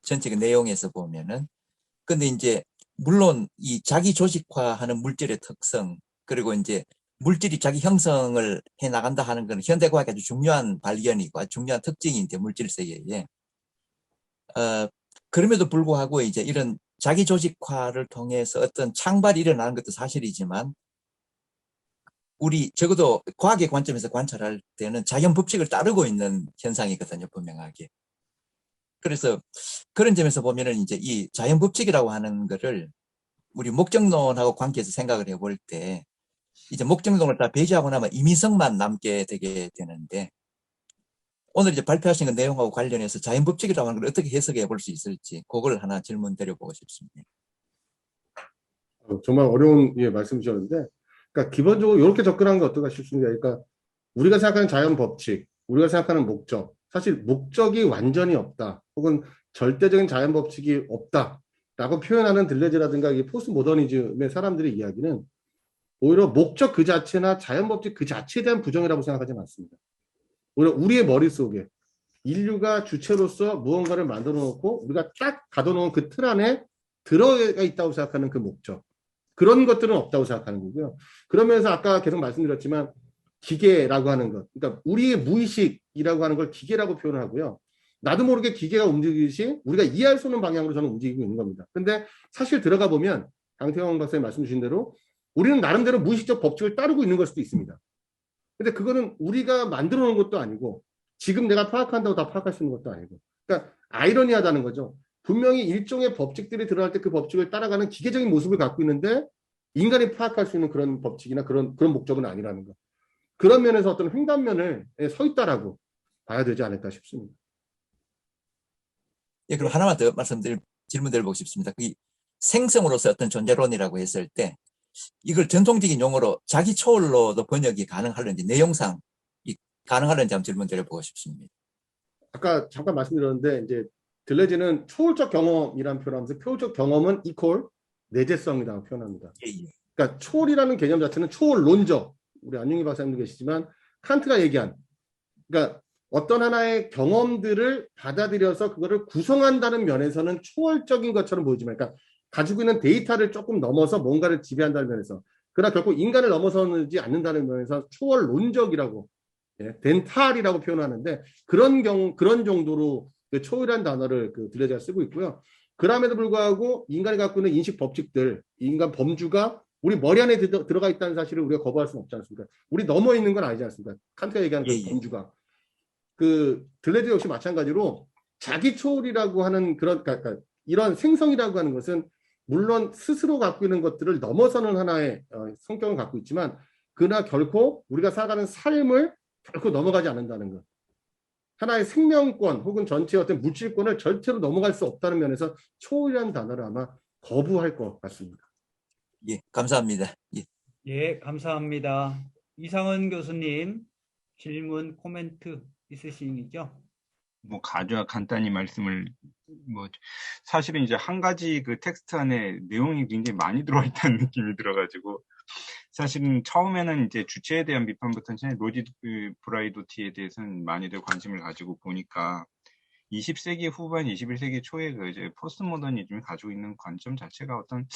전체 그 내용에서 보면은. 근데 이제 물론 이 자기 조직화하는 물질의 특성 그리고 이제 물질이 자기 형성을 해 나간다 하는 것은 현대과학의 아주 중요한 발견이고 아주 중요한 특징인데 물질 세계에. 그럼에도 불구하고 이제 이런 자기 조직화를 통해서 어떤 창발이 일어나는 것도 사실이지만 우리 적어도 과학의 관점에서 관찰할 때는 자연 법칙을 따르고 있는 현상이거든요, 분명하게. 그래서 그런 점에서 보면은 이제 이 자연 법칙이라고 하는 거를 우리 목적론하고 관계해서 생각을 해볼 때 이제 목적론을 다 배제하고 나면 임의성만 남게 되게 되는데 오늘 이제 발표하신 그 내용하고 관련해서 자연 법칙이라고 하는 걸 어떻게 해석해 볼 수 있을지 그걸 하나 질문 드려보고 싶습니다. 정말 어려운 말씀 주셨는데, 그러니까 기본적으로 이렇게 접근하는 게 어떨까 싶습니다. 그러니까 우리가 생각하는 자연 법칙, 우리가 생각하는 목적, 사실 목적이 완전히 없다, 혹은 절대적인 자연 법칙이 없다라고 표현하는 들레즈라든가 이 포스트 모더니즘의 사람들의 이야기는 오히려 목적 그 자체나 자연 법칙 그 자체에 대한 부정이라고 생각하지는 않습니다. 오히려 우리의 머릿속에 인류가 주체로서 무언가를 만들어 놓고 우리가 딱 가둬놓은 그 틀 안에 들어가 있다고 생각하는 그 목적, 그런 것들은 없다고 생각하는 거고요. 그러면서 아까 계속 말씀드렸지만 기계라고 하는 것, 그러니까 우리의 무의식이라고 하는 걸 기계라고 표현을 하고요. 나도 모르게 기계가 움직이듯이 우리가 이해할 수 없는 방향으로 저는 움직이고 있는 겁니다. 근데 사실 들어가 보면 강태형 박사님 말씀 주신 대로 우리는 나름대로 무의식적 법칙을 따르고 있는 걸 수도 있습니다. 근데 그거는 우리가 만들어 놓은 것도 아니고 지금 내가 파악한다고 다 파악할 수 있는 것도 아니고, 그러니까 아이러니하다는 거죠. 분명히 일종의 법칙들이 드러날 때 그 법칙을 따라가는 기계적인 모습을 갖고 있는데 인간이 파악할 수 있는 그런 법칙이나 그런 목적은 아니라는 거. 그런 면에서 어떤 횡단면에 서 있다라고 봐야 되지 않을까 싶습니다. 예, 그럼 하나만 더 질문 드려보고 싶습니다. 그 생성으로서 어떤 존재론이라고 했을 때 이걸 전통적인 용어로 자기 초월로도 번역이 가능할는지, 내용상 가능할는지 한번 질문 드려보고 싶습니다. 아까 잠깐 말씀드렸는데 이제 들레즈는 초월적 경험이라는 표현을 하면서 초월적 경험은 이퀄 내재성이라고 표현합니다. 그러니까 초월이라는 개념 자체는 초월론적, 우리 안윤희 박사님도 계시지만 칸트가 얘기한, 그러니까 어떤 하나의 경험들을 받아들여서 그거를 구성한다는 면에서는 초월적인 것처럼 보이지만, 그러니까 가지고 있는 데이터를 조금 넘어서 뭔가를 지배한다는 면에서, 그러나 결코 인간을 넘어서지 않는다는 면에서 초월론적이라고, 덴탈이라고 표현하는데, 그런 정도로 그 초월이라는 단어를 그 들레즈가 쓰고 있고요. 그럼에도 불구하고 인간이 갖고 있는 인식 법칙들, 인간 범주가 우리 머리 안에 들어가 있다는 사실을 우리가 거부할 수는 없지 않습니까? 우리 넘어 있는 건 아니지 않습니까? 칸트가 얘기하는 그 범주가. 그 들레즈 역시 마찬가지로 자기 초월이라고 하는 그러니까 이런 생성이라고 하는 것은 물론 스스로 갖고 있는 것들을 넘어서는 하나의 성격을 갖고 있지만, 그러나 결코 우리가 살아가는 삶을 결코 넘어가지 않는다는 것. 하나의 생명권 혹은 전체의 어떤 물질권을 절대로 넘어갈 수 없다는 면에서 초월이라는 단어를 아마 거부할 것 같습니다. 예, 감사합니다. 예, 감사합니다. 이상은 교수님, 질문, 코멘트 있으시죠? 뭐 아주 간단히 말씀을 사실은 이제 한 가지 그 텍스트 안에 내용이 굉장히 많이 들어와 있다는 느낌이 들어가지고, 사실은 처음에는 이제 주체에 대한 비판부터는 로지 브라이도티에 대해서는 많이들 관심을 가지고 보니까 20세기 후반, 21세기 초에 그 이제 포스트 모더니즘이 가지고 있는 관점 자체가 어떤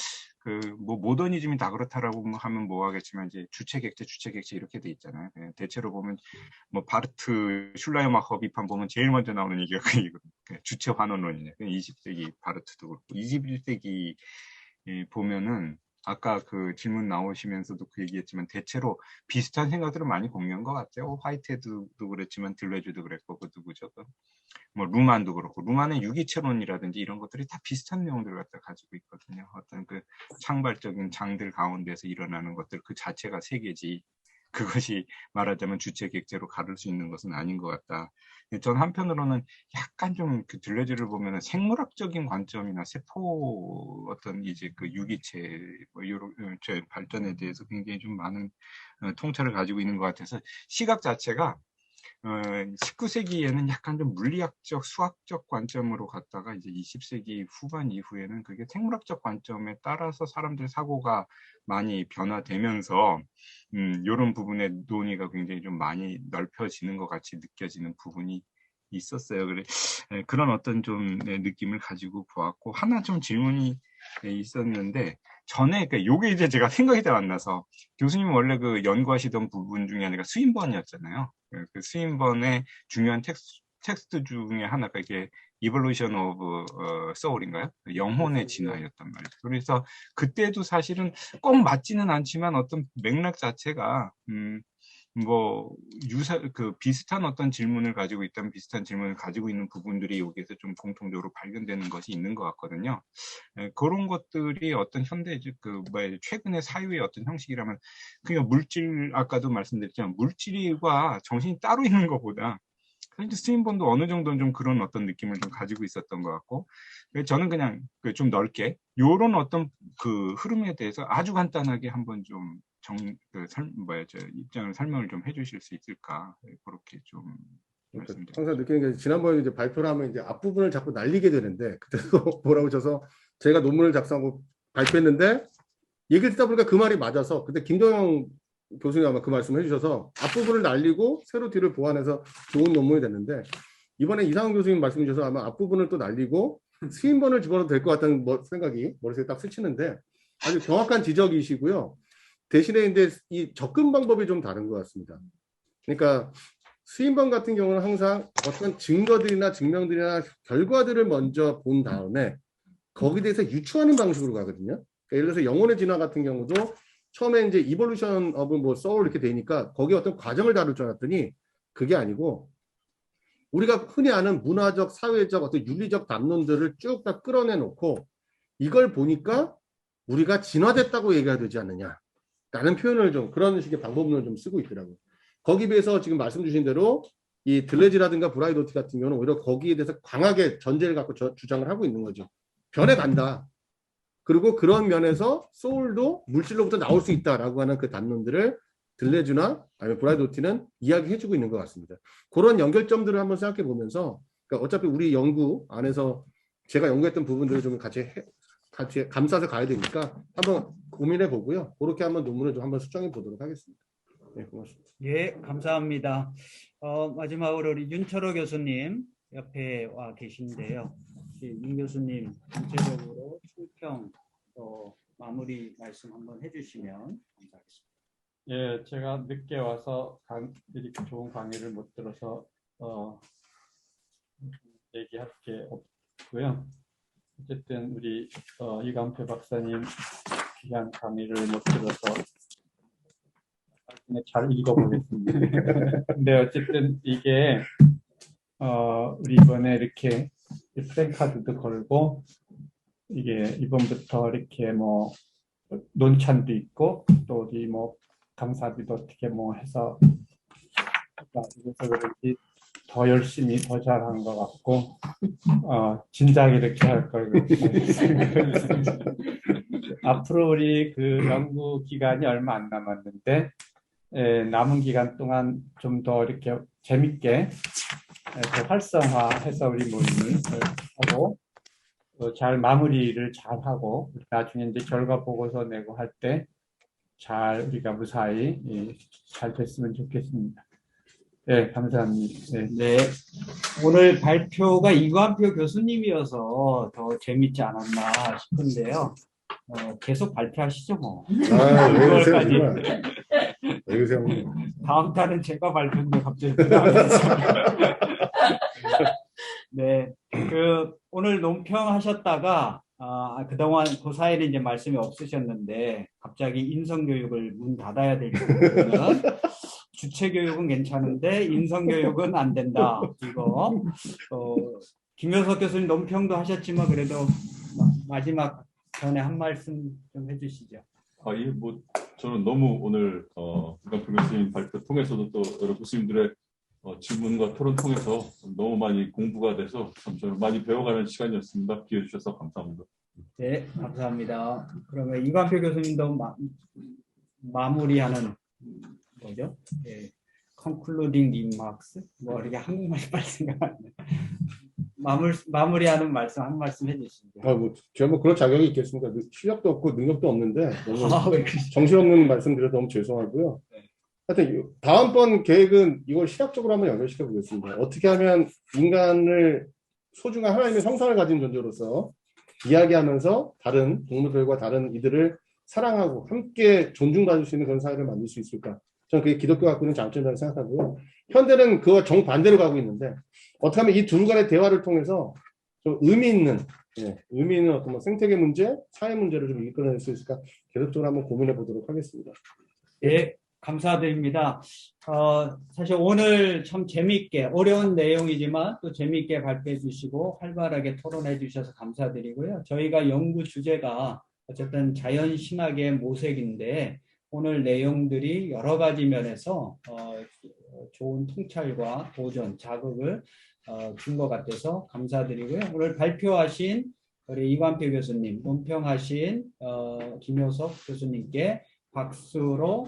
모더니즘이 다 그렇다라고 하면 뭐하겠지만 이제 주체 객체 이렇게 돼 있잖아요. 대체로 보면 바르트, 슐라이어마커 비판 보면 제일 먼저 나오는 얘기가 주체 환원론이냐. 20세기 바르트도 그렇고 21세기 보면은 아까 그 질문 나오시면서도 그 얘기했지만 대체로 비슷한 생각들을 많이 공유한 것 같아요. 화이트헤드도 그랬지만 들레즈도 그랬고 그 누구죠? 루만도 그렇고, 루만의 유기체론이라든지 이런 것들이 다 비슷한 내용들을 갖다 가지고 있거든요. 어떤 그 창발적인 장들 가운데서 일어나는 것들 그 자체가 세계지, 그것이 말하자면 주체 객체로 가를 수 있는 것은 아닌 것 같다. 전 한편으로는 약간 좀 그 들레즈를 보면은 생물학적인 관점이나 세포 어떤 이제 그 유기체 이런 발전에 대해서 굉장히 좀 많은 통찰을 가지고 있는 것 같아서 시각 자체가 19세기에는 약간 좀 물리학적, 수학적 관점으로 갔다가 이제 20세기 후반 이후에는 그게 생물학적 관점에 따라서 사람들 사고가 많이 변화되면서 이런 부분의 논의가 굉장히 좀 많이 넓혀지는 것 같이 느껴지는 부분이 있었어요. 그런 어떤 좀 느낌을 가지고 보았고, 하나 좀 질문이 있었는데, 전에 요게 이제 제가 생각이 다 안 나서, 교수님 원래 그 연구하시던 부분 중에 하나가 스윈번이었잖아요. 그 스윈번의 중요한 텍스트 중에 하나가 이게 Evolution of Soul인가요? 영혼의 진화였단 말이죠. 그래서 그때도 사실은 꼭 맞지는 않지만 어떤 맥락 자체가 뭐 비슷한 어떤 질문을 가지고 있다면 비슷한 질문을 가지고 있는 부분들이 여기에서 좀 공통적으로 발견되는 것이 있는 것 같거든요. 그런 것들이 어떤 현대적 최근의 사유의 어떤 형식이라면 그냥 물질, 아까도 말씀드렸지만 물질과 정신이 따로 있는 것보다 스윈번도 어느 정도는 좀 그런 어떤 느낌을 좀 가지고 있었던 것 같고, 저는 그냥 좀 넓게 이런 어떤 그 흐름에 대해서 아주 간단하게 한번 좀 입장을 설명을 좀 해주실 수 있을까, 그렇게 좀 말씀드립니다. 항상 느끼는 게 지난번에 이제 발표를 하면 이제 앞부분을 자꾸 날리게 되는데 그때도 뭐라고 쳐서 제가 논문을 작성하고 발표했는데 얘기를 듣다 보니까 그 말이 맞아서 그때 김동영 교수님 아마 그 말씀을 해주셔서 앞부분을 날리고 새로 뒤를 보완해서 좋은 논문이 됐는데 이번에 이상훈 교수님 말씀 주셔서 아마 앞부분을 또 날리고 스윈번을 집어넣어도 될 것 같다는 생각이 머릿속에 딱 스치는데 아주 정확한 지적이시고요. 대신에 이제 이 접근 방법이 좀 다른 것 같습니다. 그러니까 스윈번 같은 경우는 항상 어떤 증거들이나 증명들이나 결과들을 먼저 본 다음에 거기에 대해서 유추하는 방식으로 가거든요. 그러니까 예를 들어서 영혼의 진화 같은 경우도 처음에 이제 이볼루션 오브 뭐 소울 이렇게 되니까 거기에 어떤 과정을 다룰 줄 알았더니 그게 아니고 우리가 흔히 아는 문화적, 사회적, 어떤 윤리적 담론들을 쭉 다 끌어내 놓고 이걸 보니까 우리가 진화됐다고 얘기해야 되지 않느냐 라는 표현을 좀 그런 식의 방법론을 좀 쓰고 있더라고요. 거기에 비해서 지금 말씀 주신 대로 이 들레지라든가 브라이도티 같은 경우는 오히려 거기에 대해서 강하게 전제를 갖고 주장을 하고 있는 거죠. 변해간다. 그리고 그런 면에서 소울도 물질로부터 나올 수 있다라고 하는 그 담론들을 들레주나 아니면 브라이도티는 이야기해주고 있는 것 같습니다. 그런 연결점들을 한번 생각해 보면서 그러니까 어차피 우리 연구 안에서 제가 연구했던 부분들을 좀 같이 감싸서 가야 되니까 한번 고민해 보고요. 그렇게 한번 논문을 좀 한번 수정해 보도록 하겠습니다. 네, 고맙습니다. 예, 감사합니다. 마지막으로 우리 윤철호 교수님 옆에 와 계신데요. 윤 교수님 전체적으로 총평 마무리 말씀 한번 해주시면 감사하겠습니다. 예, 제가 늦게 와서 이렇게 좋은 강의를 못 들어서 얘기할 게 없고요. 어쨌든 우리 이광표 박사님 귀한 강의를 못 들어서 나중에 잘 읽어보겠습니다. 근데 어쨌든 이게 우리 이번에 이렇게 플랜카드도 걸고 이게 이번부터 이렇게 뭐 논찬도 있고 또 어디 뭐 강사비도 어떻게 뭐 해서 그래서 그런지 더 열심히 더 잘한 것 같고 진작에 이렇게 할 걸 앞으로 우리 그 연구 기간이 얼마 안 남았는데 남은 기간 동안 좀 더 이렇게 재밌게 더 활성화해서 우리 모임을 하고 잘 마무리를 잘 하고 나중에 이제 결과 보고서 내고 할 때 잘 우리가 무사히 잘 됐으면 좋겠습니다. 네, 감사합니다. 네. 네, 오늘 발표가 이광표 교수님이어서 더 재밌지 않았나 싶은데요. 계속 발표하시죠 뭐. 왜 그러세요? 왜 그러세요? 다음 달은 제가 발표인데 갑자기 네, 오늘 논평하셨다가 그동안 그 사이에 이제 말씀이 없으셨는데 갑자기 인성교육을 문 닫아야 될 부분은 주체교육은 괜찮은데 인성교육은 안 된다. 이거 김효석 교수님 논평도 하셨지만 그래도 마지막 전에 한 말씀 좀 해주시죠. 뭐 저는 너무 오늘 이광표 교수님 발표 통해서도 또 여러 교수님들의 질문과 토론 통해서 너무 많이 공부가 돼서 참 저는 많이 배워가는 시간이었습니다. 기회 주셔서 감사합니다. 네, 감사합니다. 그러면 이광표 교수님도 마무리하는 뭐죠? 네, concluding remarks 뭐 이렇게 한국말이 빨리 생각 안 나요. 마무리하는 말씀 한 말씀 해주시죠. 뭐 제가 뭐 그런 자격이 있겠습니까? 실력도 없고 능력도 없는데 너무 정신없는 말씀드려서 너무 죄송하고요. 네. 하여튼 다음번 계획은 이걸 시각적으로 한번 연결시켜 보겠습니다. 어떻게 하면 인간을 소중한 하나님의 형상을 가진 존재로서 이야기하면서 다른 동물들과 다른 이들을 사랑하고 함께 존중받을 수 있는 그런 사회를 만들 수 있을까? 저는 그게 기독교가 갖고 있는 장점이라고 생각하고요. 현대는 그와 정반대로 가고 있는데 어떻게 하면 이 둘 간의 대화를 통해서 좀 의미 있는 어떤 뭐 생태계 문제, 사회 문제를 좀 이끌어낼 수 있을까 계속적으로 한번 고민해 보도록 하겠습니다. 예, 감사드립니다. 사실 오늘 참 재미있게 어려운 내용이지만 또 재미있게 발표해 주시고 활발하게 토론해 주셔서 감사드리고요. 저희가 연구 주제가 어쨌든 자연신학의 모색인데 오늘 내용들이 여러 가지 면에서 좋은 통찰과 도전, 자극을 준 것 같아서 감사드리고요. 오늘 발표하신 우리 이관표 교수님, 논평하신 김효석 교수님께 박수로